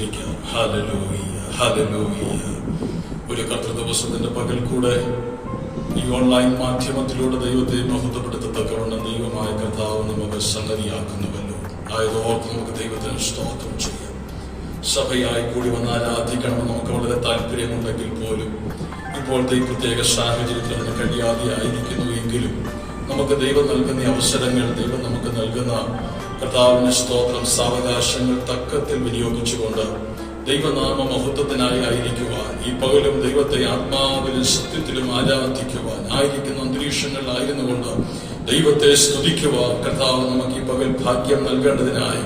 സ്തുതിക്കാം. Hallelujah, hallelujah. ഒരു കർത്തൃദിവസത്തിന്റെ പകൽ കൂടെ ഈ ഓൺലൈൻ മാധ്യമത്തിലൂടെ ദൈവത്തെ മഹത്വപ്പെടുത്തത്തക്കവണ്ണം ദൈവമായ കർത്താവ് നമുക്ക് സംഗതിയാക്കുന്നുവല്ലോ. ആയതോർത്ത് നമുക്ക് ദൈവത്തിന് സ്തോത്രം ചെയ്യാം. സഭയായി കൂടി വന്ന് ആരാധിക്കണമെന്ന് നമുക്ക് വളരെ താല്പര്യമുണ്ടെങ്കിൽ പോലും ഇപ്പോഴത്തെ ഈ പ്രത്യേക സാഹചര്യത്തിൽ അതിന് കഴിയാതെ ആയിരിക്കുന്നു എങ്കിലും നമുക്ക് ദൈവം നൽകുന്ന അവസരങ്ങൾ, ദൈവം നമുക്ക് നൽകുന്ന കർത്താവിന്റെ സ്തോത്രം, സാവകാശങ്ങൾ തക്കത്തിൽ വിനിയോഗിച്ചുകൊണ്ട് ദൈവനാമ മഹത്വത്തിനായി ആയിരിക്കുവാൻ, ഈ പകലും ദൈവത്തെ ആത്മാവിലും സത്യത്തിലും ആരാധിക്കുവാൻ ആയിരിക്കുന്ന അന്തരീക്ഷങ്ങളിലായിരുന്നു കൊണ്ട് ദൈവത്തെ സ്തുതിക്കുവാൻ കർത്താവ് നമുക്ക് ഈ പകൽ ഭാഗ്യം നൽകേണ്ടതിനായി,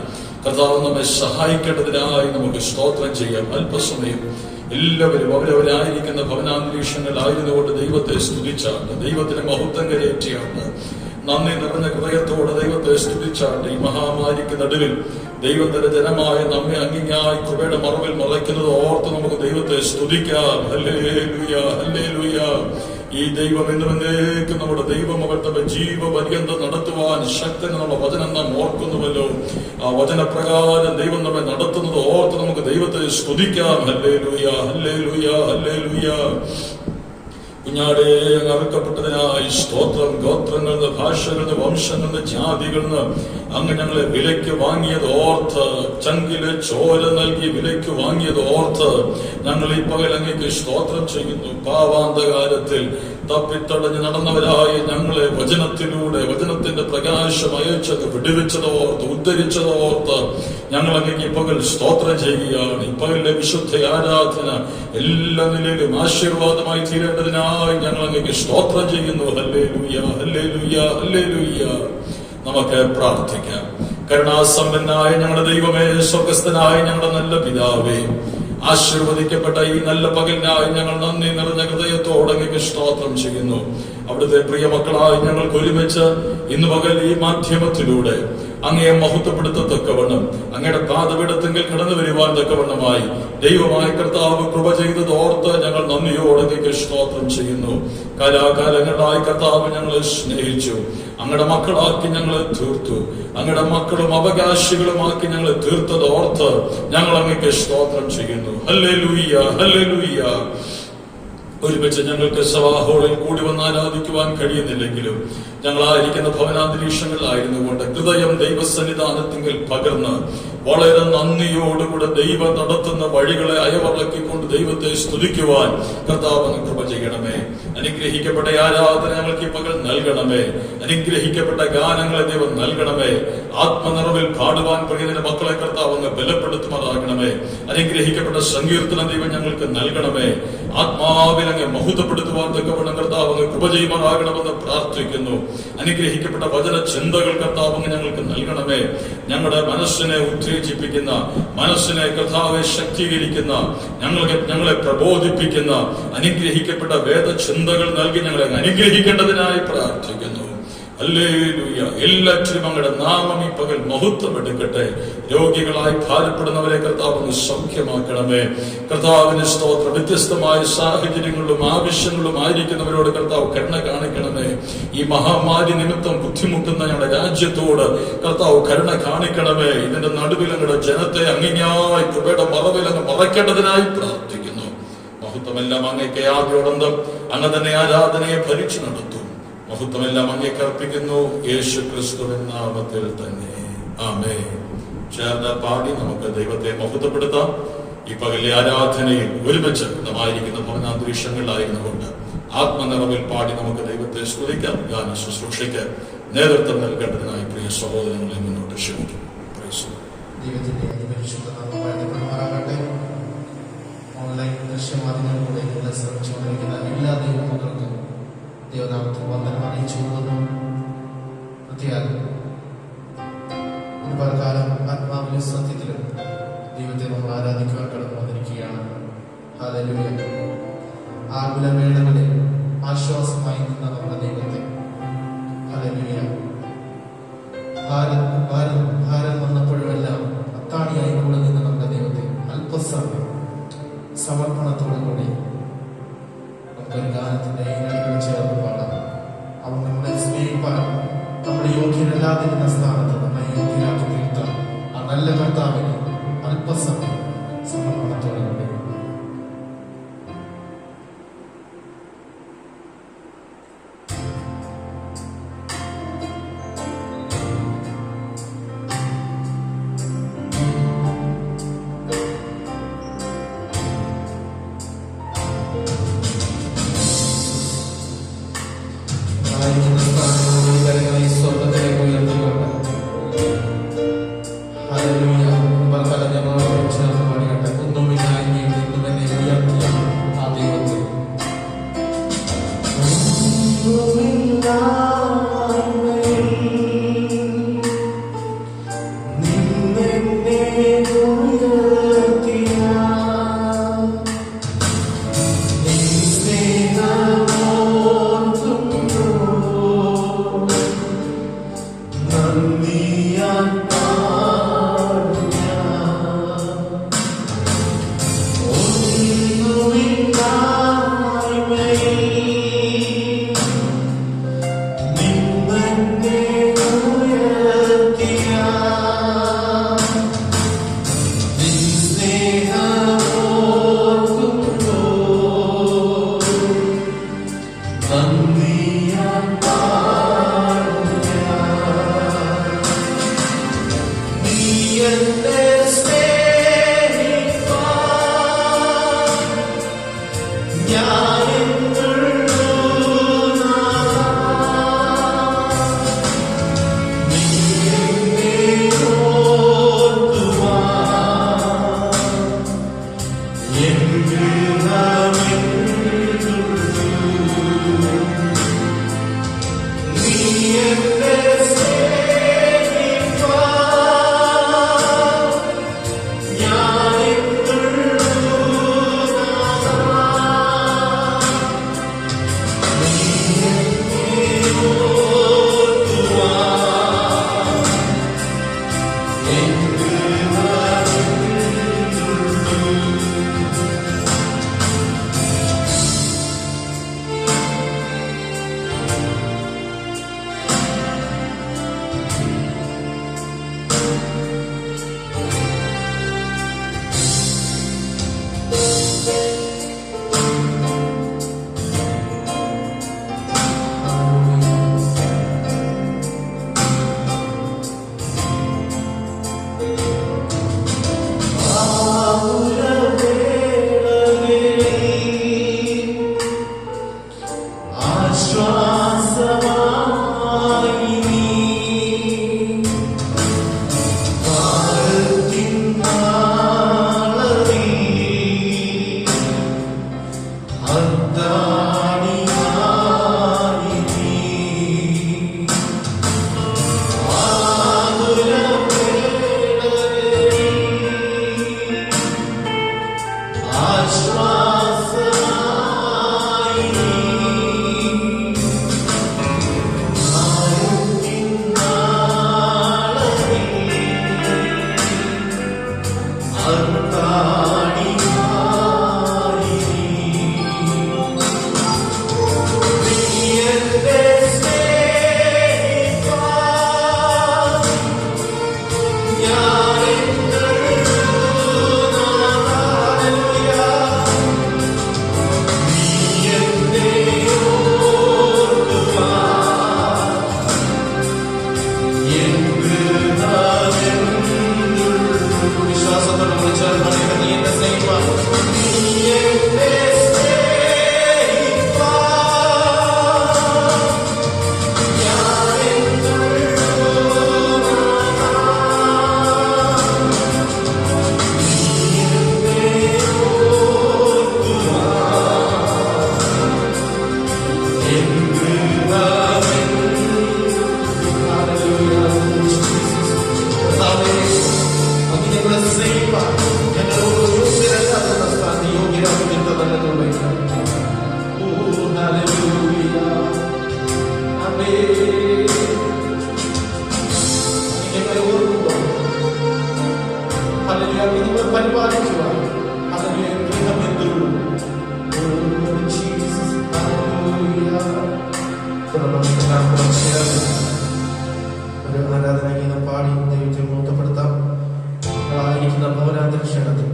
കർത്താവ് നമ്മെ സഹായിക്കേണ്ടതിനായി നമുക്ക് സ്തോത്രം ചെയ്യാം. അല്പസമയം എല്ലാവരും അവരവരായിരിക്കുന്ന ഭവനാന്തരീക്ഷങ്ങളിലായിരുന്നു കൊണ്ട് ദൈവത്തെ സ്തുതിച്ചാണ്, ദൈവത്തിന് മഹത്വം കരയേറ്റിയാണ്, നന്ദി നിറഞ്ഞ ഹൃദയത്തോടെ ദൈവത്തെ സ്തുതിച്ചാണ്. ഈ മഹാമാരിക്ക് നടുവിൽ ദൈവത്തിന്റെ ജനമായ നമ്മെ അങ്ങിങ്ങായി കൃപയുടെ മറവിൽ മറയ്ക്കുന്നത് ഓർത്ത് നമുക്ക് ദൈവത്തെ സ്തുതിക്കാം. Hallelujah, hallelujah. ഈ ദൈവം എന്നുവന്നേക്കും നമ്മുടെ ദൈവം അവരുടെ ജീവപര്യന്തം നടത്തുവാൻ ശക്തനുള്ള വചനം നാം ഓർക്കുന്നുവല്ലോ. ആ വചനപ്രകാരം ദൈവം നമ്മെ നടത്തുന്നത് ഓർത്ത് നമുക്ക് ദൈവത്തെ സ്തുതിക്കാം. Hallelujah, hallelujah, hallelujah. കുഞ്ഞാടേ അങ്ങ് അറുക്കപ്പെട്ടതിനായി സ്തോത്രം. ഗോത്രങ്ങളിൽ, ഭാഷകളിൽ, വംശങ്ങളിൽ, ജാതികളിൽ അങ്ങ് ഞങ്ങളെ വിലയ്ക്ക് വാങ്ങിയത് ഓർത്ത്, ചങ്കില് ചോര നൽകി വിലയ്ക്ക് വാങ്ങിയത് ഓർത്ത് ഞങ്ങൾ ഈ പകൽ അങ്ങേക്ക് സ്തോത്രം ചെയ്യുന്നു. പാവാന്തകാലത്തിൽ തപ്പിത്തടഞ്ഞ് നടന്നവരായി ഞങ്ങളെ വചനത്തിലൂടെ, വചനത്തിന്റെ പ്രകാശം അയച്ചത് വിടുവിച്ചതോർത്ത്, ഉദ്ധരിച്ചതോർത്ത് ഞങ്ങൾ അങ്ങേക്ക് ഈ പകൽ സ്തോത്രം ചെയ്യുകയാണ്. ഈ പകലിലെ വിശുദ്ധ ആരാധന എല്ലാ നിലയിലും ആശീർവാദമായി തീരേണ്ടതിനായി ഞങ്ങൾ അങ്ങേക്ക് സ്തോത്രം ചെയ്യുന്നു. Hallelujah, hallelujah, hallelujah. നമുക്ക് പ്രാർത്ഥിക്കാം. കരുണാസമ്പന്നായ ഞങ്ങളുടെ ദൈവമേ, സ്വർഗസ്ഥനായ ഞങ്ങളുടെ നല്ല പിതാവേ, ആശീർവദിക്കപ്പെട്ട ഈ നല്ല പകലിനായി ഞങ്ങൾ നന്ദി നിറഞ്ഞ ഹൃദയത്തോടെ അങ്ങേക്ക് സ്തോത്രം ചെയ്യുന്നു. അവിടുത്തെ പ്രിയ മക്കളായി ഞങ്ങൾക്ക് ഒരുമിച്ച് ഇന്ന് പകൽ ഈ മാധ്യമത്തിലൂടെ അങ്ങയെ മഹത്വപ്പെടുത്തത്തക്കവണ്ണം, അങ്ങയുടെ പാദപീഠത്തിങ്കിൽ കടന്നു വരുവാൻ തക്കവണ്ണമായി ദൈവമായ കർത്താവ് കൃപ ചെയ്തത് ഓർത്ത് ഞങ്ങൾ നന്ദിയോടെ അങ്ങേക്ക് സ്തോത്രം ചെയ്യുന്നു. കാലാകാലങ്ങളായി കർത്താവ് ഞങ്ങളെ സ്നേഹിച്ചു, അങ്ങയുടെ മക്കളാക്കി ഞങ്ങളെ തീർത്തു, അങ്ങയുടെ മക്കളും അവകാശികളുമാക്കി ഞങ്ങളെ തീർത്തത് ഓർത്ത് ഞങ്ങൾ അങ്ങേക്ക് സ്തോത്രം ചെയ്യുന്നു. Hallelujah, hallelujah. ഒരുമിച്ച് ഞങ്ങൾക്ക് സഭാഹോളിൽ കൂടി വന്ന് ആരാധിക്കുവാൻ കഴിയുന്നില്ലെങ്കിലും ഞങ്ങളായിരിക്കുന്ന ഭവനാന്തരീക്ഷങ്ങളിലായിരുന്നു കൊണ്ട് ഹൃദയം ദൈവസന്നിധാനത്തിങ്കിൽ പകർന്ന് വളരെ നന്ദിയോടുകൂടെ ദൈവം നടത്തുന്ന വഴികളെ അയവറക്കിക്കൊണ്ട് ദൈവത്തെ സ്തുതിക്കുവാൻ കർത്താവിന് കൃപ ചെയ്യണമേ. അനുഗ്രഹിക്കപ്പെട്ട ആരാധന ഞങ്ങൾക്ക് ഈ പകൽ നൽകണമേ. അനുഗ്രഹിക്കപ്പെട്ട ഗാനങ്ങളെ ദൈവം നൽകണമേ. ആത്മനിറവിൽ പാടുവാൻ പ്രിയന്റെ മക്കളെ കർത്താവ് ബലപ്പെടുത്തുമാറാകണമേ. അനുഗ്രഹിക്കപ്പെട്ട സങ്കീർത്തനം ദൈവം ഞങ്ങൾക്ക് നൽകണമേ. ആത്മാവിൽ അങ്ങ് മഹത്വപ്പെടുത്തുവാൻ തക്കവണ്ണം കർത്താവ് കൃപ ചെയ്യുമാറാകണമെന്ന് പ്രാർത്ഥിക്കുന്നു. അനുഗ്രഹിക്കപ്പെട്ട വചന ചിന്തകൾ കർത്താവ് ഞങ്ങൾക്ക് നൽകണമേ. ഞങ്ങളുടെ മനസ്സിനെ ഉത്തേജിപ്പിക്കുന്ന, മനസ്സിനെ കർത്താവെ ശക്തീകരിക്കുന്ന, ഞങ്ങളെ പ്രബോധിപ്പിക്കുന്ന അനുഗ്രഹിക്കപ്പെട്ട വേദചിന്തകൾ നൽകി ഞങ്ങളെ അനുഗ്രഹിക്കേണ്ടതിനായി പ്രാർത്ഥിക്കുന്നു. ഹല്ലേലൂയ. എല്ലാറ്റിലും അങ്ങയുടെ നാമം ഈ പകൽ മഹത്വം എടുക്കട്ടെ. രോഗികളായി ഭാരപ്പെടുന്നവരെ കർത്താവിന് സൗഖ്യമാക്കണമേ. കർത്താവിന് സ്തോത്രം. വ്യത്യസ്തമായ സാഹചര്യങ്ങളിലും ആവശ്യങ്ങളിലും ആയിരിക്കുന്നവരോട് കർത്താവ് കരുണ കാണിക്കണമേ. ഈ മഹാമാരി നിമിത്തം ബുദ്ധിമുട്ടുന്ന ഞങ്ങളുടെ രാജ്യത്തോട് കർത്താവ് കരുണ കാണിക്കണമേ. ഇതിന്റെ നടുവിൽ അങ്ങയുടെ ജനത്തെ അങ്ങിങ്ങായി കൃപയുടെ മറവിൽ അങ്ങ് മറയ്ക്കേണ്ടതിനായി പ്രാർത്ഥിക്കുന്നു. മഹത്വമെല്ലാം അങ്ങേക്ക് ആദ്യോടന്തം അങ്ങ് തന്നെ ആരാധനയെ ഭരിച്ചു നടത്തും. മഹത്വമെല്ലാം അങ്ങേക്ക് അർപ്പിക്കുന്നു യേശു ക്രിസ്തുവിൻ നാമത്തിൽ തന്നെ. ആമേൻ. ചേർന്ന് പാടി നമുക്ക് ദൈവത്തെ മഹത്വപ്പെടുത്താം. ഈ പകലിലെ ആരാധനയിൽ ഒരുമിച്ച് നമ്മായിരിക്കുന്ന ഭവനാന്തരീക്ഷങ്ങളിലായിരുന്നു കൊണ്ട് ആത്മനിറവിൽ പാടി നമുക്ക് ദൈവത്തെ സ്തുതിക്കാം. ഗാന ശുശ്രൂഷയ്ക്ക് നേതൃത്വം നൽകേണ്ടതിനായി പ്രിയ സഹോദരങ്ങളെ മുന്നോട്ട് ക്ഷണിക്കും. ഓൺലൈൻ ദൃശ്യമാധ്യമങ്ങളിലൂടെ നിങ്ങളെ ശ്രമിച്ചുകൊണ്ടിരിക്കുന്ന എല്ലാ ദൈവമക്കൾക്കും ദൈവനാമത്തിൽ വന്ദനം അറിയിച്ചു കൊള്ളുന്നു. ഒരു പലകാലം ആത്മാവിലും സത്യത്തിലും ദൈവത്തെ നമ്മൾ ആരാധിക്കുവാൻ കടന്നു വന്നിരിക്കുകയാണ്. ഹല്ലേലൂയ. ആകുലവേളകളിൽ ആശ്വാസമായി നിന്ന നമ്മുടെ ദൈവത്തെ, ഹല്ലേലൂയ, ഭാരം വന്നപ്പോഴുമെല്ലാം അത്താണിയായി കൂടെ നിന്ന് നമ്മുടെ ദൈവത്തെ അല്പസമയം സമർപ്പണത്തോടു കൂടി നമുക്കൊരു ഗാനത്തിന്റെ ഈരടികൾ ചേർന്ന് പാടാം. അവൻ നമ്മളെ സ്നേഹിപ്പാൻ നമ്മുടെ യോഗ്യരല്ലാതിരുന്ന സ്ഥാനത്ത് നമ്മളെ യോഗ്യരാക്കി തീർത്ത ആ നല്ല കർത്താവിനെ അല്പസമയം ഒരു ആരാധന പാടി ദൈവത്തെ മുക്തപ്പെടുത്താം. ആയിരിക്കുന്ന ഭവനാന്തരീക്ഷത്തിൽ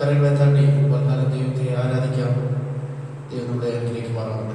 കരങ്ങളെ തട്ടി വന്നാലും ദൈവത്തെ ആരാധിക്കാം. ദൈവം നമ്മുടെ അനുഗ്രഹിക്ക് മാറാമട്ടെ.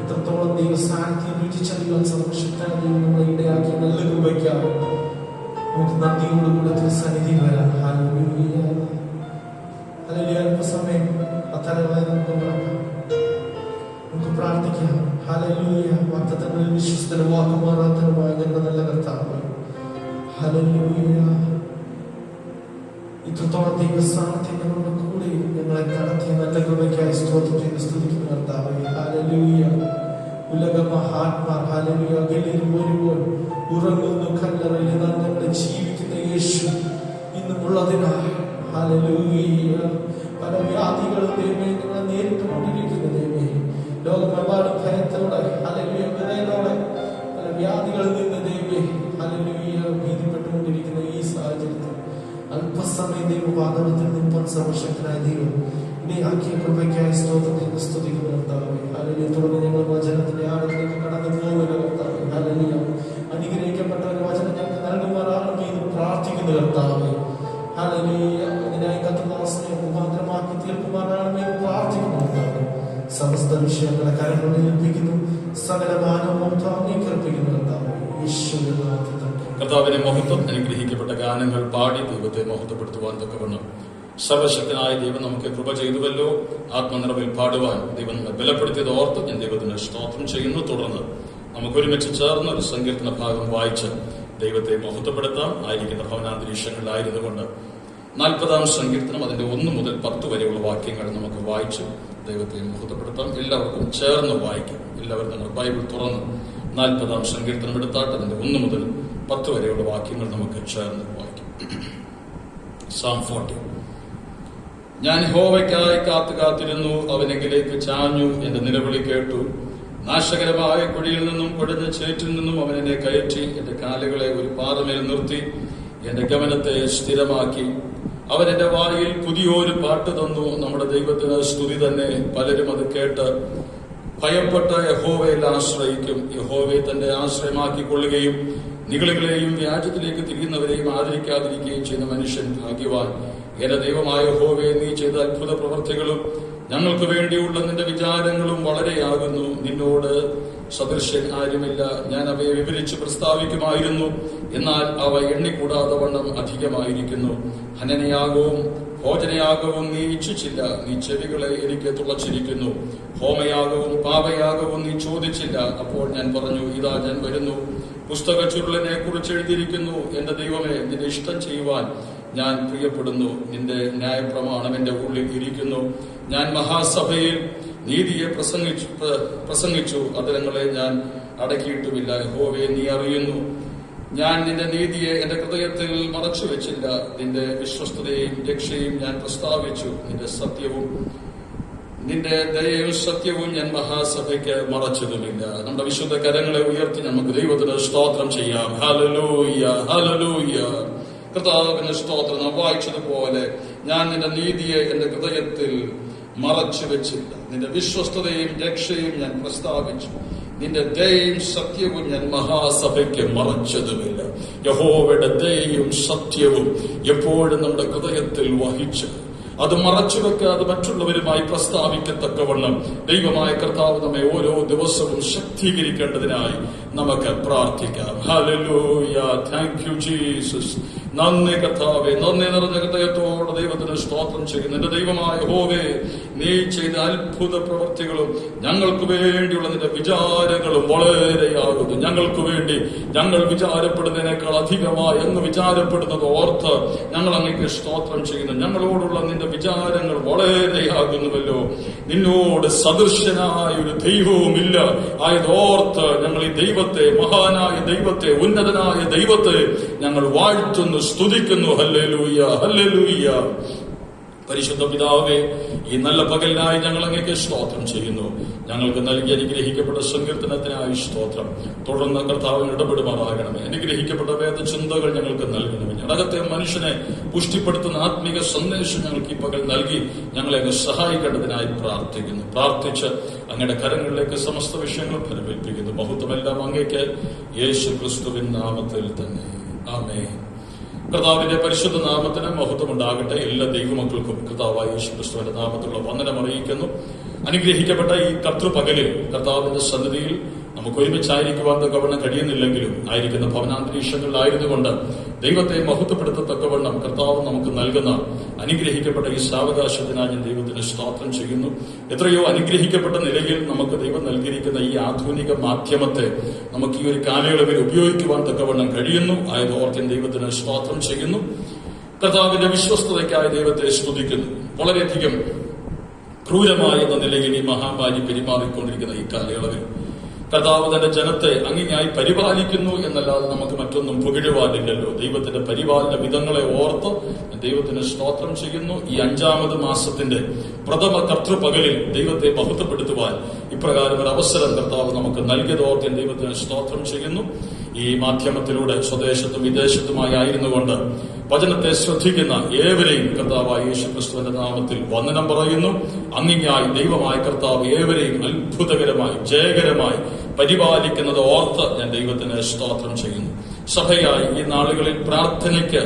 ഇത്രത്തോളം ദൈവസാന്നിധ്യം രുചിച്ചറിയുവാൻ സർവശക്തനായ ദൈവം നമ്മളെ ഇടയാക്കി നല്ല കൃപയ്ക്കാണ്. നമുക്ക് നന്ദിയോടുകൂടെ തിരുസന്നിധിയിൽ വരാം. Hallelujah hallelujah. അല്പസമയം അത്തരമായി നമുക്ക് പ്രാർത്ഥിക്കാം. ഹല്ലേലൂയ. വാഗ്ദത്തങ്ങളിൽ വിശ്വസ്തനും വാക്കുമാറാത്തനുമായ ഞങ്ങളുടെ നല്ല കർത്താവ്, ഹല്ലേലൂയ. ഇത്രത്തോളം ദൈവസാന്നിധ്യം ഞങ്ങളുടെ കൂടെ ഞങ്ങളെ നടത്തിയ നല്ല കൃപയ്ക്കായി സ്തോത്രം ചെയ്ത് സ്തുതിക്കുന്ന കർത്താവേ, ഹല്ലേലൂയ. ഉലക മഹാത്മാ, ഹല്ലേലൂയ. അകലിൽ ഒരുവൻ ഉറങ്ങുന്നു കല്ലറയിൽ ഞങ്ങളുടെ ജീവിക്കുന്ന യേശു ഇന്നുമുള്ളതിനാൽ, ഹല്ലേലൂയ. പല വ്യാധികളും ദൈവമേ ഞങ്ങളെ നേരിട്ടുകൊണ്ടിരിക്കുന്ന ദൈവമേ, ലോകമെമ്പാടും ഭയത്തോടെ, ഹല്ലേലൂയ, വിറയലോടെ പല വ്യാധികളിൽ നിന്ന് ദൈവമേ, ഹല്ലേലൂയ, ഭീതിപ്പെട്ടുകൊണ്ടിരിക്കുന്ന ഈ സാഹചര്യത്തിൽ അല്പസമയം ദൈവപാദത്തിൽ നിൽപ്പാൻ സർവശക്തനായ ദൈവം ഇടയാക്കിയ കൃപയ്ക്കായി സ്തോത്രം ചെയ്ത് സ്തുതിക്കുന്ന കർത്താവേ, ഹല്ലേലൂയ. തുടർന്ന് ഞങ്ങൾ വചനത്തിന്റെ ആഴത്തിലേക്ക് കടന്നു പോകുന്ന കർത്താവേ, ഹല്ലേലൂയ. അനുഗ്രഹിക്കപ്പെട്ട ഒരു വചനം ഞങ്ങൾക്ക് നൽകുമാറാകണം എന്ന് പ്രാർത്ഥിക്കുന്ന കർത്താവേ, ഹല്ലേലൂയ. അതിനായി കർത്താവിനെ മുഖാന്തരമാക്കി തീർക്കുമാറാകണമെന്ന് പ്രാർത്ഥിക്കുന്ന കർത്താവേ, സമസ്ത വിഷയങ്ങളെ കരങ്ങളിൽ ഏൽപ്പിക്കുന്നു. സകല മാനവും താങ്ങേൽപ്പിക്കുന്ന കർത്താവേ, യേശുവിന്റെ നാമത്തിൽ കർത്താവിനെ മഹത്വം. അനുഗ്രഹിക്കപ്പെട്ട ഗാനങ്ങൾ പാടി ദൈവത്തെ മഹത്വപ്പെടുത്തുവാൻ തക്കവണ്ണം സർവശക്തനായ ദൈവം നമുക്ക് കൃപ ചെയ്തുവല്ലോ. ആത്മനിറവിൽ പാടുവാൻ ദൈവം നമ്മെ ബലപ്പെടുത്തിയത് ഓർത്ത് ഞാൻ ദൈവത്തിന് സ്തോത്രം ചെയ്യുന്നു. തുടർന്ന് നമുക്കൊരുമിച്ച് ചേർന്ന് ഒരു സങ്കീർത്തന ഭാഗം വായിച്ച് ദൈവത്തെ മഹത്വപ്പെടുത്താം. ആയിരിക്കുന്ന ഭവനാന്തരീക്ഷങ്ങളിലായിരുന്നു കൊണ്ട് 40-ാം സങ്കീർത്തനം അതിന്റെ 1 മുതൽ 10 വരെയുള്ള വാക്യങ്ങൾ നമുക്ക് വായിച്ച് ദൈവത്തെ മഹത്വപ്പെടുത്താം. എല്ലാവർക്കും ചേർന്ന് വായിക്കാം. എല്ലാവരും നമ്മൾ ബൈബിൾ തുറന്ന് 40-ാം സങ്കീർത്തനം എടുത്താട്ട് അതിന്റെ 1 മുതൽ 10 വരെയുള്ള വാക്യങ്ങൾ നമുക്ക് ചേർന്ന് വായിക്കാം. Psalm 40. ഞാൻ യഹോവയ്ക്കായി കാത്തിരുന്നു, അവനെങ്കിലേക്ക് ചാഞ്ഞു, എന്റെ നിലവിളി കേട്ടു. നാശകരമായ കുഴിയിൽ നിന്നും കുഴഞ്ഞ ചേറ്റിൽ നിന്നും അവൻ എന്നെ കയറ്റി. എന്റെ കാലുകളെ ഒരു പാറമേൽ നിർത്തി, എന്റെ ഗമനത്തെ സ്ഥിരമാക്കി. അവൻ എന്റെ വായിൽ പുതിയൊരു പാട്ട് തന്നു, നമ്മുടെ ദൈവത്തിന് സ്തുതി തന്നെ. പലരും അത് കേട്ട് ഭയപ്പെട്ട യഹോവയിൽ ആശ്രയിക്കും. യഹോവയെ തന്റെ ആശ്രയമാക്കിക്കൊള്ളുകയും നിഗളികളെയും വ്യാജത്തിലേക്ക് തിരിയുന്നവരെയും ആദരിക്കാതിരിക്കുകയും ചെയ്യുന്ന മനുഷ്യൻ ഭാഗ്യവാൻ. എന്റെ ദൈവമായ യഹോവയെ നീ ചെയ്ത ചെയ്ത അത്ഭുത പ്രവർത്തികളും ഞങ്ങൾക്ക് വേണ്ടിയുള്ള നിന്റെ വിചാരങ്ങളും വളരെയാകുന്നു. നിന്നോട് സദൃശ്യൻ ആരുമില്ല. ഞാൻ അവയെ വിവരിച്ച് പ്രസ്താവിക്കുമായിരുന്നു, എന്നാൽ അവ എണ്ണിക്കൂടാതെ വണ്ണം അധികമായിരിക്കുന്നു. ഹനനയാഗവും ഭോജനയാഗവും നീ ഇച്ഛിച്ചില്ല. നീ ചെവികളെ എനിക്ക് തുളച്ചിരിക്കുന്നു. ഹോമയാഗവും പാപയാഗവും നീ ചോദിച്ചില്ല. അപ്പോൾ ഞാൻ പറഞ്ഞു, ഇതാ ഞാൻ വരുന്നു. പുസ്തക ചുരുളിനെ കുറിച്ച് എഴുതിയിരിക്കുന്നു, എന്റെ ദൈവമേ, നിന്റെ ഇഷ്ടം ചെയ്യുവാൻ ഞാൻ പ്രിയപ്പെടുന്നു. നിന്റെ ന്യായപ്രമാണം എന്റെ ഉള്ളിൽ ഇരിക്കുന്നു. ഞാൻ മഹാസഭയിൽ നീതിയെ പ്രസംഗിച്ചു, അതരങ്ങളെ ഞാൻ അടക്കിയിട്ടുമില്ല. യഹോവേ, നീ അറിയുന്നു, ഞാൻ നിന്റെ നീതിയെ എന്റെ ഹൃദയത്തിൽ മറച്ചു വെച്ചില്ല. നിന്റെ വിശ്വസ്തതയും രക്ഷയും ഞാൻ പ്രസ്താവിച്ചു. നിന്റെ ദയയും സത്യവും ഞാൻ മഹാസഭയ്ക്ക് മറച്ചതുമില്ല. നമ്മുടെ വിശുദ്ധ കരങ്ങളെ ഉയർത്തി നമുക്ക് ദൈവത്തിന് സ്തോത്രം ചെയ്യാം. Hallelujah, hallelujah. കർത്താവിന് സ്തോത്രം. നാം വായിച്ചതുപോലെ, ഞാൻ നിന്റെ നീതിയെ എന്റെ ഹൃദയത്തിൽ മറച്ചു വെച്ചില്ല. നിന്റെ വിശ്വസ്തതയും രക്ഷയും ഞാൻ പ്രസ്താവിച്ചു. നിന്റെ ദയയും സത്യവും ഞാൻ മഹാസഭയ്ക്ക് മറച്ചതുമില്ല. യഹോവയുടെ ദയയും സത്യവും എപ്പോഴും നമ്മുടെ ഹൃദയത്തിൽ വഹിച്ച് അത് മറച്ചുവെക്കാതെ മറ്റുള്ളവരുമായി പ്രസ്താവിക്കത്തക്കവണ്ണം ദൈവമായ കർത്താവ് നമ്മെ ഓരോ ദിവസവും ശക്തീകരിക്കേണ്ടതിനായി നമുക്ക് പ്രാർത്ഥിക്കാം. Hallelujah, thank you Jesus. നന്ദി കർത്താവേ, നന്ദി നിറഞ്ഞ ഹൃദയത്തോടെ ദൈവത്തിന് സ്തോത്രം ചെയ്യുന്നു. എന്റെ ദൈവമായ യഹോവേ, നീ ചെയ്ത അത്ഭുത പ്രവൃത്തികളും ഞങ്ങൾക്ക് വേണ്ടിയുള്ള നിന്റെ വിചാരങ്ങളും വളരെയാകുന്നു. ഞങ്ങൾക്ക് വേണ്ടി ഞങ്ങൾ വിചാരപ്പെടുന്നതിനേക്കാൾ അധികമായി അങ്ങ് വിചാരപ്പെടുന്നത് ഓർത്ത് ഞങ്ങൾ അങ്ങേക്ക് സ്തോത്രം ചെയ്യുന്നു. ഞങ്ങളോടുള്ള നിന്റെ വിചാരങ്ങൾ വളരെയാകുന്നുവല്ലോ. നിന്നോട് സദൃശനായ ഒരു ദൈവവുമില്ല ആയതോർത്ത് ഞങ്ങൾ ഈ ദൈവത്തെ, മഹാനായ ദൈവത്തെ, ഉന്നതനായ ദൈവത്തെ ഞങ്ങൾ വാഴ്ത്തുന്നു, സ്തുതിക്കുന്നു. Hallelujah, hallelujah. പരിശുദ്ധ പിതാവേ, ഈ നല്ല പകലിനായി ഞങ്ങൾ അങ്ങേക്ക് സ്തോത്രം ചെയ്യുന്നു. ഞങ്ങൾക്ക് നൽകി അനുഗ്രഹിക്കപ്പെട്ട സങ്കീർത്തനത്തിനായി സ്തോത്രം. തുടർന്ന് കർത്താവിന് ഇടപെടുമാറാകണമേ. അനുഗ്രഹിക്കപ്പെട്ട വേദചിന്തകൾ ഞങ്ങൾക്ക് നൽകണമേ. ഞങ്ങളകത്തെ മനുഷ്യനെ പുഷ്ടിപ്പെടുത്തുന്ന ആത്മീക സന്ദേശം ഞങ്ങൾക്ക് ഈ പകൽ നൽകി ഞങ്ങളെ അങ്ങ് സഹായിക്കേണ്ടതിനായി പ്രാർത്ഥിക്കുന്നു. പ്രാർത്ഥിച്ച് അങ്ങയുടെ കരങ്ങളിലേക്ക് സമസ്ത വിഷയങ്ങൾ ഫലമേൽപ്പിക്കുന്നു. മഹത്വമെല്ലാം അങ്ങേക്ക് യേശു ക്രിസ്തുവിൻ നാമത്തിൽ തന്നെ. ആമേൻ. കർത്താവിന്റെ പരിശുദ്ധ നാമത്തിന് മഹത്വമുണ്ടാകട്ടെ. എല്ലാ ദൈവമക്കൾക്കും കർത്താവായ യേശു ക്രിസ്തുവിന്റെ നാമത്തിലുള്ള വന്ദനം അറിയിക്കുന്നു. അനുഗ്രഹിക്കപ്പെട്ട ഈ കർത്തൃപകലിൽ കർത്താവിന്റെ സന്നിധിയിൽ നമുക്ക് ഒരുമിച്ചായിരിക്കുവാൻ തക്കവണ്ണം കഴിയുന്നില്ലെങ്കിലും ആയിരിക്കുന്ന ഭവനാന്തരീക്ഷങ്ങളിലായിരുന്നുകൊണ്ട് ദൈവത്തെ മഹത്വപ്പെടുത്തത്തക്കവണ്ണം കർത്താവ് നമുക്ക് നൽകുന്ന അനുഗ്രഹിക്കപ്പെട്ട ഈ സാവകാശത്തിനായി ഞാൻ ദൈവത്തിന് സ്തോത്രം ചെയ്യുന്നു. എത്രയോ അനുഗ്രഹിക്കപ്പെട്ട നിലയിൽ നമുക്ക് ദൈവം നൽകിയിരിക്കുന്ന ഈ ആധുനിക മാധ്യമത്തെ നമുക്ക് ഈ ഒരു കാലയളവിൽ ഉപയോഗിക്കുവാൻ തക്കവണ്ണം കഴിയുന്നു. ആയത് ഓർക്കാൻ ദൈവത്തിന് സ്തോത്രം ചെയ്യുന്നു. കർത്താവിന്റെ വിശ്വസ്തതയ്ക്കായി ദൈവത്തെ സ്തുതിക്കുന്നു. വളരെയധികം ക്രൂരമായ എന്ന നിലയിൽ ഈ മഹാമാരി പെരുമാറിക്കൊണ്ടിരിക്കുന്ന ഈ കാലയളവിൽ കർത്താവ് തന്റെ ജനത്തെ അങ്ങിങ്ങായി പരിപാലിക്കുന്നു എന്നല്ലാതെ നമുക്ക് മറ്റൊന്നും പുകഴുവാനില്ലല്ലോ. ദൈവത്തിന്റെ പരിപാലന വിധങ്ങളെ ഓർത്ത് ദൈവത്തിന് സ്തോത്രം ചെയ്യുന്നു. ഈ 5ാമത് മാസത്തിന്റെ പ്രഥമ കർത്തൃപകലിൽ ദൈവത്തെ മഹത്വപ്പെടുത്തുവാൻ ഇപ്രകാരം ഒരു അവസരം കർത്താവ് നമുക്ക് നൽകിയത് ഓർത്ത് ദൈവത്തിന് സ്തോത്രം ചെയ്യുന്നു. ഈ മാധ്യമത്തിലൂടെ സ്വദേശത്തും വിദേശത്തുമായി ആയിരുന്നുകൊണ്ട് വചനത്തെ ശ്രദ്ധിക്കുന്ന ഏവരെയും കർത്താവായ യേശു ക്രിസ്തുവിന്റെ നാമത്തിൽ വന്ദനം പറയുന്നു. അങ്ങിങ്ങായി ദൈവമായ കർത്താവ് ഏവരെയും അത്ഭുതകരമായി, ജയകരമായി പരിപാലിക്കുന്നത് ഓർത്ത് ഞാൻ ദൈവത്തിന് സ്തോത്രം ചെയ്യുന്നു. സഭയായി ഈ നാളുകളിൽ പ്രാർത്ഥനയ്ക്ക്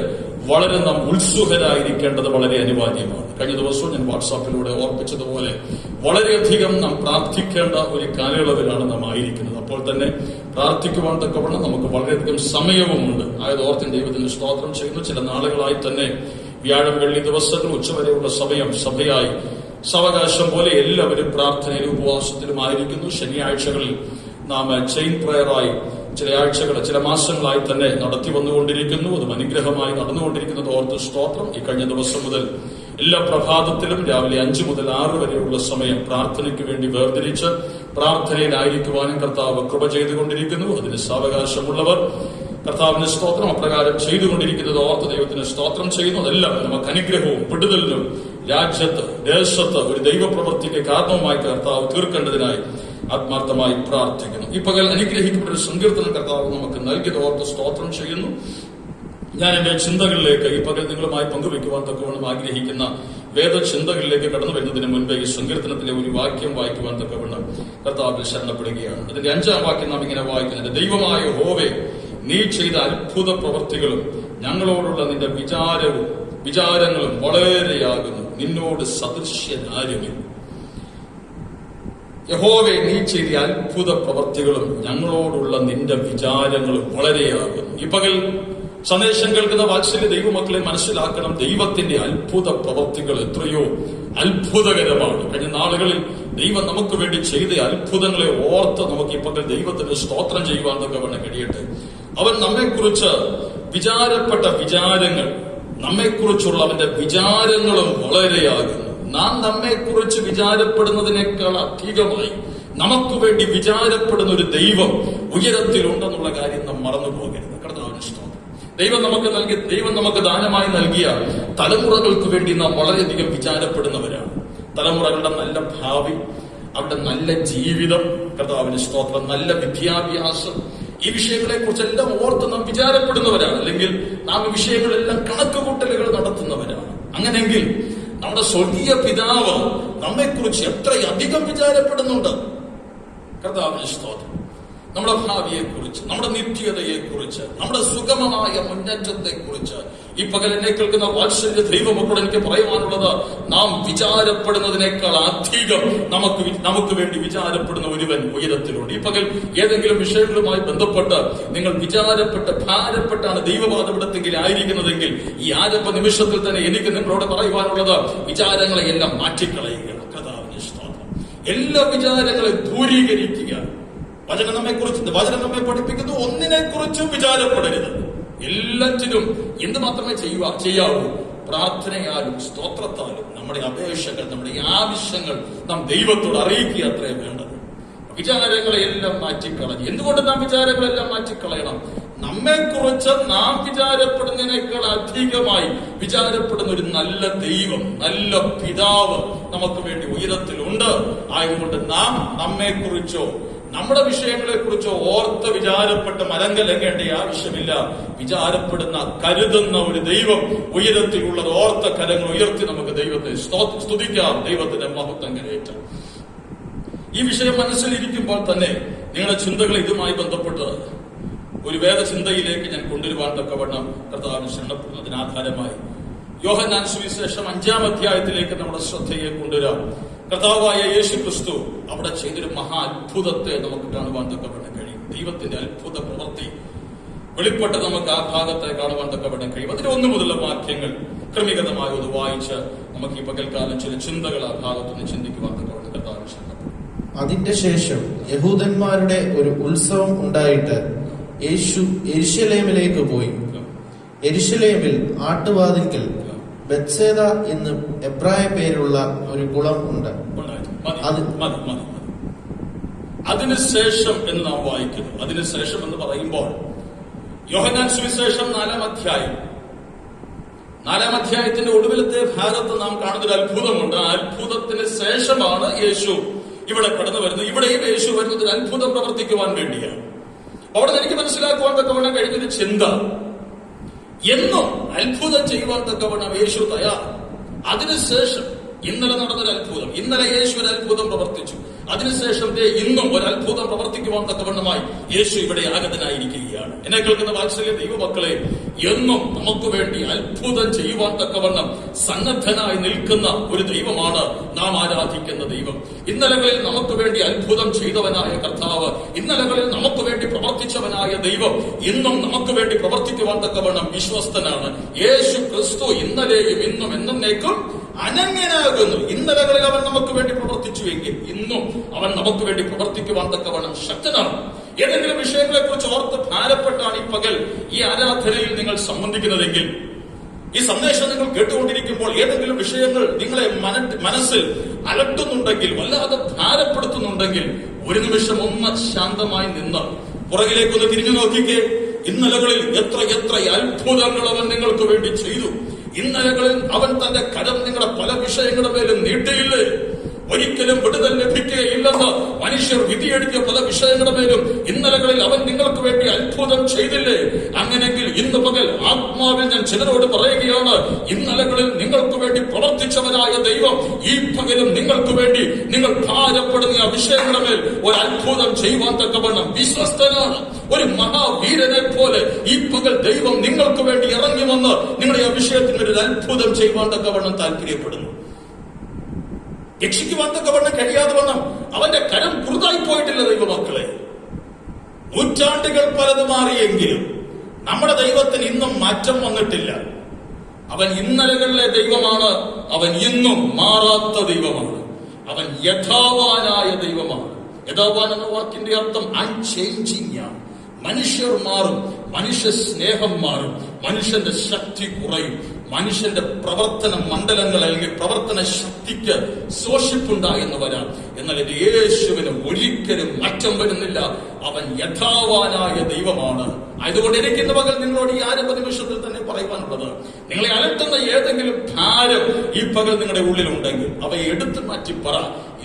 വളരെ നാം ഉത്സുകരായിരിക്കേണ്ടത് വളരെ അനിവാര്യമാണ്. കഴിഞ്ഞ ദിവസവും ഞാൻ വാട്സാപ്പിലൂടെ ഓർപ്പിച്ചതുപോലെ വളരെയധികം നാം പ്രാർത്ഥിക്കേണ്ട ഒരു കാലയളവിലാണ് നാം ആയിരിക്കുന്നത്. അപ്പോൾ തന്നെ പ്രാർത്ഥിക്കുവാൻ തക്കവണ്ണം നമുക്ക് വളരെയധികം സമയവുമുണ്ട്. ആയത് ഓർത്തിൻ ദൈവത്തിന് സ്തോത്രം ചെയ്യുന്നു. ചില നാളുകളായി തന്നെ വ്യാഴം, വെള്ളി ദിവസങ്ങൾ ഉച്ചവരെയുള്ള സമയം സഭയായി സാവകാശം പോലെ എല്ലാവരും പ്രാർത്ഥനയിലും ഉപവാസത്തിലും ആയിരിക്കുന്നു. ശനിയാഴ്ചകളിൽ നാം ചെയിൻ പ്രയറായി ചില ആഴ്ചകൾ, ചില മാസങ്ങളായി തന്നെ നടത്തി വന്നുകൊണ്ടിരിക്കുന്നു. അതും അനുഗ്രഹമായി നടന്നുകൊണ്ടിരിക്കുന്നത് ഓർത്ത് സ്തോത്രം. ഈ കഴിഞ്ഞ ദിവസം മുതൽ എല്ലാ പ്രഭാതത്തിലും രാവിലെ 5 മുതൽ 6 വരെയുള്ള സമയം പ്രാർത്ഥനയ്ക്ക് വേണ്ടി വേർതിരിച്ച് പ്രാർത്ഥനയിലായിരിക്കുവാനും കർത്താവ് കൃപ ചെയ്തുകൊണ്ടിരിക്കുന്നു. അതിന് സാവകാശമുള്ളവർ കർത്താവിന് സ്തോത്രം അപ്രകാരം ചെയ്തുകൊണ്ടിരിക്കുന്നത് ഓർത്ത് ദൈവത്തിന് സ്തോത്രം ചെയ്യുന്നു. അതെല്ലാം നമുക്ക് അനുഗ്രഹവും വിടുതലിനും രാജ്യത്ത്, ദേശത്ത് ഒരു ദൈവപ്രവൃത്തിക്ക് കാരണവുമായി കർത്താവ് തീർക്കേണ്ടതിനായി ആത്മാർത്ഥമായി പ്രാർത്ഥിക്കുന്നു. ഈ പകൽ അനുഗ്രഹിക്കപ്പെട്ട ഒരു സങ്കീർത്തനം കർത്താവ് നമുക്ക് നൽകിയത് ഓർത്ത് സ്തോത്രം ചെയ്യുന്നു. ഞാൻ എന്റെ ചിന്തകളിലേക്ക് ഈ പകൽ നിങ്ങളുമായി പങ്കുവയ്ക്കുവാൻ തക്കവണ്ണം ആഗ്രഹിക്കുന്ന വേദചിന്തകളിലേക്ക് കടന്നു വരുന്നതിന് മുൻപ് ഈ സങ്കീർത്തനത്തിലെ ഒരു വാക്യം വായിക്കുവാൻ തക്കവണ്ണം കർത്താവിൽ ശരണപ്പെടുകയാണ്. അതിന്റെ 5ാം വാക്യം നാം ഇങ്ങനെ വായിക്കുന്നത്: ദൈവമായ യഹോവേ, നീ ചെയ്ത അത്ഭുത പ്രവൃത്തികളും ഞങ്ങളോടുള്ള നിന്റെ വിചാരങ്ങളും വളരെയാകുന്നു. നിന്നോട് സദൃശ്യനാരുമില്ല. യഹോവേ, നീ ചെയ്ത അത്ഭുത പ്രവൃത്തികളും ഞങ്ങളോടുള്ള നിന്റെ വിചാരങ്ങളും വളരെയാകുന്നു. ഈ പകൽ സന്ദേശം കേൾക്കുന്ന വാത്സല്യ ദൈവമക്കളെ മനസ്സിലാക്കണം, ദൈവത്തിന്റെ അത്ഭുത പ്രവൃത്തികൾ എത്രയോ അത്ഭുതകരമാണ്. കഴിഞ്ഞ നാളുകളിൽ ദൈവം നമുക്ക് വേണ്ടി ചെയ്ത അത്ഭുതങ്ങളെ ഓർത്ത് നമുക്ക് ഈ പകൽ ദൈവത്തിന് സ്തോത്രം ചെയ്യുവാൻ വേണം കഴിയട്ടെ. അവൻ നമ്മെക്കുറിച്ച് വിചാരപ്പെട്ട വിചാരങ്ങൾ, നമ്മെക്കുറിച്ചുള്ള അവന്റെ വിചാരങ്ങളും വളരെയാകുന്നു. നാം നമ്മെക്കുറിച്ച് വിചാരപ്പെടുന്നതിനേക്കാൾ അധികമായി നമുക്ക് വേണ്ടി വിചാരപ്പെടുന്ന ഒരു ദൈവം ഉയരത്തിലുണ്ടെന്നുള്ള കാര്യം നാം മറന്നു പോകരുത്. കർത്താവിന് സ്തോത്രം. ദൈവം നമുക്ക് ദാനമായി നൽകിയ തലമുറകൾക്ക് വേണ്ടി നാം വളരെയധികം വിചാരപ്പെടുന്നവരാണ്. തലമുറകളുടെ നല്ല ഭാവി, അവരുടെ നല്ല ജീവിതം, കർത്താവിന് സ്തോത്രം, നല്ല വിദ്യാഭ്യാസം, ഈ വിഷയങ്ങളെ കുറിച്ചെല്ലാം ഓർത്ത് നാം വിചാരപ്പെടുന്നവരാണ്. അല്ലെങ്കിൽ നാം ഈ വിഷയങ്ങളെല്ലാം കണക്കുകൂട്ടലുകൾ നടത്തുന്നവരാണ്. അങ്ങനെയെങ്കിൽ നമ്മുടെ സ്വർഗീയ പിതാവ് നമ്മെക്കുറിച്ച് എത്രയധികം വിചാരപ്പെടുന്നുണ്ട്. കർത്താവിന് സ്തോത്രം. നമ്മുടെ ഭാവിയെക്കുറിച്ച്, നമ്മുടെ നിത്യതയെക്കുറിച്ച്, നമ്മുടെ സുഗമമായ മുന്നേറ്റത്തെക്കുറിച്ച് ഈ പകൽ എന്നെ കേൾക്കുന്ന വാത്സല്യ ദൈവമക്കളോട് എനിക്ക് പറയുവാനുള്ളത്, നാം വിചാരപ്പെടുന്നതിനേക്കാൾ അധികം നമുക്ക് വേണ്ടി വിചാരപ്പെടുന്ന ഒരുവൻ ഉയരത്തിലുണ്ട്. ഈ പകൽ ഏതെങ്കിലും വിഷയങ്ങളുമായി ബന്ധപ്പെട്ട് നിങ്ങൾ ഭാരപ്പെട്ടാണ് ദൈവപാദപീഠത്തിൽ ആയിരിക്കുന്നതെങ്കിൽ ഈ ആരംഭ നിമിഷത്തിൽ തന്നെ എനിക്ക് നിങ്ങളോട് പറയുവാനുള്ളത്, വിചാരങ്ങളെ എല്ലാം മാറ്റിക്കളയുക. കർത്താവിന്റെ സ്തോത്രം. എല്ലാ വിചാരങ്ങളെ ദൂരീകരിക്കുക. വചനം നമ്മെ പഠിപ്പിക്കുന്നു, ഒന്നിനെ കുറിച്ചും വിചാരപ്പെടരുത്. എല്ലാറ്റിനും എന്ത് മാത്രമേ ചെയ്യാവൂ? പ്രാർത്ഥനയാലും സ്തോത്രത്താലും നമ്മുടെ അപേക്ഷകൾ, നമ്മുടെ ആവശ്യങ്ങൾ നാം ദൈവത്തോട് അറിയിക്കുക അത്രേ വേണ്ടത്. വിചാരങ്ങളെല്ലാം മാറ്റിക്കളഞ്ഞ്. എന്തുകൊണ്ട് നാം വിചാരങ്ങളെല്ലാം മാറ്റിക്കളയണം? നമ്മെക്കുറിച്ച് നാം വിചാരപ്പെടുന്നതിനേക്കാൾ അധികമായി വിചാരപ്പെടുന്ന ഒരു നല്ല ദൈവം, നല്ല പിതാവ് നമുക്ക് വേണ്ടി ഉയരത്തിലുണ്ട്. ആയതുകൊണ്ട് നാം നമ്മെക്കുറിച്ചോ നമ്മുടെ വിഷയങ്ങളെ കുറിച്ചോ ഓർത്ത് വിചാരപ്പെട്ട് മലങ്കലങ്ങേണ്ട ആവശ്യമില്ല. വിചാരപ്പെടുന്ന, കരുതുന്ന ഒരു ദൈവം ഉയരത്തിലുള്ളത് ഓർത്ത കരങ്ങൾ ഉയർത്തി നമുക്ക് ദൈവത്തെ സ്തുതിക്കാം, ദൈവത്തിന്റെ മഹത്വം കരയേറ്റാം. ഈ വിഷയം മനസ്സിലിരിക്കുമ്പോൾ തന്നെ നിങ്ങളുടെ ചിന്തകൾ ഇതുമായി ബന്ധപ്പെട്ട് ഒരു വേദചിന്തയിലേക്ക് ഞാൻ കൊണ്ടുവരുവാൻ തക്കവണ്ണം കർത്താവിന് ശരണപ്പെടുന്നതിന് ആധാരമായി യോഹന്നാൻ സുവിശേഷം 5-ാം അധ്യായത്തിലേക്ക് നമ്മുടെ ശ്രദ്ധയെ കൊണ്ടുവരാം. കർത്താവായ യേശു ക്രിസ്തു അവിടെ ചെയ്തൊരു മഹാ അത്ഭുതത്തെ നമുക്ക് കാണുവാൻ തക്കവണ്ണം കഴിയും. ദൈവത്തിന്റെ അത്ഭുത പ്രവൃത്തി വെളിപ്പെട്ട് നമുക്ക് ആ ഭാഗത്തെ കാണുവാൻ തക്കവണ്ണം കഴിയും. അതിന് 1 മുതലുള്ള വാക്യങ്ങൾ ക്രമീകൃതമായി ഒന്ന് വായിച്ച് നമുക്ക് ഈ പകൽക്കാലം ചില ചിന്തകൾ ആ ഭാഗത്തുനിന്ന് ചിന്തിക്കുവാൻ തക്കവണ്ണം കർത്താവിന് ശരണപ്പെടും. അതിന്റെ ശേഷം യഹൂദന്മാരുടെ ഒരു ഉത്സവം ഉണ്ടായിട്ട് യേശു യെരുശലേമിലേക്ക് പോയി. യെരുശലേമിൽ ആട്ടുവാതിൽക്കൽ ബെത്സേദ എന്ന് എബ്രായ പേരുള്ള ഒരു കുളം ഉണ്ട്. അതിനുശേഷം എന്ന് നാം വായിക്കുന്നു. അതിനുശേഷം എന്ന് പറയുമ്പോൾ യോഹന്നാൻ സുവിശേഷം 4-ാം അധ്യായത്തിന്റെ ഒടുവിലത്തെ ഭാഗത്ത് നാം കാണുന്ന ഒരു അത്ഭുതമുണ്ട്. ആ അത്ഭുതത്തിന് ശേഷമാണ് യേശു ഇവിടെ കടന്നു വരുന്നത്. ഇവിടെയും യേശു വരുന്നത് ഒരു അത്ഭുതം പ്രവർത്തിക്കുവാൻ വേണ്ടിയാണ്. അവിടെ എനിക്ക് മനസ്സിലാക്കുവാൻ തക്കവണ്ണം കഴിഞ്ഞൊരു ചിന്ത, എന്നും അത്ഭുതം ചെയ്യുവാൻ തക്കവണ്ണം യേശു തയ്യാർ. അതിനുശേഷം ഇന്നലെ നടന്നൊരു അത്ഭുതം, ഇന്നലെ യേശു ഒരു അത്ഭുതം പ്രവർത്തിച്ചു. അതിനുശേഷം ഇന്നും ഒരു അത്ഭുതം പ്രവർത്തിക്കുവാൻ തക്കവണ്ണമായി യേശു ഇവിടെ ആഗതനായിരിക്കുകയാണ്. എന്നെ കേൾക്കുന്ന വാത്സല്യ ദൈവമക്കളെ, എന്നും നമുക്ക് വേണ്ടി അത്ഭുതം ചെയ്യുവാൻ തക്കവണ്ണം സന്നദ്ധനായി നിൽക്കുന്ന ഒരു ദൈവമാണ് നാം ആരാധിക്കുന്ന ദൈവം. ഇന്നലകളിൽ നമുക്ക് വേണ്ടി അത്ഭുതം ചെയ്തവനായ കർത്താവ്, ഇന്നലകളിൽ നമുക്ക് വേണ്ടി പ്രവർത്തിച്ചവനായ ദൈവം ഇന്നും നമുക്ക് വേണ്ടി പ്രവർത്തിക്കുവാൻ തക്കവണ്ണം വിശ്വസ്തനാണ്. യേശു ക്രിസ്തു ഇന്നലെയും ഇന്നും എന്നേക്കും അനന്യനാകുന്നു. ഇന്നലകളിൽ അവൻ നമുക്ക് വേണ്ടി പ്രവർത്തിച്ചുവെങ്കിൽ ഇന്നും അവൻ നമുക്ക് വേണ്ടി പ്രവർത്തിക്കുവാൻ തക്കവണ്ണം ശക്തനാണ്. ഏതെങ്കിലും വിഷയങ്ങളെ കുറിച്ച് ഓർത്ത് ഭാരപ്പെട്ടാണ് ഈ പകൽ ഈ ആരാധനയിൽ നിങ്ങൾ സംബന്ധിക്കുന്നതെങ്കിൽ, ഈ സന്ദേശം നിങ്ങൾ കേട്ടുകൊണ്ടിരിക്കുമ്പോൾ ഏതെങ്കിലും വിഷയങ്ങൾ നിങ്ങളെ മനസ്സിൽ അലട്ടുന്നുണ്ടെങ്കിൽ, വല്ലാതെ ഭാരപ്പെടുത്തുന്നുണ്ടെങ്കിൽ, ഒരു നിമിഷം ഒന്ന് ശാന്തമായി നിന്ന് പുറകിലേക്കൊന്ന് തിരിഞ്ഞു നോക്കിക്കേ. ഇന്നലകളിൽ എത്ര അത്ഭുതങ്ങൾ അവൻ നിങ്ങൾക്ക് വേണ്ടി ചെയ്തു. ഇന്നലകളിൽ അവൻ തന്റെ കരം നിങ്ങളുടെ പല വിഷയങ്ങളുടെ മേലും നീട്ടിയില്ലേ? ഒരിക്കലും വിടുതൽ ലഭിക്കുകയില്ലെന്ന് മനുഷ്യർ വിധിയെഴുതിയ പല വിഷയങ്ങളുടെ മേലും ഇന്നലകളിൽ അവൻ നിങ്ങൾക്ക് വേണ്ടി അത്ഭുതം ചെയ്തില്ലേ? അങ്ങനെങ്കിൽ ഇന്ന് പകൽ ആത്മാവിൽ ഞാൻ ചിലരോട് പറയുകയാണ്, ഇന്നലകളിൽ നിങ്ങൾക്ക് വേണ്ടി പ്രവർത്തിച്ചവൻ യഥാവാനായ ദൈവം ഈ പകലും നിങ്ങൾക്ക് വേണ്ടി നിങ്ങൾ ഭാരപ്പെടുന്ന ആ വിഷയങ്ങളുടെ മേൽ ഒരു അത്ഭുതം ചെയ്യുവാൻ തക്കവണ്ണം വിശ്വസ്തനാണ്. ഒരു മഹാവീരനെ പോലെ ഈ പകൽ ദൈവം നിങ്ങൾക്ക് വേണ്ടി ഇറങ്ങി വന്ന് നിങ്ങളുടെ ആ വിഷയത്തിന് ഒരു അത്ഭുതം ചെയ്യുവാൻ തക്കവണ്ണം താല്പര്യപ്പെടുന്നു. രക്ഷിക്കുവാൻ തക്കവണ്ണം കഴിയാതെ വണ്ണം അവന്റെ കരം കുറുതായി പോയിട്ടില്ല ദൈവമക്കളെ. നൂറ്റാണ്ടുകൾ പലത് മാറിയെങ്കിലും നമ്മുടെ ദൈവത്തിന് ഇന്നും മാറ്റം വന്നിട്ടില്ല. അവൻ ഇന്നലകളിലെ ദൈവമാണ്. അവൻ ഇന്നും മാറാത്ത ദൈവമാണ്. അവൻ യഥാവാനായ ദൈവമാണ്. യഥാവാൻ എന്ന വാക്കിന്റെ അർത്ഥം അൺചേഞ്ചിങ് ആണ്. മനുഷ്യർ മാറും, മനുഷ്യ സ്നേഹം മാറും, മനുഷ്യന്റെ ശക്തി കുറയും, മനുഷ്യന്റെ പ്രവർത്തന മണ്ഡലങ്ങൾ അല്ലെങ്കിൽ പ്രവർത്തന ശക്തിക്ക് ശോഷിപ്പുണ്ടായെന്ന് വരാം. എന്നാൽ എന്റെ യേശുവിന് ഒരിക്കലും മാറ്റം വരുന്നില്ല. അവൻ യഥാവാനായ ദൈവമാണ്. ആയതുകൊണ്ട് എനിക്ക് ഇന്ന് പകൽ നിങ്ങളോട് ഈ ആരംഭ നിമിഷത്തിൽ തന്നെ പറയുവാനുള്ളത്, നിങ്ങളെ അലട്ടുന്ന ഏതെങ്കിലും ഭാരം ഈ പകൽ നിങ്ങളുടെ ഉള്ളിലുണ്ടെങ്കിൽ അവയെ എടുത്തു മാറ്റി പറ,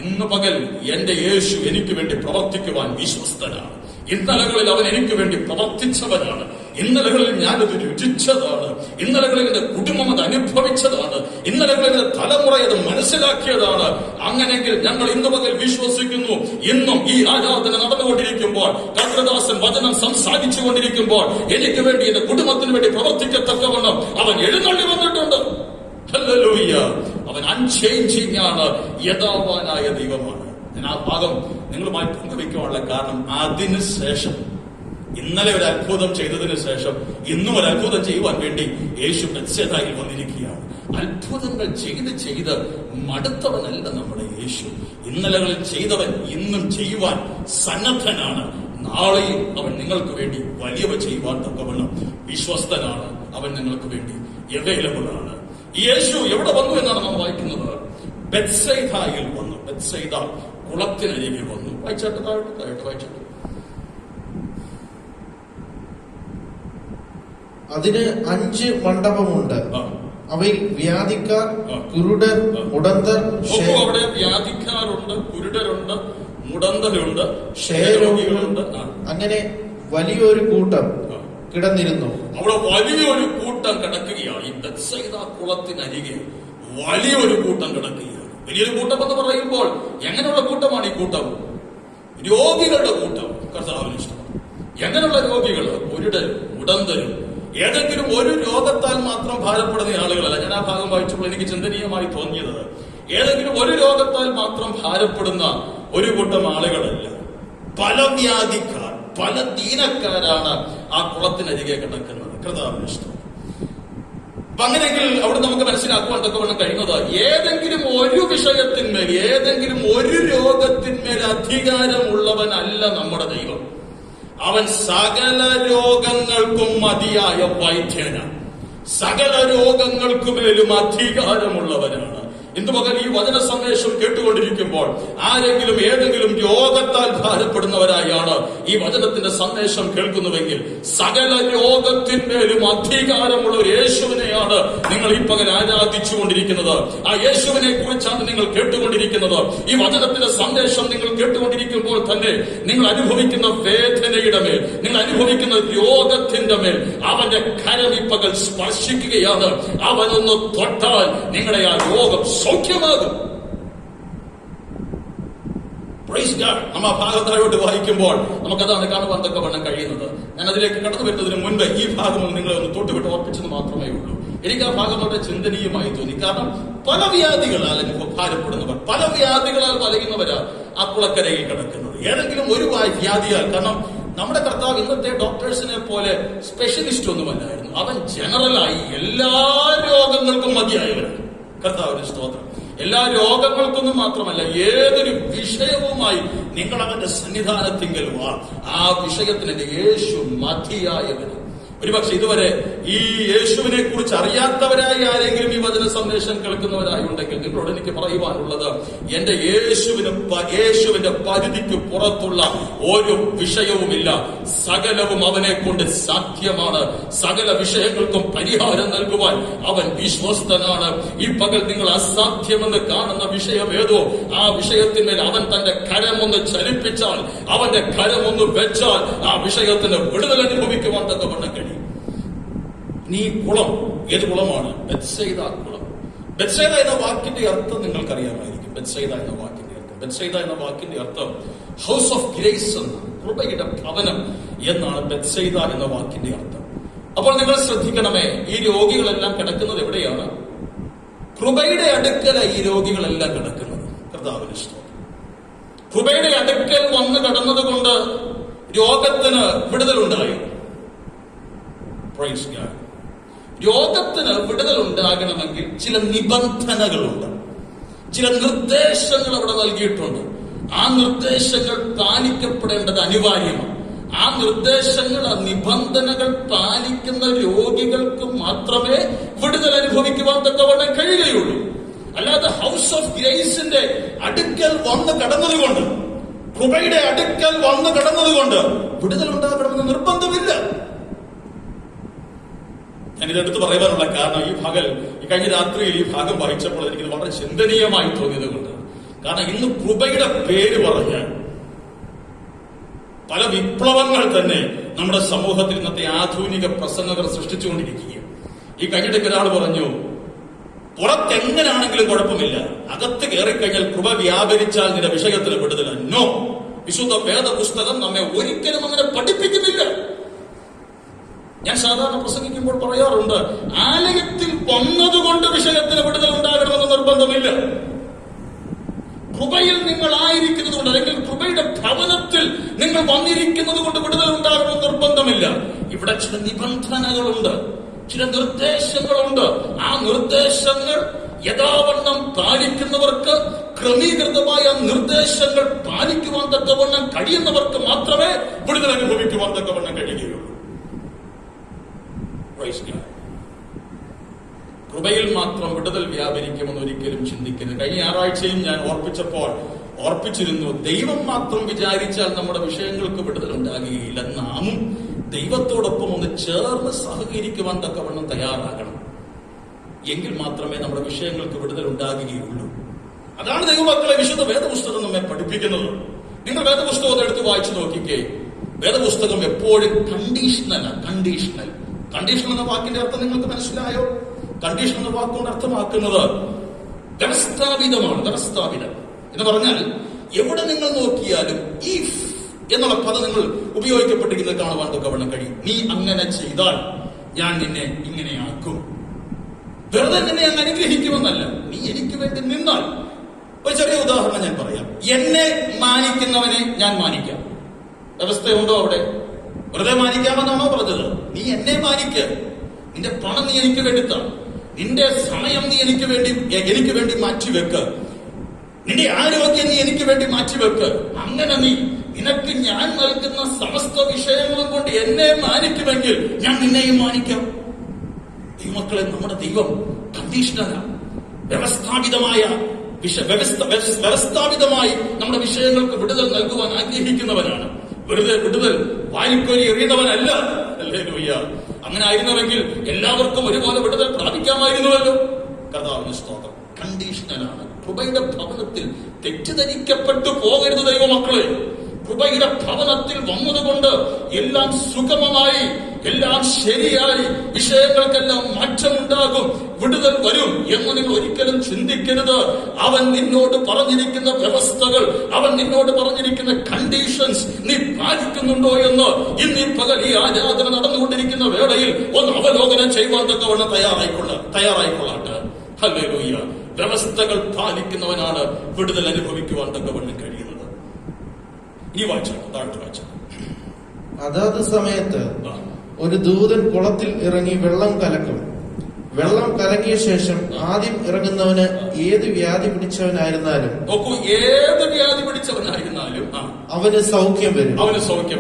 ഇന്ന് പകൽ എന്റെ യേശു എനിക്ക് വേണ്ടി പ്രവർത്തിക്കുവാൻ വിശ്വസ്തനാണ്. ഇന്നലകളിൽ അവൻ എനിക്ക് വേണ്ടി പ്രവർത്തിച്ചവനാണ്. ഇന്നലകളിൽ ഞാനത് രുചിച്ചതാണ്. ഇന്നലകളിൽ എന്റെ കുടുംബം അത് അനുഭവിച്ചതാണ്. ഇന്നലകളിൽ എന്റെ തലമുറ അത് മനസ്സിലാക്കിയതാണ്. അങ്ങനെയെങ്കിൽ ഞങ്ങൾ ഇന്ന് പകൽ വിശ്വസിക്കുന്നു, ഇന്നും ഈ ആരാധന നടന്നുകൊണ്ടിരിക്കുമ്പോൾ, കർത്തൃദാസൻ വചനം സംസാരിച്ചു കൊണ്ടിരിക്കുമ്പോൾ എനിക്ക് വേണ്ടി എന്റെ കുടുംബത്തിന് വേണ്ടി പ്രവർത്തിക്കത്തക്കവണ്ണം അവൻ എഴുന്നള്ളി വന്നിട്ടുണ്ട്. ഹല്ലേലൂയ. അവൻ അൺചേഞ്ചിങ് ആണ്, യഥാവാനായ ദൈവമാണ്. ഞാൻ ആ ഭാഗം നിങ്ങളുമായി പങ്കുവെക്കുവാനുള്ള കാരണം, അതിനുശേഷം ഇന്നലെ ഒരു അത്ഭുതം ചെയ്തതിനു ശേഷം ഇന്നും ഒരു അത്ഭുതം ചെയ്യുവാൻ വേണ്ടി യേശു ബെത്സേദയിൽ വന്നിരിക്കുകയാണ്. അത്ഭുതങ്ങൾ ചെയ്ത് മടുത്തവനല്ല നമ്മുടെ യേശു. ഇന്നലകളിൽ ചെയ്തവൻ ഇന്നും ചെയ്യുവാൻ സന്നദ്ധനാണ്. നാളെയും അവൻ നിങ്ങൾക്ക് വേണ്ടി വലിയവ ചെയ്യുവാൻ തക്കവണ്ണം വിശ്വസ്തനാണ്. അവൻ നിങ്ങൾക്ക് വേണ്ടി അവൈലബിൾ ആണ്. ഈ യേശു എവിടെ വന്നു എന്നാണ് നാം വായിക്കുന്നത്? ബെത്സൈദയിൽ വന്നു. ബെത്സൈദ കുളത്തിനരികെ വന്നു. വായിച്ചാട്ട് താഴോട്ട് വായിച്ചാട്ട്. അതിന് 5 മണ്ഡപമുണ്ട്. അവയിൽ വ്യാധിക്കാർ, കുരുടർ, മുടന്തർ, അവിടെ വ്യാധിക്കാരുണ്ട്, കുരുടരുണ്ട്, മുടന്തരുണ്ട്, ക്ഷയരോഗികളുണ്ട്. അങ്ങനെ വലിയൊരു കൂട്ടം കിടന്നിരുന്നു. അവിടെ വലിയൊരു കൂട്ടം കിടക്കുകയാണ്. ഈ ബെത്സൈദ കുളത്തിനരികെ വലിയൊരു കൂട്ടം കിടക്കുകയാണ്. വലിയൊരു കൂട്ടം എന്ന് പറയുമ്പോൾ എങ്ങനെയുള്ള കൂട്ടമാണ് ഈ കൂട്ടം? രോഗികളുടെ കൂട്ടം. കർത്താവിന് ഇഷ്ടമാണ്. എങ്ങനെയുള്ള രോഗികൾ? കുരുടരും മുടന്തരും. ഏതെങ്കിലും ഒരു രോഗത്താൽ മാത്രം ഭാരപ്പെടുന്ന ആളുകളല്ല. ഞാൻ ആ ഭാഗം വായിച്ചപ്പോൾ എനിക്ക് ചിന്തനീയമായി തോന്നിയത്, ഏതെങ്കിലും ഒരു രോഗത്താൽ മാത്രം ഭാരപ്പെടുന്ന ഒരു കൂട്ടം ആളുകളല്ല. പല വ്യാധിക്കാർ, പല ദീനക്കാരാണ് ആ കുളത്തിനരികെ കിടക്കുന്നത്. കർത്താവിന് ഇഷ്ടം. അപ്പൊ അങ്ങനെയെങ്കിൽ അവിടെ നമുക്ക് മനസ്സിലാക്കുവാൻ തക്കവണ്ണം കഴിയുന്നത്, ഏതെങ്കിലും ഒരു വിഷയത്തിന്മേൽ, ഏതെങ്കിലും ഒരു രോഗത്തിന്മേൽ അധികാരമുള്ളവനല്ല നമ്മുടെ ദൈവം. അവൻ സകല രോഗങ്ങൾക്കും മതിയായ വൈദ്യനാണ്. സകല രോഗങ്ങൾക്കുമേലും അധികാരമുള്ളവനാണ്. ഇന്ന് പകൽ ഈ വചന സന്ദേശം കേട്ടുകൊണ്ടിരിക്കുമ്പോൾ ആരെങ്കിലും ഏതെങ്കിലും രോഗത്താൽ ഭാരപ്പെടുന്നവരായാണ് ഈ വചനത്തിന്റെ സന്ദേശം കേൾക്കുന്നുവെങ്കിൽ, സകല രോഗത്തിന്മേലും അധികാരമുള്ള ഒരു യേശുവിനെയാണ് നിങ്ങൾ ഈ പകൽ ആരാധിച്ചു കൊണ്ടിരിക്കുന്നത്. ആ യേശുവിനെ കുറിച്ചാണ് നിങ്ങൾ കേട്ടുകൊണ്ടിരിക്കുന്നത്. ഈ വചനത്തിന്റെ സന്ദേശം നിങ്ങൾ കേട്ടുകൊണ്ടിരിക്കുമ്പോൾ തന്നെ നിങ്ങൾ അനുഭവിക്കുന്ന വേദനയുടെ മേൽ, നിങ്ങൾ അനുഭവിക്കുന്ന രോഗത്തിന്റെ മേൽ അവന്റെ കരം ഈ പകൽ സ്പർശിക്കുകയാണ്. അവനൊന്ന് തൊട്ടാൽ നിങ്ങളുടെ ആ രോഗം സൗഖ്യമാകും. നമ്മ ഭാഗത്തായോട്ട് വായിക്കുമ്പോൾ നമുക്കതാണ് കാണുവാൻ തക്കവണ്ണം കഴിയുന്നത്. ഞാൻ അതിലേക്ക് കടന്നു വരുന്നതിന് മുൻപ് ഈ ഭാഗം നിങ്ങളെ ഒന്ന് തൊട്ടുവിട്ട് ഓർപ്പിച്ചെന്ന് മാത്രമേ ഉള്ളൂ. എനിക്ക് ആ ഭാഗം വളരെ ചിന്തനീയമായി തോന്നി. കാരണം പല വ്യാധികളാൽ ഭാരപ്പെടുന്നവർ, പല വ്യാധികളാൽ വലയുന്നവരാ ആ കുളക്കരയിൽ കിടക്കുന്നത്. ഏതെങ്കിലും ഒരു വ്യാധിയാൽ. കാരണം നമ്മുടെ കർത്താവ് ഇന്നത്തെ ഡോക്ടേഴ്സിനെ പോലെ സ്പെഷ്യലിസ്റ്റ് ഒന്നുമല്ലായിരുന്നു. അവൻ ജനറലായി എല്ലാ രോഗങ്ങൾക്കും മതിയായവരാണ്. കർത്താവിന്റെ സ്തോത്രം. എല്ലാ രോഗങ്ങൾക്കൊന്നും മാത്രമല്ല, ഏതൊരു വിഷയവുമായി നിങ്ങൾ അവന്റെ സന്നിധാനത്തിങ്കൽ വാ, ആ വിഷയത്തിന് യേശു മതിയായവന്. ഒരുപക്ഷെ ഇതുവരെ ഈ യേശുവിനെ കുറിച്ച് അറിയാത്തവരായി ആരെങ്കിലും ഈ വചന സന്ദേശം കേൾക്കുന്നവരായി ഉണ്ടെങ്കിൽ നിങ്ങളോട് എനിക്ക് പറയുവാനുള്ളത്, എന്റെ യേശുവിന്റെ പരിധിക്ക് പുറത്തുള്ള ഒരു വിഷയവുമില്ല. സകലവും അവനെ കൊണ്ട് സാധ്യമാണ്. സകല വിഷയങ്ങൾക്കും പരിഹാരം നൽകുവാൻ അവൻ വിശ്വസ്തനാണ്. ഈ പകൽ നിങ്ങൾ അസാധ്യമെന്ന് കാണുന്ന വിഷയം ഏതോ ആ വിഷയത്തിന്മേൽ അവൻ തന്റെ കരമൊന്ന് ചലിപ്പിച്ചാൽ, അവന്റെ കരമൊന്ന് വെച്ചാൽ ആ വിഷയത്തിന് വിടുതൽ അനുഭവിക്കുവാൻ തക്കവണ്ണം കഴിയും. നീ കുളം ഏത് കുളമാണ്? ബെത്സൈദ കുളം. ബെത്സൈദ എന്ന വാക്കിന്റെ അർത്ഥം നിങ്ങൾക്കറിയാമായിരിക്കും. ബെത്സൈദ എന്ന വാക്കിന്റെ അർത്ഥം ഹൗസ് ഓഫ് ഗ്രേസ് എന്നാണ്, കൃപയുടെ ഭവനം എന്നാണ് ബെത്സൈദ എന്ന വാക്കിന്റെ അർത്ഥം. അപ്പോൾ നിങ്ങൾ ശ്രദ്ധിക്കണമേ, ഈ രോഗികളെല്ലാം കിടക്കുന്നത് എവിടെയാണ്? കൃപയുടെ അടുക്കലാണ് ഈ രോഗികളെല്ലാം കിടക്കുന്നത്. കർത്താവിന് സ്തോത്രം. കൃപയുടെ അടുക്കൽ വന്ന് കടന്നത് കൊണ്ട് രോഗത്തിന് വിടുതലുണ്ടായി. Praise God. രോഗത്തിന് വിടുതലുണ്ടാകണമെങ്കിൽ ചില നിബന്ധനകളുണ്ട്, ചില നിർദ്ദേശങ്ങൾ അവിടെ നൽകിയിട്ടുണ്ട്. ആ നിർദ്ദേശങ്ങൾ പാലിക്കപ്പെടേണ്ടത് അനിവാര്യമാണ്. ആ നിർദ്ദേശങ്ങൾ, ആ നിബന്ധനകൾ പാലിക്കുന്ന രോഗികൾക്ക് മാത്രമേ വിടുതൽ അനുഭവിക്കുവാൻ തക്കവണ്ണം കഴിയുകയുള്ളൂ. അല്ലാതെ ഹൗസ് ഓഫ് ഗ്രേസിന്റെ അടുക്കൽ വന്ന് കടന്നതുകൊണ്ട്, കൃപയുടെ അടുക്കൽ വന്ന് കടന്നതുകൊണ്ട് വിടുതൽ ഉണ്ടാകണമെന്ന് നിർബന്ധമില്ല. ഞാനിതെടുത്ത് പറയാനുള്ള കാരണം, ഈ കഴിഞ്ഞ രാത്രിയിൽ ഈ ഭാഗം വായിച്ചപ്പോൾ എനിക്ക് വളരെ ചിന്തനീയമായി തോന്നിയത് കൊണ്ട്. കാരണം ഇന്ന് കൃപയുടെ പേര് പറഞ്ഞ് പല വിപ്ലവങ്ങൾ തന്നെ നമ്മുടെ സമൂഹത്തിൽ ഇന്നത്തെ ആധുനിക പ്രസംഗകർ സൃഷ്ടിച്ചുകൊണ്ടിരിക്കുകയാണ്. ഈ കഴിഞ്ഞിട്ടൊക്കെ ഒരാൾ പറഞ്ഞു, പുറത്തെങ്ങനാണെങ്കിലും കുഴപ്പമില്ല, അകത്ത് കയറിക്കഴിഞ്ഞാൽ കൃപ വ്യാപരിച്ചാൽ നിന്റെ വിഷയത്തിൽ വിടുതല. നോ, വിശുദ്ധ വേദപുസ്തകം നമ്മെ ഒരിക്കലും അങ്ങനെ പഠിപ്പിക്കുന്നില്ല. ഞാൻ സാധാരണ പ്രസംഗിക്കുമ്പോൾ പറയാറുണ്ട്, ആലയത്തിൽ വന്നതുകൊണ്ട് വിഷയത്തിന് വിടുതൽ ഉണ്ടാകണമെന്ന് നിർബന്ധമില്ല. കൃപയിൽ നിങ്ങൾ ആയിരിക്കുന്നത് കൊണ്ട്, അല്ലെങ്കിൽ കൃപയുടെ ഭവനത്തിൽ നിങ്ങൾ വന്നിരിക്കുന്നത് കൊണ്ട് വിടുതൽ ഉണ്ടാകണമെന്ന് നിർബന്ധമില്ല. ഇവിടെ ചില നിബന്ധനകളുണ്ട്, ചില നിർദ്ദേശങ്ങളുണ്ട്. ആ നിർദ്ദേശങ്ങൾ യഥാവണ്ണം പാലിക്കുന്നവർക്ക്, ക്രമീകൃതമായ നിർദ്ദേശങ്ങൾ പാലിക്കുവാൻ തക്കവണ്ണം കഴിയുന്നവർക്ക് മാത്രമേ വിടുതൽ അനുഭവിക്കുവാൻ തക്കവണ്ണം കഴിയുകയുള്ളൂ. കൃപയിൽ മാത്രം വിടുതൽ വ്യാപരിക്കുമെന്ന് ഒരിക്കലും ചിന്തിക്കരുത്. കഴിഞ്ഞ ഞായറാഴ്ചയും ഞാൻ ഓർപ്പിച്ചിരുന്നു, ദൈവം മാത്രം വിചാരിച്ചാൽ നമ്മുടെ വിഷയങ്ങൾക്ക് വിടുതൽ ഉണ്ടാകുകയില്ല. നാമും ദൈവത്തോടൊപ്പം ഒന്ന് ചേർന്ന് സഹകരിക്കുവാൻ തക്കവണ്ണം തയ്യാറാകണം. എങ്കിൽ മാത്രമേ നമ്മുടെ വിഷയങ്ങൾക്ക് വിടുതൽ ഉണ്ടാകുകയുള്ളൂ. അതാണ് ദൈവമക്കളെ വിശുദ്ധ വേദപുസ്തകം നമ്മെ പഠിപ്പിക്കുന്നത്. നിങ്ങൾ വേദപുസ്തകം എടുത്ത് വായിച്ചു നോക്കിക്കേ. വേദപുസ്തകം എപ്പോഴും കണ്ടീഷണൽ എന്ന വാക്കിന്റെ അർത്ഥം നിങ്ങൾക്ക് മനസ്സിലായോ? കണ്ടീഷൻ എന്ന വാക്കുകൊണ്ട് അർത്ഥമാക്കുന്നത് വ്യവസ്ഥാപിതമാണ്. വ്യവസ്ഥാപിതം എന്ന് പറഞ്ഞാൽ എവിടെ നിങ്ങൾ നോക്കിയാലും ഇഫ് എന്നുള്ള പദം നിങ്ങൾ ഉപയോഗിക്കപ്പെട്ടിരിക്കുന്നത് കാണുവാൻ തക്കവണ്ണം കഴിയും. നീ അങ്ങനെ ചെയ്താൽ ഞാൻ നിന്നെ ഇങ്ങനെയാക്കും. വെറുതെ നിന്നെ അങ്ങ് അനുഗ്രഹിക്കുമെന്നല്ല, നീ എനിക്ക് വേണ്ടി നിന്നാൽ. ഒരു ചെറിയ ഉദാഹരണം ഞാൻ പറയാം. എന്നെ മാനിക്കുന്നവനെ ഞാൻ മാനിക്കാം. വ്യവസ്ഥയുണ്ടോ അവിടെ? വെറുതെ മാനിക്കാമെന്നാണോ പറഞ്ഞത്? നീ എന്നെ മാനിക്ക്. നിന്റെ പണം നീ എനിക്ക് വേണ്ടി താ, നിന്റെ സമയം നീ എനിക്ക് വേണ്ടി മാറ്റിവെക്ക്, നിന്റെ ആരോഗ്യം നീ എനിക്ക് വേണ്ടി മാറ്റിവെക്ക്. അങ്ങനെ നിനക്ക് ഞാൻ നൽകുന്ന സമസ്ത വിഷയങ്ങളും കൊണ്ട് എന്നെ മാനിക്കുമെങ്കിൽ ഞാൻ നിന്നെയും മാനിക്കാം. ഈ മക്കളെ, നമ്മുടെ ദൈവം കണ്ടീഷണലാണ്. വ്യവസ്ഥാപിതമായി നമ്മുടെ വിഷയങ്ങൾക്ക് വിടുതൽ നൽകുവാൻ ആഗ്രഹിക്കുന്നവനാണ്. വെറുതെ വിടുതൽ വാരിക്കോരി എറിയുന്നവനല്ല. ഹല്ലേലൂയ. അങ്ങനെ ആയിരുന്നുവെങ്കിൽ എല്ലാവർക്കും ഒരുപോലെ വിടുതൽ പ്രാപിക്കാമായിരുന്നുവല്ലോ. കർത്താവിന് സ്തോത്രം. കണ്ടീഷണലാണ്. കൃപയുടെ ഭവനത്തിൽ തെറ്റിദ്ധരിക്കപ്പെട്ടു പോകരുത് ദൈവമക്കളെ. കൃപയുടെ ഭവനത്തിൽ വന്നതുകൊണ്ട് എല്ലാം സുഗമമായി, എല്ലാം ശരിയായി, വിഷയങ്ങൾക്കെല്ലാം മാറ്റമുണ്ടാകും, വിടുതൽ വരും എന്ന് നിങ്ങൾ ഒരിക്കലും ചിന്തിക്കരുത്. അവൻ നിന്നോട് പറഞ്ഞിരിക്കുന്ന വ്യവസ്ഥകൾ, അവൻ നിന്നോട് പറഞ്ഞിരിക്കുന്ന കണ്ടീഷൻസ് നീ പാലിക്കുന്നുണ്ടോ എന്ന് ഇന്ന് ഈ പകൽ ഈ ആരാധന നടന്നുകൊണ്ടിരിക്കുന്ന വേളയിൽ ഒന്ന് അവലോകനം ചെയ്യുവാൻ തക്കവണ്ണം തയ്യാറായിക്കൊള്ളാട്ടെ. ഹല്ലേലൂയ. വ്യവസ്ഥകൾ പാലിക്കുന്നവനാണ് വിടുതൽ അനുഭവിക്കുവാൻ തക്കവണ്ണം കഴിയുന്നത്. ഈ താഴ്ത്തു വായിച്ചു. അതാത് സമയത്ത് ഒരു ദൂതൻ കുളത്തിൽ ഇറങ്ങി വെള്ളം കലക്കും. വെള്ളം കലങ്ങിയ ശേഷം ആദ്യം ഇറങ്ങുന്നവന് ഏത് വ്യാധി പിടിച്ചവനായിരുന്നാലും, നോക്കൂ, ഏത് വ്യാധി പിടിച്ചവനായിരുന്നാലും അവന് സൗഖ്യം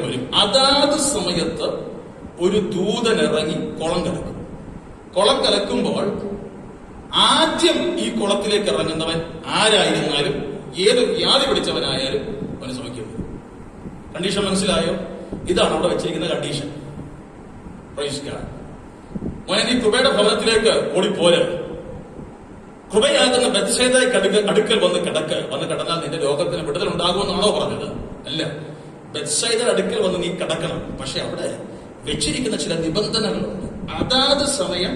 വരും. അതാത് സമയത്ത് ഒരു ദൂതൻ ഇറങ്ങി കുളം കലക്കും. കുളം കലക്കുമ്പോൾ ആദ്യം ഈ കുളത്തിലേക്ക് ഇറങ്ങുന്നവൻ ആരായിരുന്നാലും, ഏത് വ്യാധി പിടിച്ചവനായാലും അവന് സൗഖ്യം വരും. കണ്ടീഷൻ മനസ്സിലായോ? ഇതാണ് അവിടെ വെച്ചിരിക്കുന്ന കണ്ടീഷൻ. മോനെ, നീ കൃപയുടെ ഭവനത്തിലേക്ക് ഓടിപ്പോര്. കൃപയാകുന്ന ബത്ശേദയ്ക്ക് അടുക്കൽ വന്ന് കിടന്നാൽ നിന്റെ രോഗത്തിന് വിടുതൽ ഉണ്ടാകുമെന്നാണോ പറഞ്ഞത്? അല്ല, ബത്ശേദയുടെ അടുക്കൽ വന്ന് നീ കിടക്കണം. പക്ഷെ അവിടെ വെച്ചിരിക്കുന്ന ചില നിബന്ധനകളുണ്ട്. അതാത് സമയം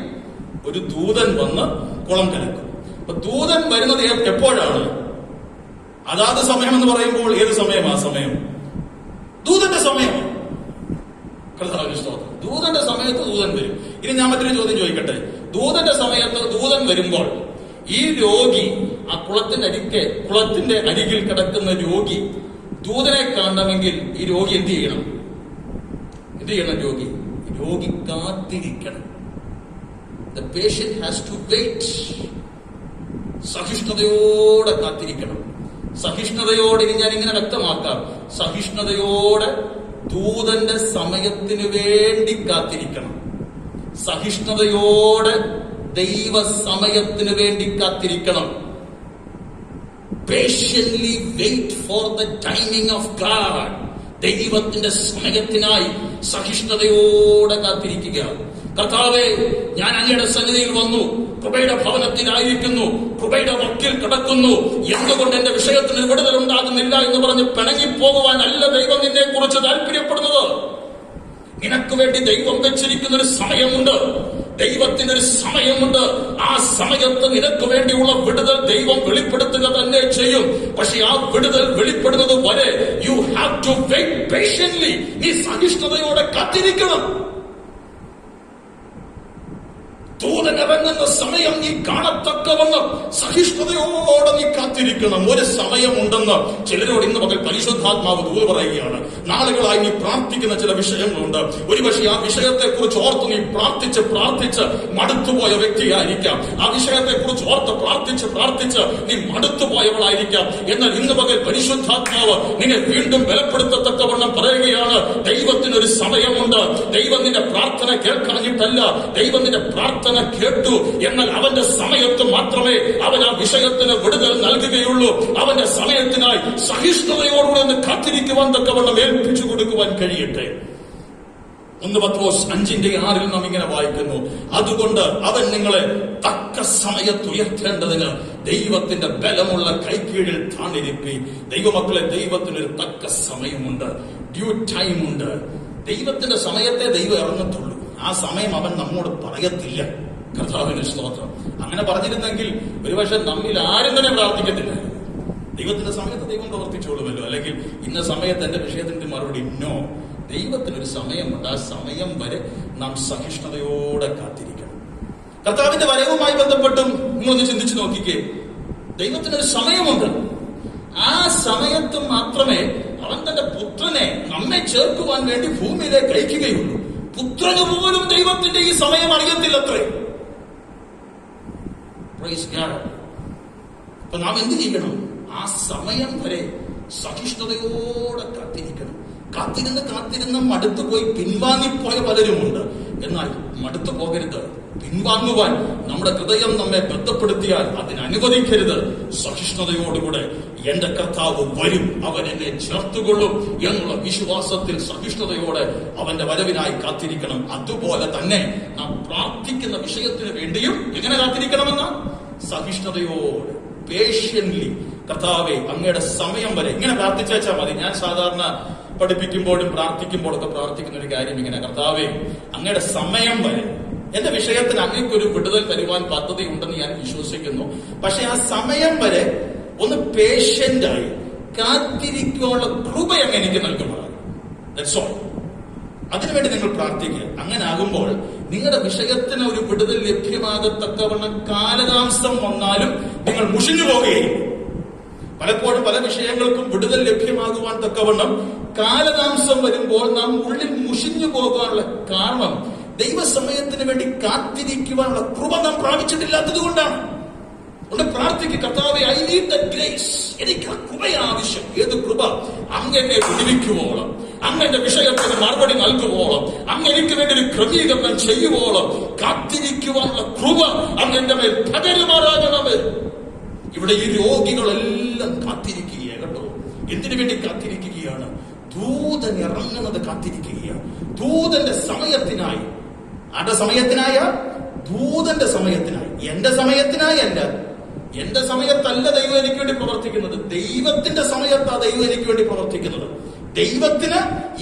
ഒരു ദൂതൻ വന്ന് കുളം കലക്കും. അപ്പൊ ദൂതൻ വരുന്നത് എപ്പോഴാണ്? അതാത് സമയം എന്ന് പറയുമ്പോൾ ഏത് സമയം? ആ സമയം ദൂതന്റെ സമയം. ദൂതന്റെ സമയത്ത് ദൂതൻ വരും. ഇനി ഞാൻ മറ്റൊരു ചോദ്യം ചോദിക്കട്ടെ. ദൂതന്റെ സമയത്ത് ദൂതൻ വരുമ്പോൾ ഈ രോഗി, ആ കുളത്തിന്റെ അരികിൽ കിടക്കുന്ന രോഗി ദൂതനെ കാണണമെങ്കിൽ ഈ രോഗി എന്ത് ചെയ്യണം? രോഗി കാത്തിരിക്കണം. The patient has to wait. സഹിഷ്ണുതയോടെ കാത്തിരിക്കണം. സഹിഷ്ണുതയോടെ, ഇനി ഞാൻ ഇങ്ങനെ വ്യക്തമാക്കാം, സഹിഷ്ണുതയോടെ ദൂതന്റെ സമയത്തിന് വേണ്ടി കാത്തിരിക്കണം. സഹിഷ്ണുതയോടെ ദൈവ സമയത്തിന് വേണ്ടി കാത്തിരിക്കണം. Patiently wait for the timing of God. ദൈവത്തിന്റെ സമയത്തിനായി സഹിഷ്ണുതയോടെ കാത്തിരിക്കുക. കർത്താവേ, ഞാൻ അങ്ങയുടെ സന്നിധിയിൽ വന്നു, കൃപയുടെ ഭവനത്തിലായിരിക്കുന്നു, കൃപയുടെ വക്കിൽ കിടക്കുന്നു, എന്തുകൊണ്ട് എന്റെ വിഷയത്തിന് വിടുതൽ ഉണ്ടാകുന്നില്ല എന്ന് പറഞ്ഞ് പിണങ്ങിപ്പോകുവാനല്ല ദൈവം നിന്നെ കുറിച്ച് താല്പര്യപ്പെടുന്നത്. നിനക്ക് വേണ്ടി ദൈവം വെച്ചിരിക്കുന്ന ഒരു സമയമുണ്ട്. ദൈവത്തിനൊരു സമയമുണ്ട്. ആ സമയത്ത് നിനക്ക് വേണ്ടിയുള്ള വിടുതൽ ദൈവം വെളിപ്പെടുത്തുക തന്നെ ചെയ്യും. പക്ഷെ ആ വിടുതൽ വെളിപ്പെടുന്നത് വരെ you have to wait patiently. നീ സഹിഷ്ണുതയോടെ കാത്തിരിക്കണം. ദൂതൻ ഇറങ്ങുന്ന സമയം നീ കാണത്തക്കവണ്ണം സഹിഷ്ണുതയോടെ നീ കാത്തിരിക്കണം. ഒരു സമയമുണ്ടെന്ന് ചിലരോട് ഇന്ന് പകൽ പരിശുദ്ധാത്മാവ് ദൂത് പറയുകയാണ്. നാളുകളായി നീ പ്രാർത്ഥിക്കുന്ന ചില വിഷയങ്ങളുണ്ട്. ഒരുപക്ഷെ ആ വിഷയത്തെ കുറിച്ച് ഓർത്ത് നീ പ്രാർത്ഥിച്ച് മടുത്തുപോയ വ്യക്തിയായിരിക്കാം. ആ വിഷയത്തെ കുറിച്ച് ഓർത്ത് പ്രാർത്ഥിച്ച് നീ മടുത്തുപോയവളായിരിക്കാം. എന്നാൽ ഇന്ന് പകൽ പരിശുദ്ധാത്മാവ് നിന്നെ വീണ്ടും ബലപ്പെടുത്തത്തക്കവണ്ണം പറയുകയാണ്, ദൈവത്തിനൊരു സമയമുണ്ട്. ദൈവം നിന്റെ പ്രാർത്ഥന കേൾക്കാഞ്ഞിട്ടല്ല, ദൈവം നിന്റെ പ്രാർത്ഥന കേട്ടു. എന്നാൽ അവന്റെ സമയത്ത് മാത്രമേ അവൻ ആ വിഷയത്തിന് വിടുതൽ നൽകുകയുള്ളൂ. അവന്റെ സമയത്തിനായി സഹിഷ്ണുതയോടുകൂടെ കാത്തിരിക്കുവാൻ തക്കവണ്ണം ഏൽപ്പിച്ചു കൊടുക്കുവാൻ കഴിയട്ടെ. 1 പത്രോസ് 5:6 നാം ഇങ്ങനെ വായിക്കുന്നു, അതുകൊണ്ട് അവൻ നിങ്ങളെ തക്ക സമയത്ത് ഉയർത്തേണ്ടതിന് ദൈവത്തിന്റെ ബലമുള്ള കൈക്കീഴിൽ താണിരിപ്പി. ദൈവമക്കളെ, ദൈവത്തിനൊരു തക്ക സമയമുണ്ട്, ഡ്യൂ ടൈം ഉണ്ട്. ദൈവത്തിന്റെ സമയത്തെ ദൈവം ഇറങ്ങത്തുള്ളൂ. ആ സമയം അവൻ നമ്മോട് പറയത്തില്ല. കർത്താവിന് സ്തോത്രം. അങ്ങനെ പറഞ്ഞിരുന്നെങ്കിൽ ഒരുപക്ഷെ നമ്മിൽ ആരും തന്നെ പ്രാർത്ഥിക്കത്തില്ല. ദൈവത്തിന്റെ സമയത്ത് ദൈവം പ്രവർത്തിച്ചോളുമല്ലോ. അല്ലെങ്കിൽ ഇന്ന സമയത്ത് എന്റെ വിഷയത്തിന്റെ മറുപടി നോ. ദൈവത്തിനൊരു സമയമുണ്ട്. ആ സമയം വരെ നാം സഹിഷ്ണുതയോടെ കാത്തിരിക്കണം. കർത്താവിന്റെ വരവുമായി ബന്ധപ്പെട്ടും നിങ്ങളൊന്ന് ചിന്തിച്ചു നോക്കിക്കേ. ദൈവത്തിനൊരു സമയമുണ്ട്. ആ സമയത്ത് മാത്രമേ അവൻ തന്റെ പുത്രനെ നമ്മെ ചേർക്കുവാൻ വേണ്ടി ഭൂമിയിലേക്ക് അയക്കുകയുള്ളൂ. പുത്രന് പോലും ദൈവത്തിന്റെ ഈ സമയം അറിയത്തില്ലത്രേ. അപ്പൊ നാം എന്ത് ചെയ്യണം? ആ സമയം വരെ സഹിഷ്ണുതയോടെ കാത്തിരിക്കണം. കാത്തിരുന്ന് മടുത്തുപോയി പിൻവാങ്ങിപ്പോയ പലരുമുണ്ട്. എന്നാൽ മടുത്തു പോകരുത്. പിൻവാങ്ങുവാൻ നമ്മുടെ ഹൃദയം നമ്മെ ബന്ധപ്പെടുത്തിയാൽ അതിനനുവദിക്കരുത്. സഹിഷ്ണുതയോടുകൂടെ എന്റെ കർത്താവ് വരും, അവൻ എന്നെ ചേർത്തുകൊള്ളും എന്നുള്ള വിശ്വാസത്തിൽ സഹിഷ്ണുതയോടെ അവന്റെ വരവിനായി കാത്തിരിക്കണം. അതുപോലെ തന്നെ നാം പ്രാർത്ഥിക്കുന്ന വിഷയത്തിന് വേണ്ടിയും എങ്ങനെ കാത്തിരിക്കണമെന്ന്? സഹിഷ്ണുതയോടെ, പേഷ്യന്റ്ലി. കർത്താവെ, അങ്ങയുടെ സമയം വരെ ഇങ്ങനെ പ്രാർത്ഥിച്ചാൽ മതി. ഞാൻ സാധാരണ പഠിപ്പിക്കുമ്പോഴും പ്രാർത്ഥിക്കുമ്പോഴൊക്കെ പ്രാർത്ഥിക്കുന്ന ഒരു കാര്യം ഇങ്ങനെ, കർത്താവെ, അങ്ങയുടെ സമയം വരെ എന്റെ വിഷയത്തിന് അങ്ങേക്കൊരു വിടുതൽ തരുവാൻ പദ്ധതി ഉണ്ടെന്ന് ഞാൻ വിശ്വസിക്കുന്നു. പക്ഷെ ആ സമയം വരെ ഒന്ന് പേഷ്യന്റായി കാത്തിരിക്കാനുള്ള കൃപ അങ്ങ് എനിക്ക് നൽകുമാണ്. That's all. അതിനുവേണ്ടി നിങ്ങൾ പ്രാർത്ഥിക്കുക. അങ്ങനെ ആകുമ്പോൾ നിങ്ങളുടെ വിഷയത്തിന് ഒരു വിടുതൽ ലഭ്യമാകത്തക്കവണ്ണം കാലതാമസം വന്നാലും നിങ്ങൾ മുഷിഞ്ഞു പോകുകയും, പലപ്പോഴും പല വിഷയങ്ങൾക്കും വിടുതൽ ലഭ്യമാകുവാൻ തക്കവണ്ണം കാലതാമസം വരുമ്പോൾ നാം ഉള്ളിൽ മുഷിഞ്ഞു പോകാനുള്ള കാരണം ദൈവസമയത്തിന് വേണ്ടി കാത്തിരിക്കുവാനുള്ള കൃപ നാം പ്രാപിച്ചിട്ടില്ലാത്തത് കൊണ്ടാണ്. അതുകൊണ്ട് പ്രാർത്ഥിക്കുക, കർത്താവേ, ഐ നീഡ് ദാറ്റ് ഗ്രേസ്. എനിക്ക് ആ കൃപ ആവശ്യം. ഏത് കൃപ? അങ്ങ് എന്നെ വിടുവിക്കുവോളം, അങ്ങ് എന്റെ വിഷയത്തിന് മറുപടി നൽകുവോളം, അങ്ങ് എനിക്ക് വേണ്ടി ഒരു ക്രമീകരണം ചെയ്യുവോളം കാത്തിരിക്കുവാനുള്ള കൃപ അങ്ങ് എന്റെ മേൽ പകരുമാറാകണമേ. ഇവിടെ ഈ രോഗികളെല്ലാം കാത്തിരിക്കുകയാണ് കേട്ടോ. എന്തിനു വേണ്ടി കാത്തിരിക്കുകയാണ്? ദൂതൻ ഇറങ്ങുന്നത് കാത്തിരിക്കുകയാണ്. ദൂതന്റെ സമയത്തിനായി. ആരുടെ സമയത്തിനായ? ദൂതന്റെ സമയത്തിനായി. എന്റെ സമയത്തിനായി അല്ല. എന്റെ സമയത്തല്ല ദൈവം എനിക്ക് വേണ്ടി പ്രവർത്തിക്കുന്നത്. ദൈവത്തിന്റെ സമയത്താണ് ദൈവം എനിക്ക് വേണ്ടി പ്രവർത്തിക്കുന്നത്. ദൈവത്തിന്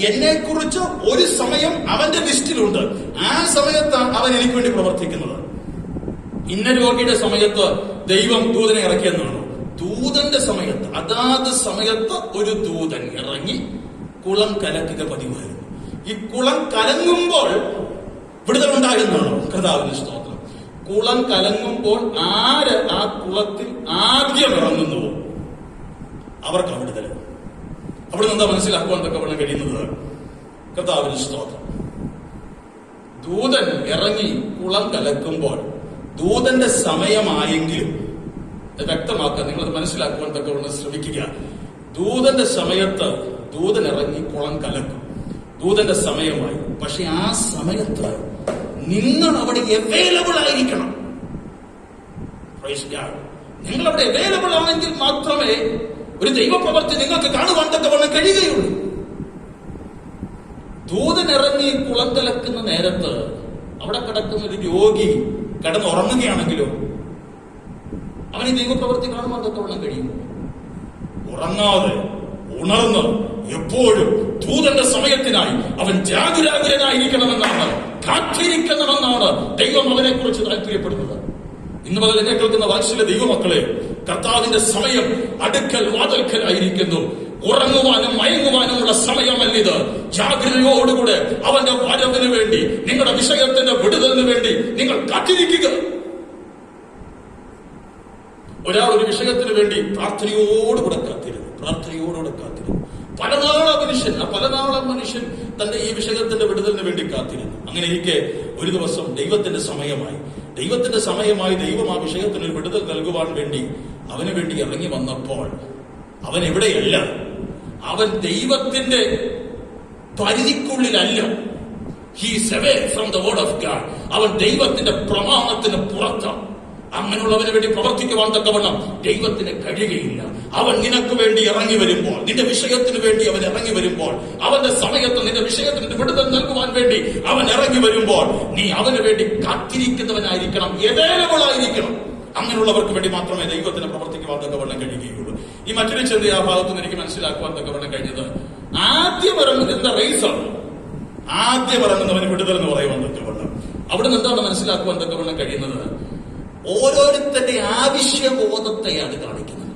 എന്നെ കുറിച്ച് ഒരു സമയം അവന്റെ ലിസ്റ്റിലുണ്ട്. ആ സമയത്താണ് അവൻ എനിക്ക് വേണ്ടി പ്രവർത്തിക്കുന്നത്. ഇന്ന രോഗിയുടെ സമയത്ത് ദൈവം ദൂതനെ ഇറക്കിയെന്നാണോ? ദൂതന്റെ സമയത്ത്, അതാത് സമയത്ത് ഒരു ദൂതൻ ഇറങ്ങി കുളം കലക്കുക പതിവായിരുന്നു. ഈ കുളം കലങ്ങുമ്പോൾ വിടുതലുണ്ടായിരുന്നാണോ? കർത്താവിന്റെ സ്തോത്രം. കുളം കലങ്ങുമ്പോൾ ആര് ആ കുളത്തിൽ ആദ്യം ഇറങ്ങുന്നുവോ അവർക്ക് വിടുതൽ. അവിടെ നിന്ന് മനസ്സിലാക്കുവാൻ തക്കവണ്ണം കഴിയുന്നത് കർത്താവിന്റെ സ്തോത്രം. ദൂതൻ ഇറങ്ങി കുളം കലക്കുമ്പോൾ ദൂതന്റെ സമയമായെങ്കിലും വ്യക്തമാക്കാൻ നിങ്ങളത് മനസ്സിലാക്കുവാൻ തക്കവണ്ണം ശ്രമിക്കുക. ദൂതന്റെ സമയത്ത് ദൂതൻ ഇറങ്ങി കുളം കലക്കും, ദൂതന്റെ സമയമായി. പക്ഷെ ആ സമയത്ത് നിങ്ങൾ അവിടെ അവൈലബിൾ ആയിരിക്കണം. നിങ്ങൾ അവിടെ അവൈലബിൾ ആണെങ്കിൽ മാത്രമേ ഒരു ദൈവപ്രവൃത്തി നിങ്ങൾക്ക് കാണുവാൻ തക്കവണ്ണം കഴിയുകയുള്ളൂ. ദൂതൻ ഇറങ്ങി കുളം കലക്കുന്ന നേരത്ത് അവിടെ കിടക്കുന്ന ഒരു രോഗി കിടന്നുറങ്ങുകയാണെങ്കിലോ അവന് ഈ ദൈവപ്രവൃത്തി കാണുവാൻ തക്കവണ്ണം കഴിയുമോ? ഉറങ്ങാതെ ഉണർന്ന് എപ്പോഴും ദൂതന്റെ സമയത്തിനായി അവൻ ജാഗരൂകനായിരിക്കണമെന്നാണ്, കാത്തിരിക്കണമെന്നാണ് ദൈവം അവനെ കുറിച്ച് താല്പര്യപ്പെടുന്നത്. ഇന്ന് മുതൽ എന്നെ കേൾക്കുന്ന വാത്സല്യ ദൈവമക്കളെ, കർത്താവിന്റെ സമയം അടുക്കൽ വാതിൽക്കലായിരിക്കുന്നു. ഉറങ്ങുവാനും മയങ്ങുവാനുമുള്ള സമയമല്ലിത്. ജാഗ്രതയോടുകൂടെ അവന്റെ വരവിന് വേണ്ടി, നിങ്ങളുടെ വിഷയത്തിന്റെ വിടുതലിന് വേണ്ടി നിങ്ങൾ കാത്തിരിക്കുക. ഒരാൾ ഒരു വിഷയത്തിന് വേണ്ടി പ്രാർത്ഥനയോടുകൂടെ കാത്തിരുന്നു. പലനാള മനുഷ്യൻ തന്റെ ഈ വിഷയത്തിന്റെ വിടുതലിന് വേണ്ടി കാത്തിരുന്നു. അങ്ങനെ ഇരിക്കെ ഒരു ദിവസം ദൈവത്തിന്റെ സമയമായി ദൈവം ആ വിഷയത്തിന് ഒരു വിടുതൽ നൽകുവാൻ വേണ്ടി അവന് വേണ്ടി ഇറങ്ങി വന്നപ്പോൾ അവൻ എവിടെയല്ല, അവൻ ദൈവത്തിന്റെ പരിധിക്കുള്ളിലല്ല. He is away from the word of God. അവൻ ദൈവത്തിന്റെ പ്രമാണത്തിന് പുറത്താണ്. അങ്ങനെയുള്ളവന് വേണ്ടി പ്രവർത്തിക്കുവാൻ തക്കവണ്ണം ദൈവത്തിന് കഴിയുകയില്ല. അവൻ നിനക്ക് വേണ്ടി ഇറങ്ങി വരുമ്പോൾ, നിന്റെ വിഷയത്തിന് വേണ്ടി അവൻ ഇറങ്ങി വരുമ്പോൾ, അവന്റെ സമയത്ത് നിന്റെ വിഷയത്തിന് വിടുതൽ നൽകുവാൻ വേണ്ടി അവൻ ഇറങ്ങി വരുമ്പോൾ നീ അവന് വേണ്ടി കാത്തിരിക്കുന്നവനായിരിക്കണം, അവൈലബിൾ ആയിരിക്കണം. അങ്ങനെയുള്ളവർക്ക് വേണ്ടി മാത്രമേ ദൈവത്തിന് പ്രവർത്തിക്കുവാൻ തക്കവണ്ണം കഴിയുകയുള്ളൂ. ഈ മറ്റൊരു ചിന്ത ആ ഭാഗത്തുനിന്ന് എനിക്ക് മനസ്സിലാക്കുവാൻ തക്കവണ്ണം കഴിഞ്ഞത്, ആദ്യം ഇറങ്ങുന്ന റേസാണ്. ആദ്യം ഇറങ്ങുന്നവന് വിടുതൽ എന്ന് പറയുവാൻ തക്കവണ്ണം അവിടെ നിന്ന് എന്താണ് മനസ്സിലാക്കുവാൻ തക്കവണ്ണം കഴിയുന്നത്? ഓരോരുത്തരുടെ ആവശ്യബോധത്തെയാണ് കാണിക്കുന്നത്.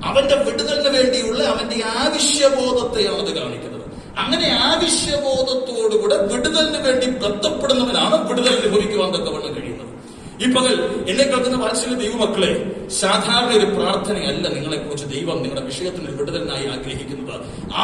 അവന്റെ വിടുതലിന് വേണ്ടിയുള്ള അവന്റെ ആവശ്യബോധത്തെയാണ് അത് കാണിക്കുന്നത്. അങ്ങനെ ആവശ്യബോധത്തോടുകൂടെ വിടുതലിന് വേണ്ടി ബന്ധപ്പെടുന്നവനാണ് വിടുതൽ അനുഭവിക്കുവാൻ തക്കവണ്ണം കഴിയുന്നത്. ഈ പകൽ എന്നെ കേൾക്കുന്ന വാത്സല്യ ദൈവമക്കളെ, സാധാരണ ഒരു പ്രാർത്ഥനയല്ല നിങ്ങളെ കുറിച്ച് ദൈവം നിങ്ങളുടെ വിഷയത്തിന് വിടുതലിനായി ആഗ്രഹിക്കുന്നത്.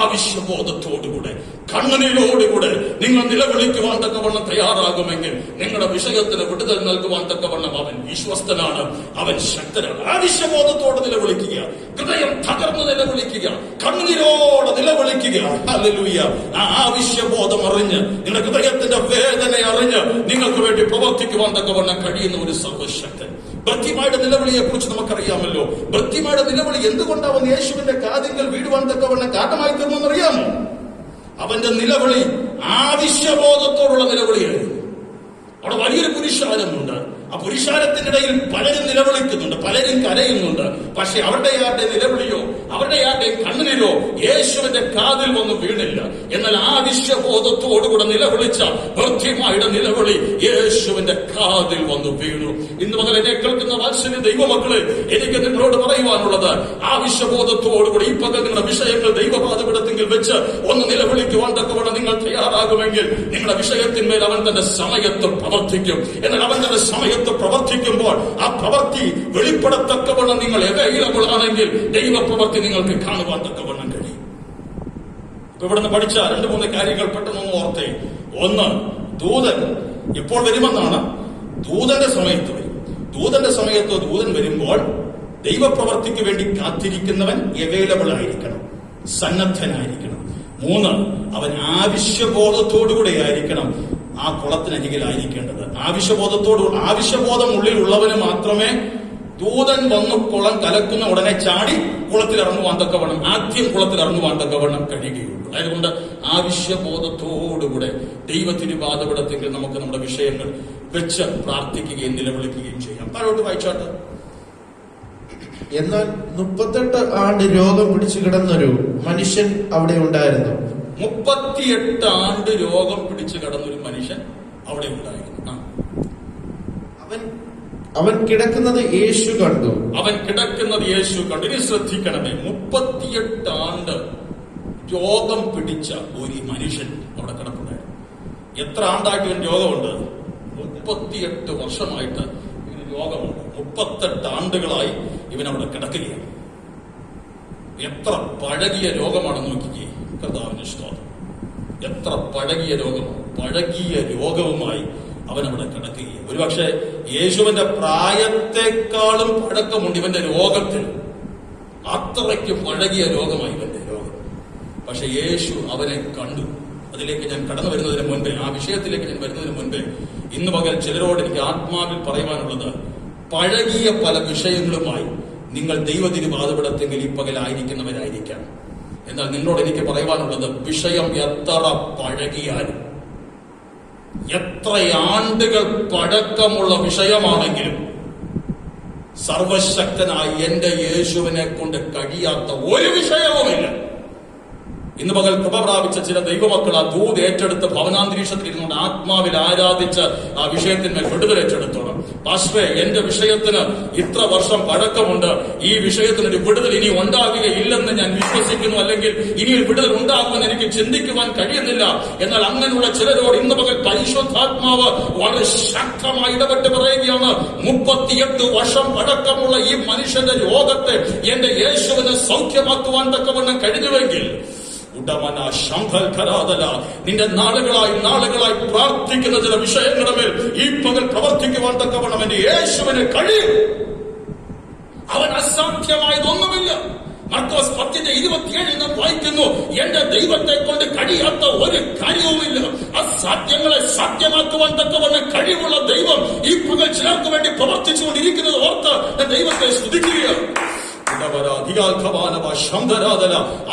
ആവശ്യബോധത്തോടുകൂടെ, കണ്ണുനീരോടുകൂടെ നിങ്ങൾ നിലവിളിക്കുവാൻ തക്കവണ്ണം തയ്യാറാകുമെങ്കിൽ നിങ്ങളുടെ വിഷയത്തിന് വിടുതൽ നൽകുവാൻ തക്കവണ്ണം അവൻ വിശ്വസ്തനാണ്, അവൻ ശക്തനാണ്. ആവശ്യബോധത്തോടെ നിലവിളിക്കുക, ഹൃദയം തകർന്ന് നിലവിളിക്കുക, കണ്ണുനീരോടെ നിലവിളിക്കുക. ഹല്ലേലൂയ. ആ ആവശ്യബോധം അറിഞ്ഞ്, നിങ്ങളുടെ ഹൃദയത്തിന്റെ വേദന അറിഞ്ഞ് നിങ്ങൾക്ക് വേണ്ടി പ്രവർത്തിക്കുവാൻ തക്കവണ്ണം കഴിയുന്ന ഒരു സർവശക്തൻ. ഭൃത്യമായുടെ നിലവിളിയെ കുറിച്ച് നമുക്കറിയാമല്ലോ. ഭൃത്യമായുടെ നിലവിളി എന്തുകൊണ്ടാണ് യേശുവിന്റെ കാതിങ്കൽ വീടുവാൻ തക്കവണ്ണം കാരണമായി തീർന്നെന്നറിയാമോ? അവന്റെ നിലവിളി ആവശ്യബോധത്തോടുള്ള നിലവിളിയായിരുന്നു. അവിടെ വലിയൊരു പുരുഷാരമുണ്ട്. ആ പുരുഷാരത്തിനിടയിൽ പലരും നിലവിളിക്കുന്നുണ്ട്, പലരും കരയുന്നുണ്ട്. പക്ഷെ അവരുടെ നിലവിളിയോ അവരുടെ കണ്ണുനീരോ യേശുവിന്റെ കാതിൽ വന്ന് വീണില്ല. എന്നാൽ ആവശ്യബോധത്തോടുകൂടെ നിലവിളിച്ച ഭൃത്യമായുടെ നിലവിളി യേശുവിന്റെ കാതിൽ വന്ന് വീണു. ഇന്ന് മുതൽ എന്നെ കേൾക്കുന്ന വാത്സല്യ ദൈവമക്കളെ, എനിക്ക് നിങ്ങളോട് പറയുവാനുള്ളത്, ആവശ്യബോധത്തോടുകൂടി ഈ പകൽ നിങ്ങളുടെ വിഷയങ്ങൾ ദൈവപാദപീഠത്തിൽ വെച്ച് ഒന്ന് നിലവിളിക്കുവാൻ തക്കവണ്ണം നിങ്ങൾ തയ്യാറാകുമെങ്കിൽ നിങ്ങളുടെ വിഷയത്തിന്മേൽ അവൻ തന്റെ സമയത്ത് പ്രവർത്തിക്കും. എന്നാൽ അവൻ തന്റെ സമയത്ത് പ്രവർത്തിക്കുമ്പോൾ ആ പ്രവൃത്തി വെളിപ്പെടത്തക്കവണ്ണം നിങ്ങൾ അവൈലബിൾ ആണെങ്കിൽ ദൈവപ്രവൃത്തി നിങ്ങൾക്ക് കാണുവാൻ തക്കവണ്ണം കഴിയും. ഇപ്പൊ ഇവിടുന്ന് പഠിച്ച 2-3 കാര്യങ്ങൾ പെട്ടെന്ന് ഓർത്തേ. ഒന്ന്, ദൂതൻ എപ്പോൾ വരുമെന്നാണ്? ദൂതന്റെ സമയത്ത് വരും. ദൂതന്റെ സമയത്ത് ദൂതൻ വരുമ്പോൾ ദൈവപ്രവൃത്തിക്ക് വേണ്ടി കാത്തിരിക്കുന്നവൻ അവൈലബിൾ ആയിരിക്കണം, സന്നദ്ധനായിരിക്കണം. 3, അവൻ ആവശ്യബോധത്തോടുകൂടെ ആയിരിക്കണം ആ കുളത്തിനരികിലായിരിക്കേണ്ടത്. ആവശ്യബോധം ഉള്ളിലുള്ളവന് മാത്രമേ ദൂതൻ വന്ന് കുളം കലക്കുന്ന ഉടനെ ചാടി കുളത്തിൽ ഇറങ്ങുവാൻ തക്കവണ്ണം, ആദ്യം കുളത്തിൽ ഇറങ്ങുവാൻ തക്കവണ്ണം കഴിയുകയുള്ളൂ. അതുകൊണ്ട് ആവശ്യബോധത്തോടുകൂടെ ദൈവത്തിരുപാദപീഠത്തിൽ നമുക്ക് നമ്മുടെ വിഷയങ്ങൾ വെച്ച് പ്രാർത്ഥിക്കുകയും നിലവിളിക്കുകയും ചെയ്യാം. താഴോട്ട് വായിച്ചാട്ട്. എന്നാൽ 38 ആണ്ട് രോഗം പിടിച്ചു കിടന്നൊരു മനുഷ്യൻ അവിടെ ഉണ്ടായിരുന്നു. 38 ആണ്ട് രോഗം പിടിച്ചു കിടന്നൊരു മനുഷ്യൻ അവിടെ ഉണ്ടായിരുന്നു. അവൻ അവൻ കിടക്കുന്നത് യേശു കണ്ടു. ഇനി ശ്രദ്ധിക്കണമേ, 38 ആണ്ട് രോഗം പിടിച്ച ഒരു മനുഷ്യൻ അവിടെ കിടപ്പുണ്ടായിരുന്നു. എത്ര ആണ്ടായിട്ട് ഇവൻ രോഗമുണ്ട്? 38 വർഷമായിട്ട് ഇവന് രോഗമുണ്ട്. 38 ആണ്ടുകളായി ഇവൻ അവിടെ കിടക്കുകയാണ്. എത്ര പഴകിയ രോഗമാണെന്ന് നോക്കിക്കേ. കർത്താവിന് സ്തോത്രം. എത്ര പഴകിയ രോഗമാണ്. പഴകിയ രോഗവുമായി അവൻ അവിടെ കിടക്കുകയാണ്. ഒരുപക്ഷെ യേശുവിന്റെ പ്രായത്തെക്കാളും പഴക്കമുണ്ട് ഇവന്റെ രോഗത്തിൽ. അത്രയ്ക്ക് പഴകിയ രോഗമായി ഇവന്റെ രോഗം. പക്ഷെ യേശു അവനെ കണ്ടു. അതിലേക്ക് ഞാൻ കടന്നു വരുന്നതിന് മുൻപേ, ആ വിഷയത്തിലേക്ക് ഞാൻ വരുന്നതിന് മുൻപേ, ഇന്ന് പകൽ ചിലരോട് എനിക്ക് ആത്മാവിൽ പറയുവാനുള്ളത്, പഴകിയ പല വിഷയങ്ങളുമായി നിങ്ങൾ ദൈവതിരുപാതപെടത്തെങ്കിൽ ഈ പകലായിരിക്കുന്നവരായിരിക്കാം. എന്നാൽ നിന്നോട് എനിക്ക് പറയുവാനുള്ളത്, വിഷയം എത്ര പഴകിയാലും, എത്ര ആണ്ടുകൾ പഴക്കമുള്ള വിഷയമാണെങ്കിലും, സർവശക്തനായ എന്റെ യേശുവിനെ കൊണ്ട് കഴിയാത്ത ഒരു വിഷയവുമില്ല. ഇന്ന് പകൽ കൃപ പ്രാപിച്ച ചില ദൈവമക്കൾ ആ ദൂത് ഏറ്റെടുത്ത് ഭവനാന്തരീക്ഷത്തിൽ ഇരുന്നുകൊണ്ട് ആത്മാവിൽ ആരാധിച്ച് ആ വിഷയത്തിന്മേൽ വിടുതൽ ഏറ്റെടുത്തോണം. പാസ്റ്ററെ, എന്റെ വിഷയത്തിന് ഇത്ര വർഷം പഴക്കമുണ്ട്, ഈ വിഷയത്തിനൊരു വിടുതൽ ഇനി ഉണ്ടാകുകയില്ലെന്ന് ഞാൻ വിശ്വസിക്കുന്നു, അല്ലെങ്കിൽ ഇനി ഒരു വിടുതൽ ഉണ്ടാകുമെന്ന് എനിക്ക് ചിന്തിക്കുവാൻ കഴിയുന്നില്ല. എന്നാൽ അങ്ങനെയുള്ള ചിലരോട് ഇന്ന് പകൽ പരിശുദ്ധാത്മാവ് വളരെ ശക്തമായി ഇടപെട്ട് പറയുകയാണ്, 38 വർഷം പഴക്കമുള്ള ഈ മനുഷ്യന്റെ രോഗത്തെ എന്റെ യേശുവിനെ സൗഖ്യമാക്കുവാൻ തക്കവണ്ണം കഴിഞ്ഞുവെങ്കിൽ, നിന്റെ നാളുകളായി പ്രാർത്ഥിക്കുന്ന ചില വിഷയങ്ങളുടെ മേൽ ഈ പകൽ പ്രവർത്തിക്കുവാൻ തക്കവണ്ണം എന്റെ യേശുവിന് കഴിയും. അവൻ അസാധ്യമായതൊന്നുമില്ല. മർക്കോസ് 10:27 നാം വായിക്കുന്നു, എന്റെ ദൈവത്തെ കൊണ്ട് കഴിയാത്ത ഒരു കാര്യവുമില്ല. അസാധ്യങ്ങളെ സാധ്യമാക്കുവാൻ തക്കവണ്ണം കഴിവുള്ള ദൈവം ഈ പകൽ ചിലർക്ക് വേണ്ടി പ്രവർത്തിച്ചുകൊണ്ടിരിക്കുന്നത് ഓർത്ത് ഞാൻ ദൈവത്തെ സ്തുതിക്കുകയാണ്.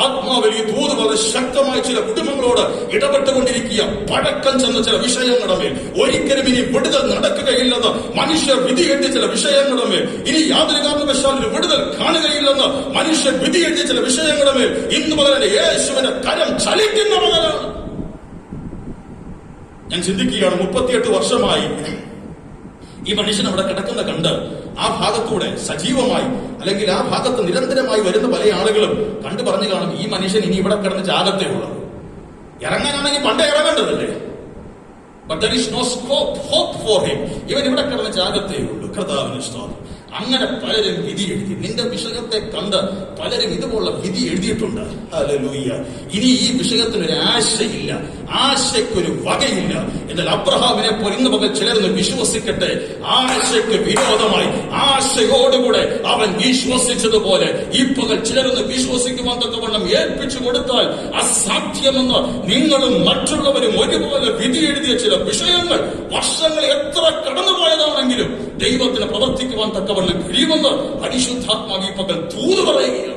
ആത്മാവിൽ ഈ ദൂത് വളരെ ശക്തമായി ചില കുടുംബങ്ങളോട് ഇടപെട്ടുകൊണ്ടിരിക്കുക. പഴക്കം ചെന്ന ചില വിഷയങ്ങളുടെ മേൽ ഒരിക്കലും ഇനി വിടുതൽ നടക്കുകയില്ലെന്ന് മനുഷ്യർ വിധി എഴുതിയ ചില വിഷയങ്ങളുടെ മേൽ, ഇനി യാതൊരു കാരണവശാലും ഒരു വിടുതൽ കാണുകയില്ലെന്ന് മനുഷ്യർ വിധി എഴുതിയ ചില വിഷയങ്ങളുടെ മേൽ ഇന്ന് മുതൽ യേശുവിന്റെ കരം ചലിക്കുന്ന മകനാണ്. ഞാൻ ചിന്തിക്കുകയാണ്, 38 വർഷമായി ഈ മനുഷ്യൻ അവിടെ കിടക്കുന്ന കണ്ട് ആ ഭാഗത്തൂടെ സജീവമായി, അല്ലെങ്കിൽ ആ ഭാഗത്ത് നിരന്തരമായി വരുന്ന പല ആളുകളും കണ്ടു പറഞ്ഞു കാണും, ഈ മനുഷ്യൻ ഇനി ഇവിടെ കിടന്ന് ജാഗത്തേ ഉള്ളൂ. ഇറങ്ങാനാണെങ്കിൽ പണ്ടേ ഇറങ്ങേണ്ടതല്ലേ. But there is no scope, hope for him. ഇവൻ ഇവിടെ കിടന്ന് ജാഗത്തേ ഉള്ളൂ. കർത്താവിന് സ്തോത്രം. അങ്ങനെ പലരും വിധി എഴുതി. നിന്റെ വിഷയത്തെ കണ്ട് പലരും ഇതുപോലുള്ള വിധി എഴുതിയിട്ടുണ്ട്. ഹല്ലേലൂയ. ഇനി ഈ വിഷയത്തിനൊരു ആശയില്ല, ആശയ്ക്കൊരു വകയില്ല. എന്നാൽ അബ്രഹാമിനെ പോലെ ഇന്ന് പകൽ ചിലർന്ന് വിശ്വസിക്കട്ടെ, ആശയ്ക്ക് വിരോധമായി ആശയോടുകൂടെ അവൻ വിശ്വസിച്ചതുപോലെ ഈ പകൽ ചിലർന്ന് വിശ്വസിക്കുവാൻ തക്കവണ്ണം ഏൽപ്പിച്ചു കൊടുത്താൽ അസാധ്യമെന്ന് നിങ്ങളും മറ്റുള്ളവരും ഒരുപോലെ വിധി എഴുതിയ ചില വിഷയങ്ങൾ വർഷങ്ങൾ എത്ര കടന്നുപോയതാണെങ്കിലും ദൈവത്തിന് പ്രവർത്തിക്കുവാൻ തക്കവണ്ണം കഴിയുമെന്ന് പരിശുദ്ധാത്മാവ് ഈ പകൽ ദൂത് പറയുകയാണ്.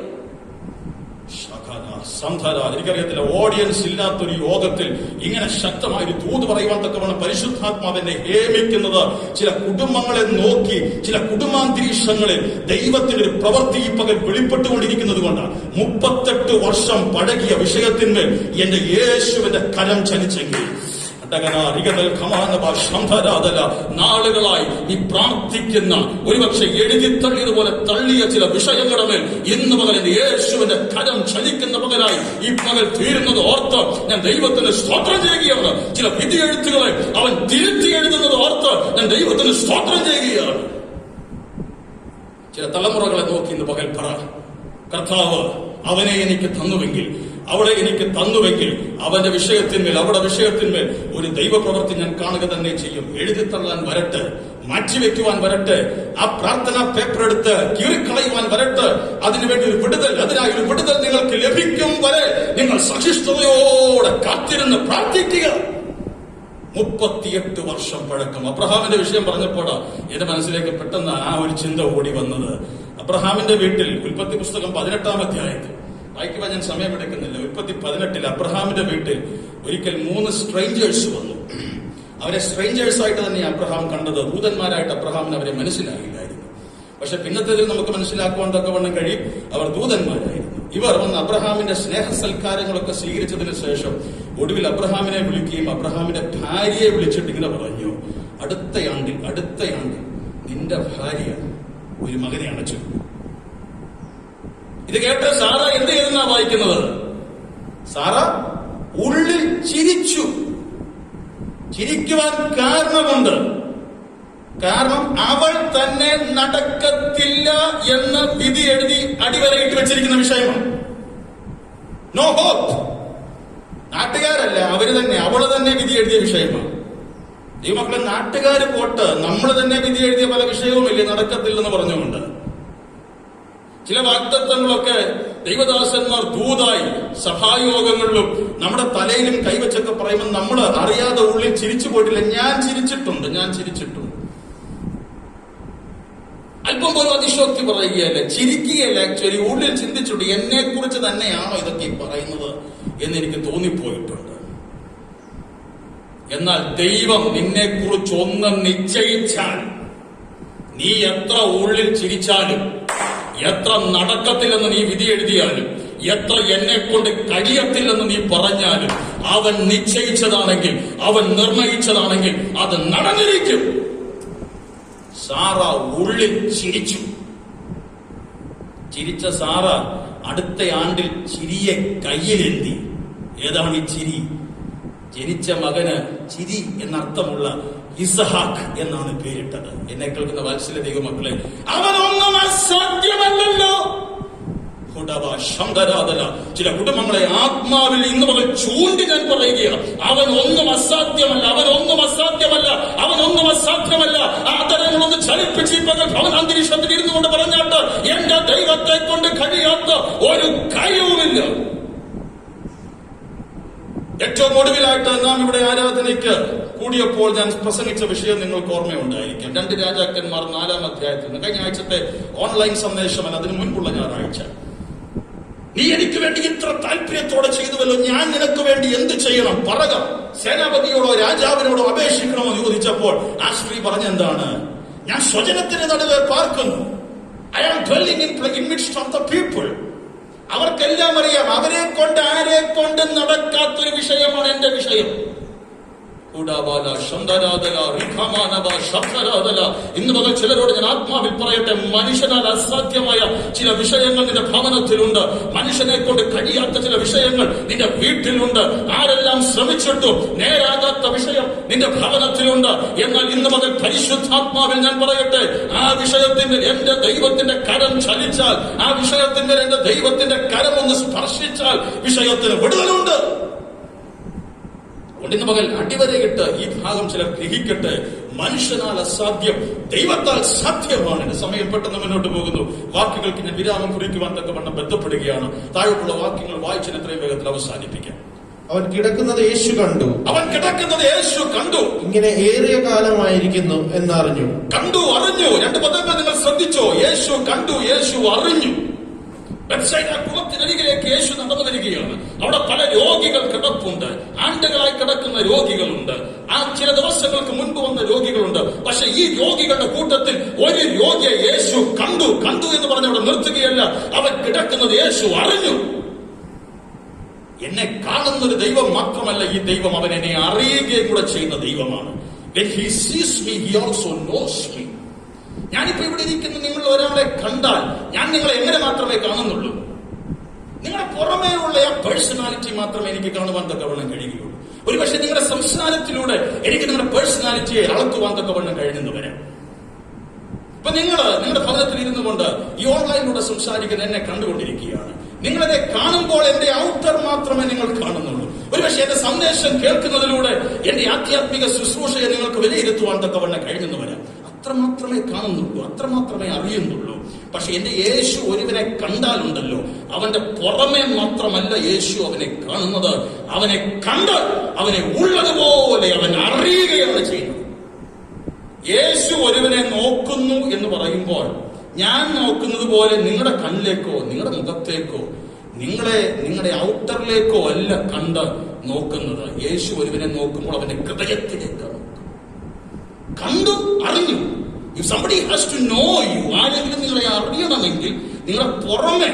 എനിക്കറിയത്തില്ല, ഓഡിയൻസ് ഇല്ലാത്തൊരു യോഗത്തിൽ ഇങ്ങനെ ശക്തമായൊരു ദൂത് പറയുവാൻ തക്കവണ്ണം പരിശുദ്ധാത്മാവിനെ ഹേമിക്കുന്നത് ചില കുടുംബങ്ങളെ നോക്കി, ചില കുടുംബാന്തരീക്ഷങ്ങളിൽ ദൈവത്തിന്റെ ഒരു പ്രവൃത്തി ഈ പകൽ വെളിപ്പെട്ടുകൊണ്ടിരിക്കുന്നത് കൊണ്ടാണ്. 38 വർഷം പഴകിയ വിഷയത്തിന്മേൽ എന്റെ യേശുവിന്റെ കരം ചലിച്ചെങ്കിൽ, നാളുകളായി നീ പ്രാർത്ഥിക്കുന്ന, ഒരുപക്ഷെ എഴുതി തള്ളിയതുപോലെ തള്ളിയ ചില വിഷയങ്ങളുടെ മേൽ ഇന്ന് പകൽ എന്റെ യേശുവിന്റെ കരം ചലിക്കുന്ന പകലായി ഈ പകൽ തീരുന്നത് ഓർത്ത് ഞാൻ ദൈവത്തിന് സ്തോത്രം ചെയ്യുകയാണ്. ചില വിധി എഴുത്തുകളെ അവൻ തിരുത്തി എഴുതുന്നത് ഓർത്ത് ഞാൻ ദൈവത്തിന് സ്തോത്രം ചെയ്യുകയാണ്. ചില തലമുറകളെ നോക്കി ഇന്ന് പകൽ പറ, കർത്താവ് അവനെ എനിക്ക് തന്നുവെങ്കിൽ, അവളെ എനിക്ക് തന്നുവെങ്കിൽ അവന്റെ വിഷയത്തിന്മേൽ, അവരുടെ വിഷയത്തിന്മേൽ ഒരു ദൈവപ്രവൃത്തി ഞാൻ കാണുക തന്നെ ചെയ്യും. എഴുതിത്തള്ളാൻ വരട്ടെ, മാറ്റിവെക്കുവാൻ വരട്ടെ, ആ പ്രാർത്ഥനാ പേപ്പർ എടുത്ത് കീറിക്കളയുവാൻ വരട്ടെ, അതിനുവേണ്ടി ഒരു വിടുതൽ, അതിനായി ഒരു വിടുതൽ നിങ്ങൾക്ക് ലഭിക്കും വരെ നിങ്ങൾ സഹിഷ്ണുതയോടെ കാത്തിരുന്ന് പ്രാർത്ഥിക്കുക. 38 വർഷം പഴക്കം. അബ്രഹാമിന്റെ വിഷയം പറഞ്ഞപ്പോഴാ എന്റെ മനസ്സിലേക്ക് പെട്ടെന്ന് ആ ഒരു ചിന്ത ഓടി വന്നത്. അബ്രഹാമിന്റെ വീട്ടിൽ ഉൽപ്പത്തി പുസ്തകം 18-ാം അധ്യായത്തിൽ വായിക്കുവാൻ ഞാൻ സമയമെടുക്കുന്നില്ല. ഉൽപ്പത്തി 18 അബ്രഹാമിന്റെ വീട്ടിൽ ഒരിക്കൽ 3 സ്ട്രേഞ്ചേഴ്സ് വന്നു. അവരെ സ്ട്രേഞ്ചേഴ്സായിട്ട് തന്നെ അബ്രഹാം കണ്ടത്. ദൂതന്മാരായിട്ട് അബ്രഹാമിന് അവരെ മനസ്സിലായില്ലായിരുന്നു. പക്ഷെ പിന്നത്തേതിൽ നമുക്ക് മനസ്സിലാക്കുവാൻ തക്കവണ്ണം കഴിയും, അവർ ദൂതന്മാരായിരുന്നു. ഇവർ വന്ന് അബ്രഹാമിന്റെ സ്നേഹ സൽക്കാരങ്ങളൊക്കെ സ്വീകരിച്ചതിന് ശേഷം ഒടുവിൽ അബ്രഹാമിനെ വിളിക്കുകയും അബ്രഹാമിന്റെ ഭാര്യയെ വിളിച്ചിട്ട് ഇങ്ങനെ പറഞ്ഞു, അടുത്തയാണ്ടിൽ നിന്റെ എന്റെ ഭാര്യ ഒരു മകനെ അണച്ചു. ഇത് കേട്ട് സാറ എന്ത് ചെയ്തെന്നാ വായിക്കുന്നത്? സാറ ഉള്ളിൽ ചിരിച്ചു. ചിരിക്കുവാൻ കാരണമുണ്ട്. കാരണം അവൾ തന്നെ നടക്കത്തില്ല എന്ന് വിധി എഴുതി അടിവരയിട്ട് വെച്ചിരിക്കുന്ന വിഷയമാണ്. No hope. നാട്ടുകാരല്ല, അവര് തന്നെ, അവള് തന്നെ വിധി എഴുതിയ വിഷയമാണ്. ഈ മക്കളെ, നാട്ടുകാര് പോട്ട്, നമ്മൾ തന്നെ വിധി എഴുതിയ പല വിഷയവുമില്ലേ നടക്കത്തില്ലെന്ന് പറഞ്ഞുകൊണ്ട്. ചില വാഗ്ദത്തങ്ങളൊക്കെ ദൈവദാസന്മാർ ദൂതായി സഭായോഗങ്ങളിലും നമ്മുടെ തലയിലും കൈവച്ചൊക്കെ പറയുമ്പോൾ നമ്മൾ അറിയാതെ ഉള്ളിൽ ചിരിച്ചു പോയിട്ടില്ല. ഞാൻ ചിരിച്ചിട്ടുണ്ട്. അല്പം പോലും അതിശോക്തി പറയുകയല്ല, ചിരിക്കുകയല്ല. ആക്ച്വലി ഉള്ളിൽ ചിന്തിച്ചിട്ടുണ്ട്, എന്നെ കുറിച്ച് തന്നെയാണോ ഇതൊക്കെ പറയുന്നത് എന്നെനിക്ക് തോന്നിപ്പോയിട്ടുണ്ട്. എന്നാൽ ദൈവം നിന്നെ കുറിച്ച് ഒന്ന് നിശ്ചയിച്ചാൽ, നീ എത്ര ഉള്ളിൽ ചിരിച്ചാലും, എത്ര നടക്കത്തില്ലെന്ന് നീ വിധി എഴുതിയാലും, എത്ര എന്നെ കൊണ്ട് കഴിയത്തില്ലെന്ന് നീ പറഞ്ഞാലും, അവൻ നിശ്ചയിച്ചതാണെങ്കിൽ, അവൻ നിർണയിച്ചതാണെങ്കിൽ അത് നടന്നിരിക്കും. സാറ ഉള്ളിൽ ചിരിച്ചു. ചിരിച്ച സാറ അടുത്ത ആണ്ടിൽ ചിരിയെ കയ്യിലെന്തി. ഏതാണ് ഈ ചിരി? ജനിച്ച മകന് ചിരി എന്നർത്ഥമുള്ള ഇസഹാക്ക് എന്നാണ് പേരിട്ടത്. എന്നെ കേൾക്കുന്ന വാത്സല്യ ദൈവമക്കളെ, അവനൊന്നും അസാധ്യമല്ലല്ലോ. ചില കുടുംബങ്ങളെ ആത്മാവിൽ ഇന്ന് മകൾ ചൂണ്ടി ഞാൻ പറയുകയാണ്, അവനൊന്നും അസാധ്യമല്ല. ആദരങ്ങളൊന്ന് ചലിപ്പിച്ച് ഭവൻ അന്തരീക്ഷത്തിൽ ഇരുന്നു കൊണ്ട് പറഞ്ഞാട്ട്, എന്റെ ദൈവത്തെ കൊണ്ട് കഴിയാത്ത ഒരു കാര്യവുമില്ല. ഏറ്റവും ഒടുവിലായിട്ട് നാം ഇവിടെ ആരാധനയ്ക്ക് കൂടിയപ്പോൾ ഞാൻ പ്രസംഗിച്ച വിഷയം നിങ്ങൾക്ക് ഓർമ്മയുണ്ടായിരിക്കും. 2 രാജാക്കന്മാർ 4-ാം അധ്യായത്തിൽ നിന്ന്. കഴിഞ്ഞ ആഴ്ചത്തെ ഓൺലൈൻ സന്ദേശമല്ല, അതിനു മുൻപുള്ള ഞായറാഴ്ച. നീ എനിക്ക് വേണ്ടി ഇത്ര താല്പര്യത്തോടെ ചെയ്തുവല്ലോ, ഞാൻ നിനക്ക് വേണ്ടി എന്ത് ചെയ്യണം പറക. സേനാപതിയോടോ രാജാവിനോടോ അപേക്ഷിക്കണമെന്ന് ചോദിച്ചപ്പോൾ ആ സ്ത്രീ പറഞ്ഞെന്താണ്? ഞാൻ സ്വജനത്തിന് നടുവെ പാർക്കുന്നു. I am dwelling in midst of the people. അവർക്കെല്ലാം അറിയാം, അവരെ കൊണ്ട് ആരെ കൊണ്ട് നടക്കാത്തൊരു വിഷയമാണ് എന്റെ വിഷയം. ഇന്ന് മുതൽ ചിലരോട് ഞാൻ ആത്മാവിൽ പറയട്ടെ, മനുഷ്യനാൽ അസാധ്യമായ ചില വിഷയങ്ങൾ നിന്റെ ഭവനത്തിലുണ്ട്. മനുഷ്യനെ കൊണ്ട് കഴിയാത്ത ചില വിഷയങ്ങൾ നിന്റെ വീട്ടിലുണ്ട്. ആരെല്ലാം ശ്രമിച്ചിട്ടും നേരാകാത്ത വിഷയം നിന്റെ ഭവനത്തിലുണ്ട്. എന്നാൽ ഇന്ന് മുതൽ പരിശുദ്ധാത്മാവിൽ ഞാൻ പറയട്ടെ, ആ വിഷയത്തിന്റെ എന്റെ ദൈവത്തിന്റെ കരം ചലിച്ചാൽ, ആ വിഷയത്തിന്റെ എന്റെ ദൈവത്തിന്റെ കരം ഒന്ന് സ്പർശിച്ചാൽ വിഷയത്തിന് വിടുതലുണ്ട്. ഇന്ന് മകൾ അടിവരയിട്ട് ഈ ഭാഗം ചിലർ ഗ്രഹിക്കട്ടെ. മനുഷ്യനാൽ അസാധ്യം ദൈവത്താൽ സാധ്യമാണ്. എന്റെ സമയം പെട്ടെന്ന് മുന്നോട്ട് പോകുന്നു. വാക്കുകൾക്ക് ഞാൻ വിരാമം കുറിക്കുവാൻ തക്കവണ്ണം ബന്ധപ്പെടുകയാണ്. താഴോട്ടുള്ള വാക്യങ്ങൾ വായിച്ചതിന് എത്രയും വേഗത്തിൽ അവസാനിപ്പിക്കാം. അവൻ കിടക്കുന്നത് യേശു കണ്ടു. ഇങ്ങനെ ഏറിയ കാലമായിരിക്കുന്നു എന്നറിഞ്ഞു. അറിഞ്ഞു. 2 പദങ്ങൾ നിങ്ങൾ ശ്രദ്ധിച്ചോ? യേശു കണ്ടു, യേശു അറിഞ്ഞു. കുളത്തിനരികിലേക്ക് യേശു നടന്നു വരികയാണ്. അവിടെ പല രോഗികൾ കിടപ്പുണ്ട്. ആണ്ടുകളായി കിടക്കുന്ന രോഗികളുണ്ട്. ആ ചില ദിവസങ്ങൾക്ക് മുൻപ് വന്ന രോഗികളുണ്ട്. പക്ഷെ ഈ രോഗികളുടെ കൂട്ടത്തിൽ ഒരു രോഗിയെ യേശു കണ്ടു എന്ന് പറഞ്ഞ് അവിടെ നിർത്തുകയല്ല. അവൻ കിടക്കുന്നത് യേശു അറിഞ്ഞു. എന്നെ കാണുന്നൊരു ദൈവം മാത്രമല്ല ഈ ദൈവം, അവൻ എന്നെ അറിയുകയും കൂടെ ചെയ്യുന്ന ദൈവമാണ്. When he sees me, he also knows me. ഞാനിപ്പോ ഇവിടെ ഇരിക്കുന്ന നിങ്ങൾ ഒരാളെ കണ്ടാൽ ഞാൻ നിങ്ങളെ എങ്ങനെ മാത്രമേ കാണുന്നുള്ളൂ? നിങ്ങളുടെ പുറമേയുള്ള ആ പേഴ്സണാലിറ്റി മാത്രമേ എനിക്ക് കാണുവാൻ തക്കവണ്ണം കഴിയുകയുള്ളൂ. ഒരുപക്ഷെ നിങ്ങളുടെ സംസാരത്തിലൂടെ എനിക്ക് നിങ്ങളുടെ പേഴ്സണാലിറ്റിയെ അളക്കുവാൻ തക്കവണ്ണം കഴിയുന്നു വരാം. ഇപ്പൊ നിങ്ങളുടെ ഭവനത്തിൽ ഇരുന്നു കൊണ്ട് ഈ ഓൺലൈനിലൂടെ സംസാരിക്കുന്ന എന്നെ കണ്ടുകൊണ്ടിരിക്കുകയാണ്. നിങ്ങളെ കാണുമ്പോൾ എന്റെ ഔട്ടർ മാത്രമേ നിങ്ങൾ കാണുന്നുള്ളൂ. ഒരുപക്ഷെ എന്റെ സന്ദേശം കേൾക്കുന്നതിലൂടെ എന്റെ ആധ്യാത്മിക ശുശ്രൂഷയെ നിങ്ങൾക്ക് വിലയിരുത്തുവാൻ തക്കവണ്ണം കഴിയുന്നു വരാം. അത്രമാത്രമേ കാണുന്നുള്ളൂ, അത്രമാത്രമേ അറിയുന്നുള്ളൂ. പക്ഷെ എന്റെ യേശു ഒരുവനെ കണ്ടാലുണ്ടല്ലോ, അവന്റെ പുറമെ മാത്രമല്ല യേശു അവനെ കാണുന്നത്. അവനെ കണ്ട് അവനെ ഉള്ളതുപോലെ അവൻ അറിയുകയാണ് ചെയ്യുന്നത്. യേശു ഒരുവനെ നോക്കുന്നു എന്ന് പറയുമ്പോൾ ഞാൻ നോക്കുന്നത് പോലെ നിങ്ങളുടെ കണ്ണിലേക്കോ നിങ്ങളുടെ മുഖത്തേക്കോ നിങ്ങളുടെ ഔട്ടറിലേക്കോ അല്ല കണ്ട് നോക്കുന്നത്. യേശു ഒരുവനെ നോക്കുമ്പോൾ അവന്റെ ഹൃദയത്തിലേക്ക് കണ്ടു അറിഞ്ഞു. If somebody has to know you, ആരെങ്കിലും നിങ്ങളെ അറിയണമെങ്കിൽ നിങ്ങളുടെ പുറമെ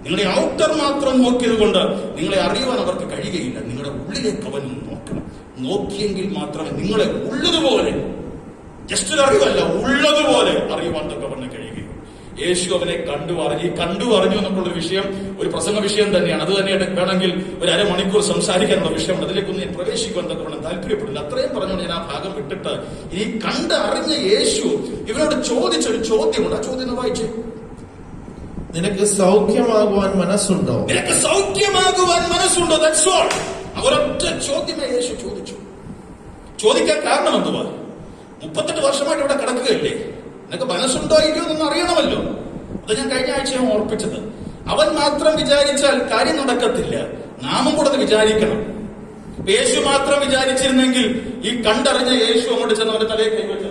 നിങ്ങളുടെ ഔട്ടർ മാത്രം നോക്കിയത് കൊണ്ട് നിങ്ങളെ അറിയുവാൻ അവർക്ക് കഴിയുകയില്ല. നിങ്ങളുടെ ഉള്ളിലേക്ക് അവൻ നോക്കണം. നോക്കിയെങ്കിൽ മാത്രമേ നിങ്ങളെ ഉള്ളതുപോലെ ജസ്റ്റ് ഒരു അറിവല്ല, ഉള്ളതുപോലെ അറിയുവാൻ തക്കവണ്ണം കഴിയുകയും. യേശു അവനെ കണ്ടു അറിഞ്ഞു എന്നുള്ള വിഷയം ഒരു പ്രസംഗ വിഷയം തന്നെയാണ്. അത് തന്നെ വേണമെങ്കിൽ ഒരു അരമണിക്കൂർ സംസാരിക്കാനുള്ള വിഷയമുണ്ട്. അതിലേക്കൊന്നും ഞാൻ പ്രവേശിക്കുവാൻ തക്കവണ്ണം താല്പര്യപ്പെടില്ല. അത്രയും പറഞ്ഞുകൊണ്ട് ഞാൻ ആ ഭാഗം വിട്ടിട്ട് ഈ അറിഞ്ഞ യേശു ഇവനോട് ചോദിച്ചൊരു ചോദ്യമുണ്ട്. ആ ചോദ്യം വായിച്ചേ. നിനക്ക് സൗഖ്യമാകുവാൻ മനസ്സുണ്ടോ? നിനക്ക് സൗഖ്യമാകുവാൻ മനസ്സുണ്ടോ? That's all. ഒരൊറ്റ ചോദ്യമേ യേശു ചോദിച്ചു. ചോദിക്കാൻ കാരണം എന്തുവാ? 38 വർഷമായിട്ട് ഇവിടെ കിടക്കുകയല്ലേ, നിനക്ക് മനസ്സുണ്ടോ ഇല്ലയോ എന്നൊന്നും അറിയണമല്ലോ. അത് ഞാൻ കഴിഞ്ഞ ആഴ്ചയാണ് ഓർപ്പിച്ചത്. അവൻ മാത്രം വിചാരിച്ചാൽ കാര്യം നടക്കത്തില്ല, നാമും കൂടെ വിചാരിക്കണം. യേശു മാത്രം വിചാരിച്ചിരുന്നെങ്കിൽ ഈ കണ്ടറിഞ്ഞ യേശു അങ്ങോട്ട് ചെന്ന് അവന്റെ തലയെ കൈവച്ച്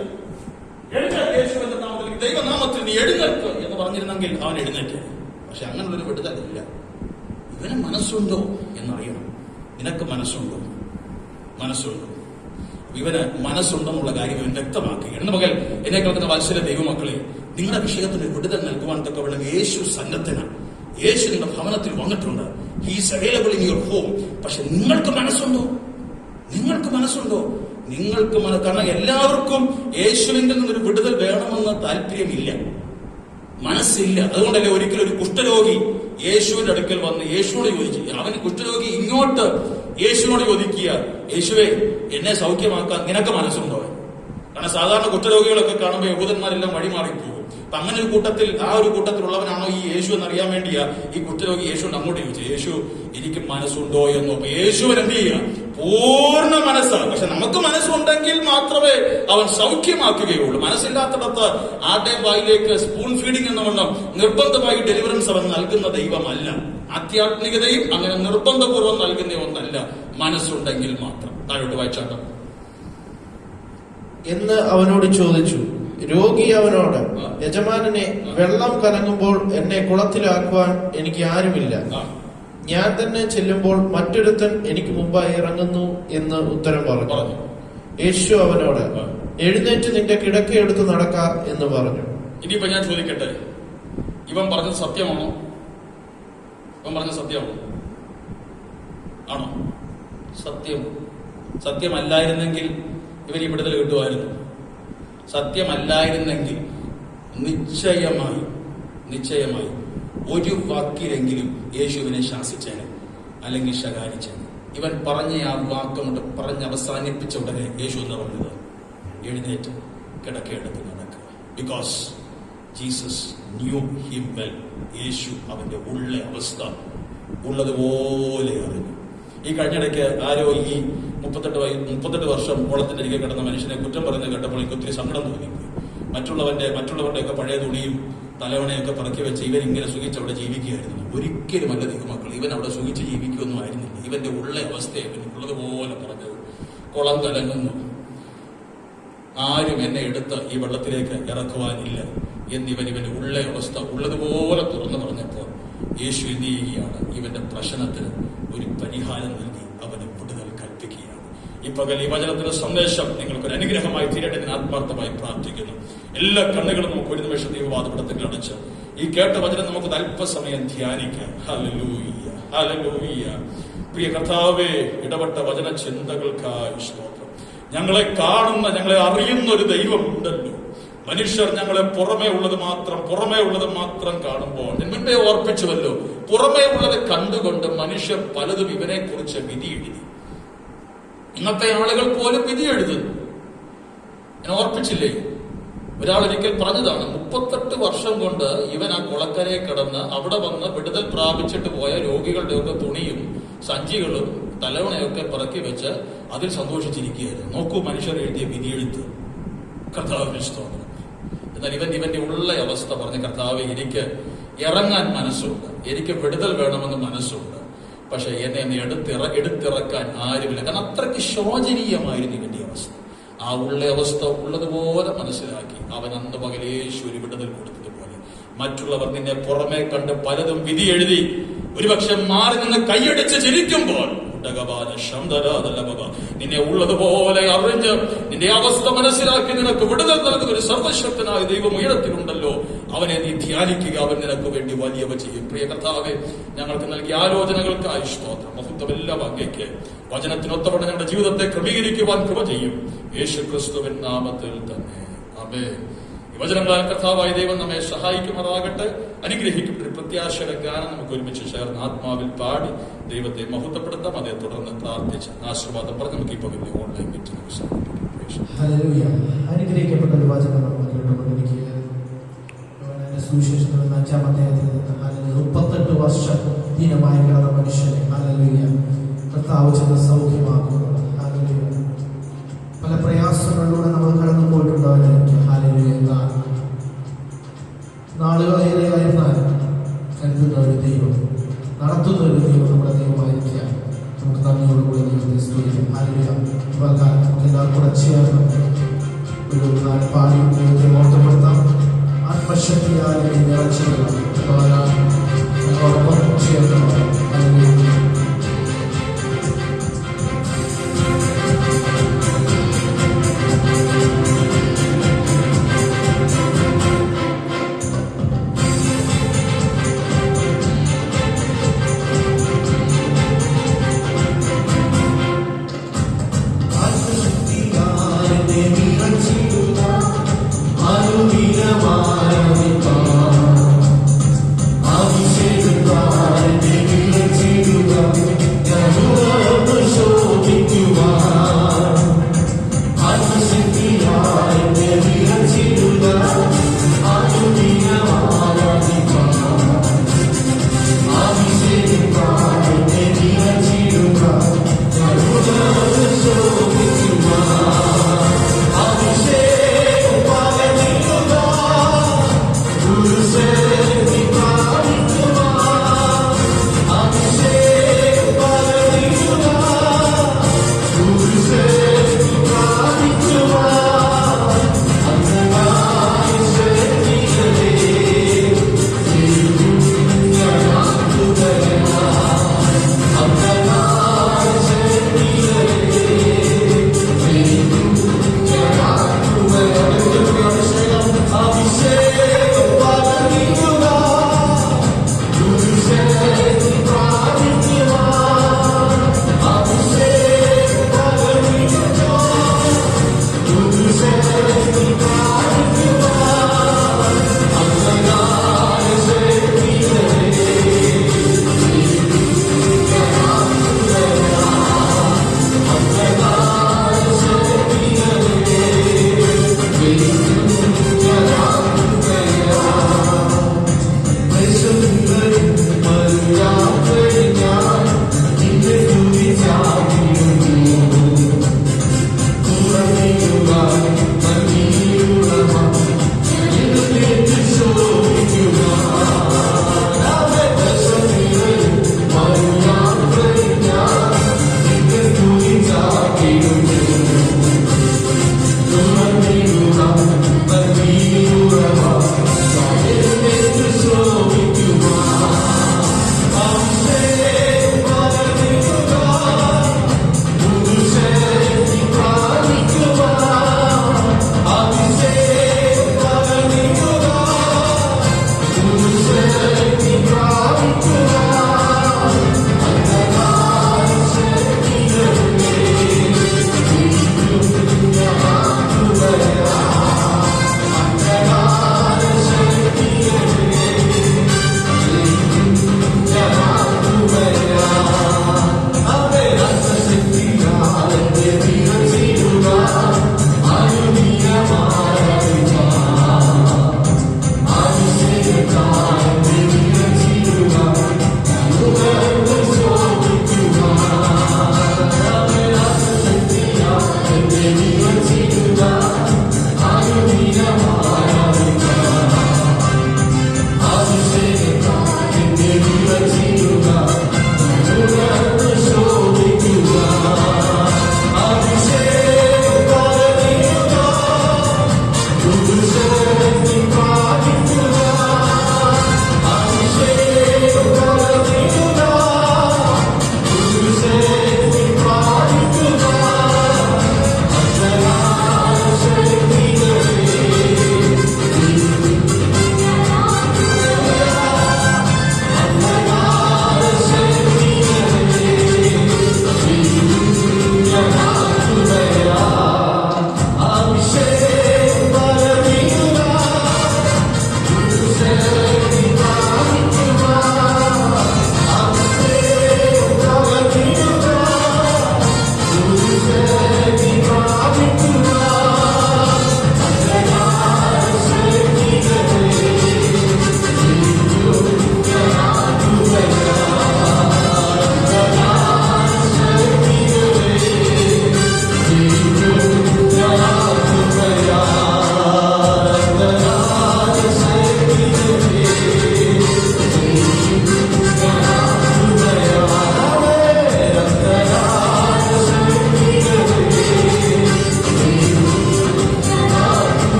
യേശുവിന്റെ നാമത്തിൽ, ദൈവനാമത്തിൽ നീ എഴുന്നേൽക്ക് എന്ന് പറഞ്ഞിരുന്നെങ്കിൽ അവൻ എഴുന്നേറ്റ്. പക്ഷെ അങ്ങനെയുള്ളൊരു വിടുതലില്ല. ഇവന് മനസ്സുണ്ടോ എന്നറിയണം. നിനക്ക് മനസ്സുണ്ടോ? മനസ്സുണ്ടോ? ഇവന് മനസ്സുണ്ടെന്നുള്ള കാര്യം ഇവൻ വ്യക്തമാക്കി. എന്ന മകൾ എന്നെ കേൾക്കുന്ന വത്സല ദൈവമക്കളെ, നിങ്ങളുടെ വിഷയത്തിന് വിടുതൽ നൽകുവാൻ തക്കവണ്ണം യേശു സന്നദ്ധനാണ്. യേശു നിങ്ങളുടെ ഭവനത്തിൽ വന്നിട്ടുണ്ട്. He's available in your home. പക്ഷെ നിങ്ങൾക്ക് മനസ്സുണ്ടോ? നിങ്ങൾക്ക് മനസ്സുണ്ടോ? കാരണം എല്ലാവർക്കും യേശുവിന്റെ നിന്നൊരു വിടുതൽ വേണമെന്ന് താല്പര്യമില്ല, മനസ്സില്ല. അതുകൊണ്ടല്ലേ ഒരിക്കലും ഒരു കുഷ്ഠരോഗി യേശുവിന്റെ അടുക്കൽ വന്ന് യേശുവിനോട് ചോദിച്ചു. അവൻ കുഷ്ഠരോഗി ഇങ്ങോട്ട് യേശുവിനോട് ചോദിക്കുക, യേശുവേ എന്നെ സൗഖ്യമാക്കാൻ നിനക്ക് മനസ്സുണ്ടോ? കാരണം സാധാരണ കുഷ്ഠരോഗികളൊക്കെ കാണുമ്പോൾ യഹൂദന്മാരെല്ലാം വഴിമാറിപ്പോകും. അപ്പൊ അങ്ങനെ ഒരു കൂട്ടത്തിൽ, ആ ഒരു കൂട്ടത്തിലുള്ളവനാണോ ഈ യേശു എന്നറിയാൻ വേണ്ടിയാ ഈ കുഷ്ഠരോഗി യേശുവിന് അങ്ങോട്ട് ചോദിച്ചു, യേശു എനിക്ക് മനസ്സുണ്ടോ എന്നോ. അപ്പൊ യേശുവിന് എന്ത് ചെയ്യുക? പൂർണ്ണ മനസ്സാണ്. പക്ഷെ നമുക്ക് മനസ്സുണ്ടെങ്കിൽ മാത്രമേ അവൻ സൗഖ്യമാക്കുകയുള്ളൂ. മനസ്സില്ലാത്തിടത്ത് ആരുടെയും വായിലേക്ക് സ്പൂൺ ഫീഡിംഗ് എന്ന വണ്ണം നിർബന്ധമായി ഡെലിവറൻസ് അവൻ നൽകുന്ന ദൈവമല്ല. ആധ്യാത്മികതയും അങ്ങനെ നിർബന്ധപൂർവ്വം നൽകുന്ന ഒന്നല്ല, മനസ്സുണ്ടെങ്കിൽ മാത്രം. താഴോട്ട് വായിച്ചാട്ടോ. എന്ന് അവനോട് ചോദിച്ചു. രോഗി അവനോട്, യജമാനനെ, വെള്ളം കലങ്ങുമ്പോൾ എന്നെ കുളത്തിലാക്കുവാൻ എനിക്ക് ആരുമില്ല. ഞാൻ തന്നെ ചെല്ലുമ്പോൾ മറ്റൊരുത്തൻ എനിക്ക് മുമ്പായി ഇറങ്ങുന്നു എന്ന് ഉത്തരം പറഞ്ഞു. യേശു അവനോട്, എഴുന്നേറ്റ് നിന്റെ കിടക്കയെടുത്ത് നടക്ക എന്ന് പറഞ്ഞു. ഇനിയിപ്പോ ഞാൻ ചോദിക്കട്ടെ, ഇവൻ പറഞ്ഞത് സത്യമാണോ? ഇവൻ പറഞ്ഞ സത്യമാണോ? ആണോ? സത്യമല്ലായിരുന്നെങ്കിൽ ഇവൻ ഈ വിടുതൽ കിട്ടുമായിരുന്നു. സത്യമല്ലായിരുന്നെങ്കിൽ നിശ്ചയമായി ഒരു വാക്കിലെങ്കിലും യേശുവിനെ ശാസിച്ചേനെ, അല്ലെങ്കിൽ ശകാരിച്ചേനെ. ഇവൻ പറഞ്ഞ ആ വാക്കം കൊണ്ട് പറഞ്ഞ് അവസാനിപ്പിച്ച ഉടനെ യേശു എന്താ പറഞ്ഞത്? എഴുന്നേറ്റ് കിടക്കയെടുത്ത് നടക്കുക. Because Jesus knew him well. യേശു അവന്റെ ഉള്ള അവസ്ഥ ഉള്ളതുപോലെ അറിഞ്ഞു. ഈ കഴിഞ്ഞിടയ്ക്ക് ആരോ ഈ 38 വർഷം ഓളത്തിന്റെ അരികെ കിടന്ന മനുഷ്യനെ കുറ്റം പറയുന്നത് കേട്ടപ്പോൾ എനിക്ക് ഒത്തിരി സങ്കടം തോന്നിപ്പോയി. മറ്റുള്ളവരുടെ ഒക്കെ പഴയ തുണിയും തലവണയൊക്കെ പറക്കി വെച്ച് ഇവൻ ഇങ്ങനെ സുഖിച്ച് അവിടെ ജീവിക്കുകയായിരുന്നു. ഒരിക്കലുമല്ല ദൈവമക്കൾ, ഇവൻ അവിടെ സുഖിച്ച് ജീവിക്കുകയൊന്നും ആയിരുന്നില്ല. ഇവന്റെ ഉള്ള അവസ്ഥയെ ഇവൻ ഉള്ളതുപോലെ പറഞ്ഞത്. കുളം കലങ്ങുന്നു, ആരും എന്നെ എടുത്ത് ഈ വെള്ളത്തിലേക്ക് ഇറക്കുവാനില്ല എന്നിവന്റെ ഉള്ള അവസ്ഥ ഉള്ളതുപോലെ തുറന്നു പറഞ്ഞപ്പോൾ യേശു എന്ത് ചെയ്യുകയാണ്? ഇവന്റെ പ്രശ്നത്തിന് ഒരു പരിഹാരം നൽകി അവന് വിടുതൽ കൽപ്പിക്കുകയാണ്. ഈ പകൽ ഈ വചനത്തിന്റെ സന്ദേശം നിങ്ങൾക്കൊരു അനുഗ്രഹമായി തീരട്ടെ എന്ന് ആത്മാർത്ഥമായി പ്രാർത്ഥിക്കുന്നു. എല്ലാ കണ്ണുകളും നമുക്ക് ഒരു നിമിഷം ദൈവവാദപടത്തിൽ അടച്ച് ഈ കേട്ട വചനം നമുക്ക് അല്പസമയം ധ്യാനിക്കാം. Hallelujah, hallelujah. പ്രിയ കർത്താവേ, ഇടപെട്ട വചന ചിന്തകൾക്കായി സ്തോത്രം. ഞങ്ങളെ കാണുന്ന, ഞങ്ങളെ അറിയുന്ന ഒരു ദൈവം ഉണ്ടല്ലോ. മനുഷ്യർ ഞങ്ങളെ പുറമേ ഉള്ളത് മാത്രം കാണുമ്പോൾ, ഞാൻ മുൻപേ ഓർപ്പിച്ചുവല്ലോ, പുറമേ ഉള്ളത് കണ്ടുകൊണ്ട് മനുഷ്യർ പലതും ഇവനെ കുറിച്ച് വിധി എഴുതി. ഇന്നത്തെ ആളുകൾ പോലും വിധി എഴുതുന്നു. ഞാൻ ഓർപ്പിച്ചില്ലേ, ഒരാൾ ഒരിക്കൽ പറഞ്ഞതാണ്, 38 വർഷം കൊണ്ട് ഇവൻ ആ കുളക്കരയെ കിടന്ന് അവിടെ വന്ന് വിടുതൽ പ്രാപിച്ചിട്ട് പോയ രോഗികളുടെയൊക്കെ തുണിയും സഞ്ചികളും തലവണയൊക്കെ പറക്കി വെച്ച് അതിൽ സന്തോഷിച്ചിരിക്കുകയായിരുന്നു. നോക്കൂ മനുഷ്യർ എഴുതിയ വിധിയെഴുത്ത്. കർത്താവിന് സ്തോത്രം. എന്നാൽ ഇവന്റെ ഉള്ള അവസ്ഥ പറഞ്ഞ, കർത്താവ് എനിക്ക് ഇറങ്ങാൻ മനസ്സുണ്ട്, എനിക്ക് വിടുതൽ വേണമെന്ന് മനസ്സുണ്ട്, പക്ഷെ എന്നെ എടുത്തിറക്കാൻ ആരുമില്ല. കാരണം അത്രയ്ക്ക് ശോചനീയമായിരുന്നു ഇവന്റെ അവസ്ഥ. ആ ഉള്ള അവസ്ഥ ഉള്ളതുപോലെ മനസ്സിലാക്കി അവൻ അന്ന് പകലേശു ഒരു വിടുതൽ കൊടുത്തതുപോലെ മറ്റുള്ളവർ നിന്നെ പുറമേ കണ്ട് പലതും വിധി എഴുതി ഒരുപക്ഷെ മാറി നിന്ന് കൈയടിച്ച് ചിരിക്കുമ്പോൾ നിന്നെ ഉള്ളതുപോലെ അറിഞ്ഞ് നിന്റെ അവസ്ഥ മനസ്സിലാക്കി നിനക്ക് വിടുതൽ നൽകുന്ന ഒരു സർവശക്തനായ ദൈവം ഉയരത്തിലുണ്ടല്ലോ, അവനെ നീ ധ്യാനിക്കുക. അവൻ നിനക്ക് വേണ്ടി വലിയവ ചെയ്യും. പ്രിയ കർത്താവേ, ഞങ്ങൾക്ക് നൽകിയ ആലോചനകൾക്കായി സ്തോത്രം. മഹത്വമെല്ലാം അങ്ങേക്ക്. വചനത്തിനൊത്തവണ്ണം ഞങ്ങളുടെ ജീവിതത്തെ ക്രമീകരിക്കുവാൻ കൃപ ചെയ്യും. യേശു ക്രിസ്തുവിൻ നാമത്തിൽ തന്നെ. ആമേൻ. ഈ വചനങ്ങളാൽ കർത്താവായ ദൈവം നമ്മെ സഹായിക്കുമാറാകട്ടെ, അനുഗ്രഹിക്കപ്പെട്ട ഒരു പ്രത്യാശയുടെ ഗാനം നമുക്ക് ഒരുമിച്ച് ചേർന്ന് ആത്മാവിൽ പാടി ദൈവത്തെ മഹത്വപ്പെടുത്താം. അതേ തുടർന്ന് പ്രാർത്ഥിച്ച് ആശീർവാദം പറഞ്ഞ് നമുക്ക് ഇപ്പോൾ ഓൺലൈൻ മീറ്റിംഗ് നമുക്ക് സാധിക്കും. ഹല്ലേലൂയ. അനുഗ്രഹിക്കപ്പെട്ട ഒരു വചനം നമ്മൾ കേട്ടുകൊണ്ടിരിക്കുകയാണ്. സുവിശേഷത്തിൽ 5-ാം അധ്യായത്തിൽ നിന്ന് 38 വർഷം ദീനമായി കിടന്ന മനുഷ്യനെ ഹല്ലേലൂയ കർത്താവ് ചെന്ന് സൗഖ്യമാക്കുന്നു. ഹല്ലേലൂയ. പല പ്രയാസങ്ങളിലൂടെ നമ്മൾ കടന്നു പോയിട്ടുണ്ടാവില്ല. ഹല്ലേലൂയ. നാളുകളേറെയായിരുന്നാൽ കരുതുന്ന ഒരു ദൈവം, നടത്തുന്ന ഒരു ദൈവം നമ്മുടെ ദൈവമായിരിക്കുക. നമുക്ക് നന്ദിയോടുകൂടി ദൈവത്തെ സ്തുതിക്കാം. ഹല്ലേലൂയ. നമുക്ക് എല്ലാവർക്കും കൂടെ ചേർന്ന് ഒരു പാടി ദൈവത്തെ ഓർമ്മപ്പെടുത്താം. ആത്മശക്തിയാൽ നിറച്ചതോടൊപ്പം ചേർന്നതാണ്. അഭിഷേകം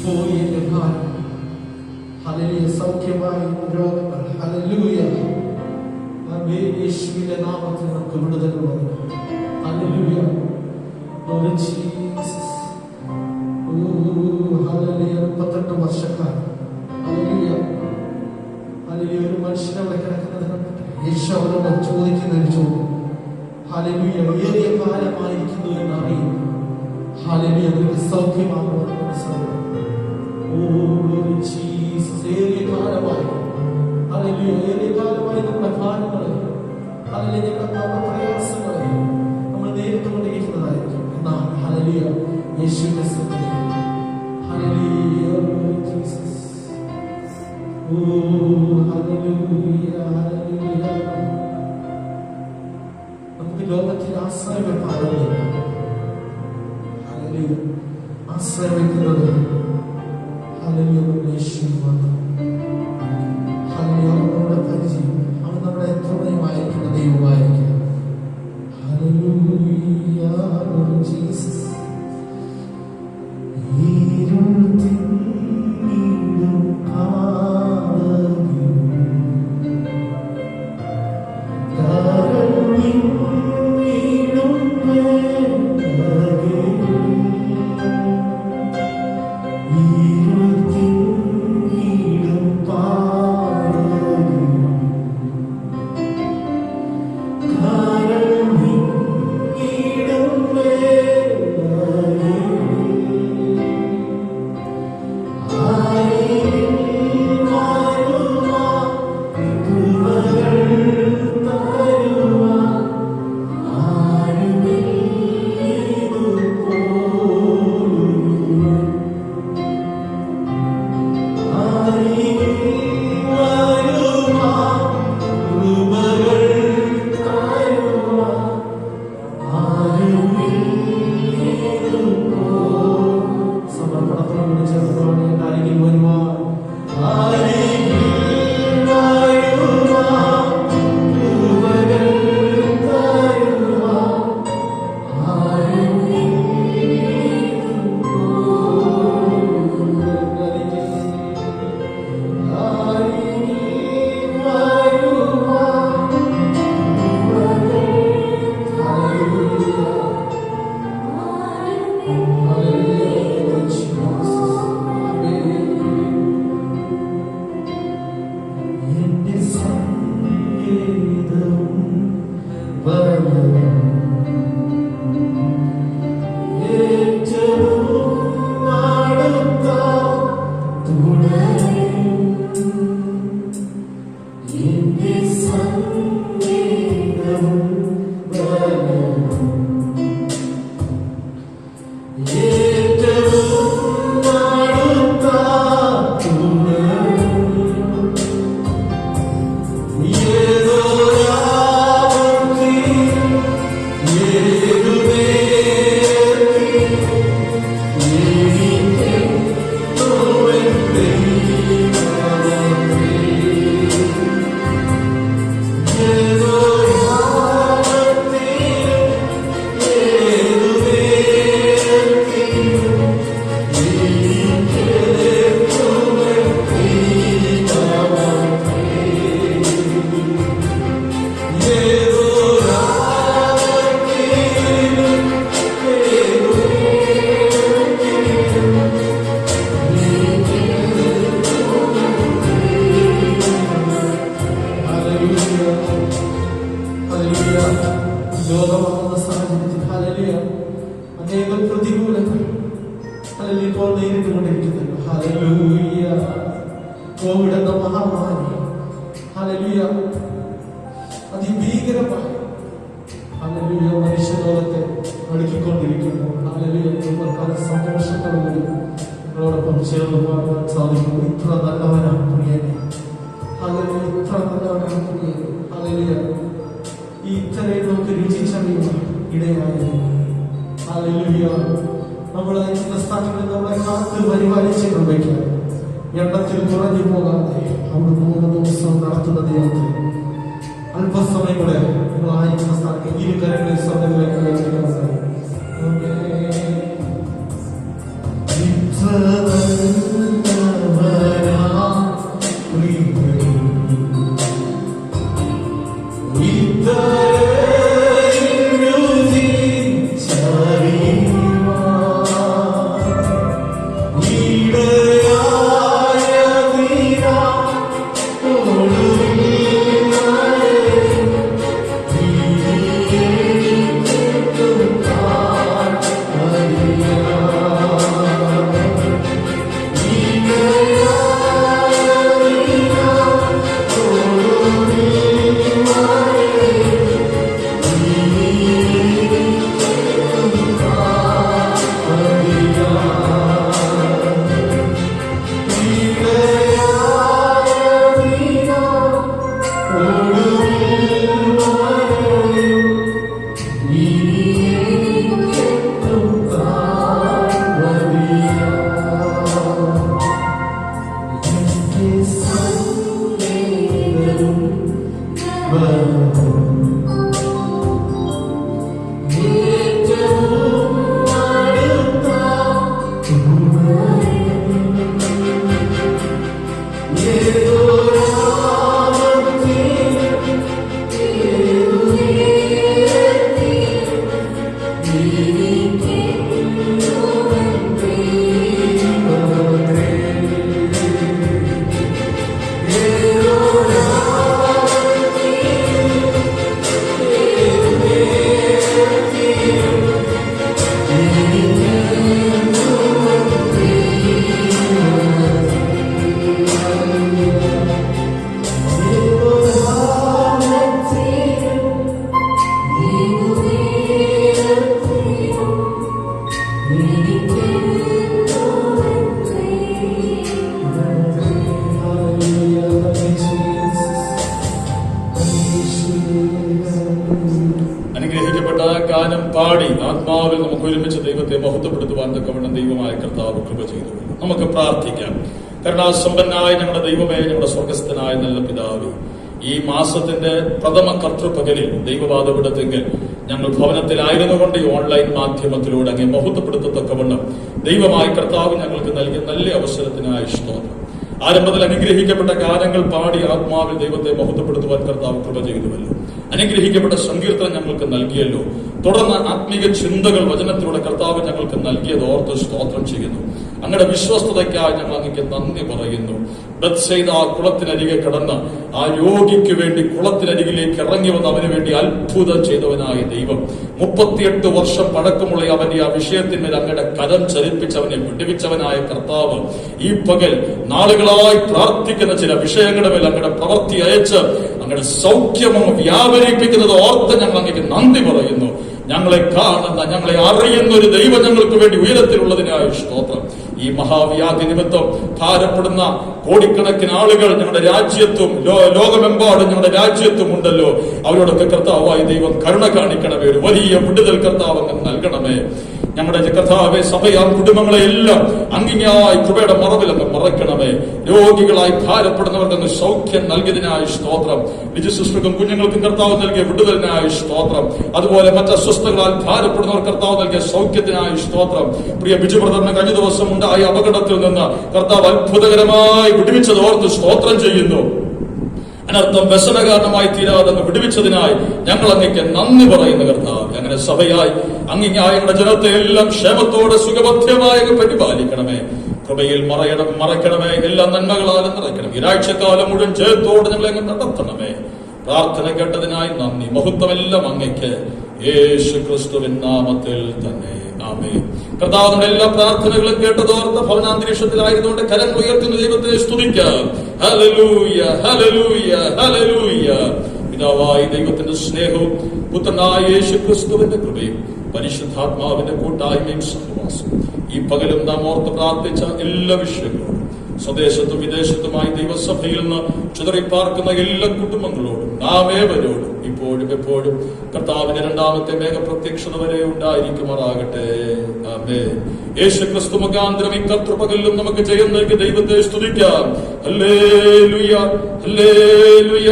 പോയി എന്റെ ഭാരം. ഹല്ലേലൂയ. സൗഖ്യമായി രോഗങ്ങൾ. ഹല്ലേലൂയ. യേശുവിന്റെ നാമത്തിൽ നമുക്ക് വിടുതൽ വന്നു. ഹല്ലേലൂയ. Lord Jesus. ഹല്ലേലൂയ. 38 വർഷക്കാലം. ഹല്ലേലൂയ. ഹല്ലേലൂയ. ഒരു മനുഷ്യനെ അവിടെ കിടക്കുന്നത് കണ്ടിട്ട് യേശു അവരോട് ചോദിക്കുന്ന ഒരു ചോദ്യം. ഹല്ലേലൂയ. ഏറിയ കാലമായിരിക്കുന്നു എന്ന് അറിയുന്നു. ഹല്ലേലൂയ. നിനക്ക് സൗഖ്യമാകുമെന്ന് മനസ്സിലാക്കുന്നു. ഏറിയ കാലമായി. ഹല്ലേലൂയ. ഏറിയ കാലമായി നമ്മുടെ ഭാരങ്ങളെ, ഹല്ലേലൂയ, നമ്മുടെ പ്രയാസങ്ങളെ നമ്മൾ നേരിട്ടുകൊണ്ടിരിക്കുന്നതായിരിക്കും. എന്നാൽ ഹല്ലേലൂയ യേശുവിന്റെ സന്നിധിയിൽ ഹല്ലേലൂയ ജീസസ്. ഹല്ലേലൂയ. ഹല്ലേലൂയ. നമുക്ക് ലോകത്തിൽ ആശ്രയം വെക്കാറില്ല. ഹല്ലേലൂയ. ആശ്രയം വെക്കുന്നത് ഹല്ലേലൂയ യേശു മാത്രം. ഹല്ലേലൂയ. നമ്മുടെ പരിചയം അവൻ നമ്മുടെ എത്രയുമായിരിക്കുന്ന ദൈവമായിരിക്കും. Hallelujah Jesus. രോഗമാകുന്ന സാഹചര്യത്തിൽ ഹല്ലേലൂയ അനേകം പ്രതികൂലങ്ങൾ ഹല്ലേലൂയ ഇപ്പോൾ നേരിട്ടുകൊണ്ടിരിക്കുന്നു. ഹല്ലേലൂയ. കോവിഡ് എന്ന മഹാമാരി ഹല്ലേലൂയ അതിഭീകരമായി ഹല്ലേലൂയ മനുഷ്യലോകത്തെ അടുക്കിക്കൊണ്ടിരിക്കുന്നു. ഹല്ലേലൂയ പല സന്തോഷത്തോടുകൂടി നിങ്ങളോടൊപ്പം ചേർന്ന് പാടുവാൻ സാധിക്കുന്നു. ഇത്ര നല്ലവനാണ് പ്രിയനെ. ഹല്ലേലൂയ. ഇത്ര നല്ലവനാണ് പ്രിയനെ. ഹല്ലേലൂയ. ഈ ഇത്രയും നമുക്ക് രുചിച്ചറിയുവാൻ ഇടയായിരുന്നു. ഹല്ലേലൂയ. നമ്മൾ അയക്കുന്ന സ്ഥാനങ്ങളിൽ നമ്മളെ കാത്ത് പരിപാലിച്ച് നിർവഹിക്കാം. എണ്ണത്തിൽ കുറഞ്ഞു പോകാതെ അവിടുന്ന് ഓരോ ദിവസവും നടത്തുന്ന ദൈവത്തെ അല്പസമയം കൂടെ നിങ്ങൾ ആയിരിക്കുന്ന സ്ഥാനത്ത് ഇരുകരങ്ങളിൽ സ്വന്തങ്ങളിലേക്ക് വെച്ചിരിക്കുന്നത്. മഹത്വപ്പെടുത്തുവാൻ തക്കവണ്ണം ദൈവമായ കർത്താവ് കൃപ ചെയ്തു. നമുക്ക് പ്രാർത്ഥിക്കാം. കരുണാസമ്പന്നായ ഞങ്ങളുടെ ദൈവമേ, ഞങ്ങളുടെ സ്വർഗസ്ഥനായ നല്ല പിതാവേ, ഈ മാസത്തിന്റെ പ്രഥമ കർത്തൃപകലിൽ ദൈവപാദപീഠത്തെങ്കിൽ ഞങ്ങൾ ഭവനത്തിലായിരുന്നുകൊണ്ട് ഈ ഓൺലൈൻ മാധ്യമത്തിലൂടെ അങ്ങേ മഹത്വപ്പെടുത്തത്തക്കവണ്ണം ദൈവമായ കർത്താവ് ഞങ്ങൾക്ക് നൽകിയ നല്ല അവസരത്തിനായി സ്തോത്രം. ആരംഭത്തിൽ അനുഗ്രഹിക്കപ്പെട്ട ഗാനങ്ങൾ പാടി ആത്മാവിൽ ദൈവത്തെ മഹത്വപ്പെടുത്തുവാൻ കർത്താവ് കൃപ ചെയ്തുവല്ലോ. അനുഗ്രഹിക്കപ്പെട്ട സങ്കീർത്തനം ഞങ്ങൾക്ക് നൽകിയല്ലോ. തുടർന്ന് ആത്മീക ചിന്തകൾ വചനത്തിലൂടെ കർത്താവ് ഞങ്ങൾക്ക് നൽകിയത് ഓർത്ത് സ്തോത്രം ചെയ്യുന്നു. അങ്ങയുടെ വിശ്വസ്തതയ്ക്കായി ഞങ്ങൾ അങ്ങേക്ക് നന്ദി പറയുന്നു. ബത്സൈദ കുളത്തിനരികെ കടന്ന് ആ രോഗിക്ക് വേണ്ടി കുളത്തിനരികിലേക്ക് ഇറങ്ങി വന്ന് അവന് വേണ്ടി അത്ഭുതം ചെയ്തവനായ ദൈവം, 38 വർഷം പഴക്കമുള്ള അവന്റെ ആ വിഷയത്തിന്മേൽ അങ്ങയുടെ കരം ചലിപ്പിച്ച് അവനെ വിടുവിച്ചവനായ കർത്താവ് ഈ പകൽ നാളുകളായി പ്രാർത്ഥിക്കുന്ന ചില വിഷയങ്ങളുടെ മേൽ അങ്ങയുടെ പ്രവൃത്തി അയച്ച് അങ്ങയുടെ സൗഖ്യമം വ്യാപരിപ്പിക്കുന്നത് ഓർത്ത് ഞങ്ങൾ അങ്ങേക്ക് നന്ദി പറയുന്നു. ഞങ്ങളെ കാണുന്ന, ഞങ്ങളെ അറിയുന്ന ഒരു ദൈവം ഞങ്ങൾക്ക് വേണ്ടി ഉയരത്തിലുള്ളതിനായ സ്തോത്രം. ഈ മഹാവ്യാധി നിമിത്തം ഭാരപ്പെടുന്ന കോടിക്കണക്കിന് ആളുകൾ ഞങ്ങളുടെ രാജ്യത്തും ലോകമെമ്പാടും ഞങ്ങളുടെ രാജ്യത്തും ഉണ്ടല്ലോ. അവരോടൊക്കെ കർത്താവായ ദൈവം കരുണ കാണിക്കണമേ. ഒരു വലിയ വിടുതൽ കർത്താവ് അങ്ങ് നൽകണമേ. ഞങ്ങളുടെ കർത്താവെ സഭയാം കുടുംബങ്ങളെ എല്ലാം അങ്ങിങ്ങായി കൃപയുടെ മറവിൽ അങ്ങ് മറയ്ക്കണമേ. രോഗികളായി ഭാരപ്പെടുന്നവർക്ക് അങ്ങ് സൗഖ്യം നൽകിയതിനായി സ്തോത്രം. വിജുശുശ്രൂഷക്കും കുഞ്ഞുങ്ങൾക്കും കർത്താവ് നൽകിയ വിടുതലിനായി സ്തോത്രം. അതുപോലെ മറ്റ് അസ്വസ്ഥകളാൽ ഭാരപ്പെടുന്നവർ കർത്താവ് നൽകിയ സൗഖ്യത്തിനായി സ്തോത്രം. പ്രിയ ബിജു ബ്രദറിന് കഴിഞ്ഞ ദിവസം ഉണ്ടായ അപകടത്തിൽ നിന്ന് കർത്താവ് അത്ഭുതകരമായി വിടുവിച്ചത് ഓർത്ത് സ്തോത്രം ചെയ്യുന്നു. അനർത്ഥം വ്യസന കാരണമായി തീരാതെ വിടുവിച്ചതിനായി ഞങ്ങൾ അങ്ങേക്ക് നന്ദി പറയുന്ന കർത്താവ്. അങ്ങനെ സഭയായി അങ്ങിങ്ങായ ഞങ്ങളുടെ ജനത്തെ എല്ലാം ക്ഷേമത്തോടെ സുഖബോധ്യമായി പരിപാലിക്കണമേ. കൃപയിൽ മറയ്ക്കണമേ. എല്ലാ നന്മകളാലും നിറയ്ക്കണം. ഈ ആഴ്ചക്കാലം മുഴുവൻ ജയത്തോടെ ഞങ്ങളെ അങ്ങ് നടത്തണമേ. പ്രാർത്ഥന കേട്ടതിനായി നന്ദി. മഹത്വമെല്ലാം അങ്ങയ്ക്ക് യേശു ക്രിസ്തുവിൻ നാമത്തിൽ തന്നെ. ആമേൻ. കർത്താവിന്റെ എല്ലാ പ്രാർത്ഥനകളും കേട്ടതോർത്ത് ഭവനാന്തരീക്ഷത്തിലായതുകൊണ്ട് കരങ്ങൾ ഉയർത്തുന്ന ദൈവത്തെ സ്തുതിക്കാം. Hallelujah, hallelujah, hallelujah. പിതാവായ ദൈവത്തിന്റെ സ്നേഹവും പുത്രനായ യേശു ക്രിസ്തുവിന്റെ കൃപയും പരിശുദ്ധാത്മാവിന്റെ കൂട്ടായ്മയും സഹവാസവും ഈ പകലും നാം ഓർത്ത് പ്രാർത്ഥിച്ച എല്ലാ വിഷയങ്ങളോടും സ്വദേശത്തും വിദേശത്തുമായി ദൈവസഭയിൽ നിന്ന് ചിതറിപ്പാർക്കുന്ന എല്ലാ കുടുംബങ്ങളോടും നാം ഏവരോടും ഇപ്പോഴും എപ്പോഴും കർത്താവിന്റെ രണ്ടാമത്തെ മേഘപ്രത്യക്ഷത വരെ ഉണ്ടായിരിക്കുമാറാകട്ടെ. ആമേൻ. യേശു ക്രിസ്തു മുഖാന്തരം ഈ കർത്തൃപകലിലും നമുക്ക് ജയം നൽകി ദൈവത്തെ സ്തുതിക്കാം. Hallelujah, hallelujah,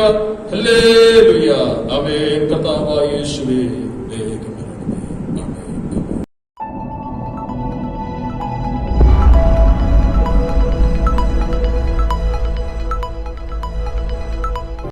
hallelujah. ആമേൻ. കർത്താവായ യേശുവേ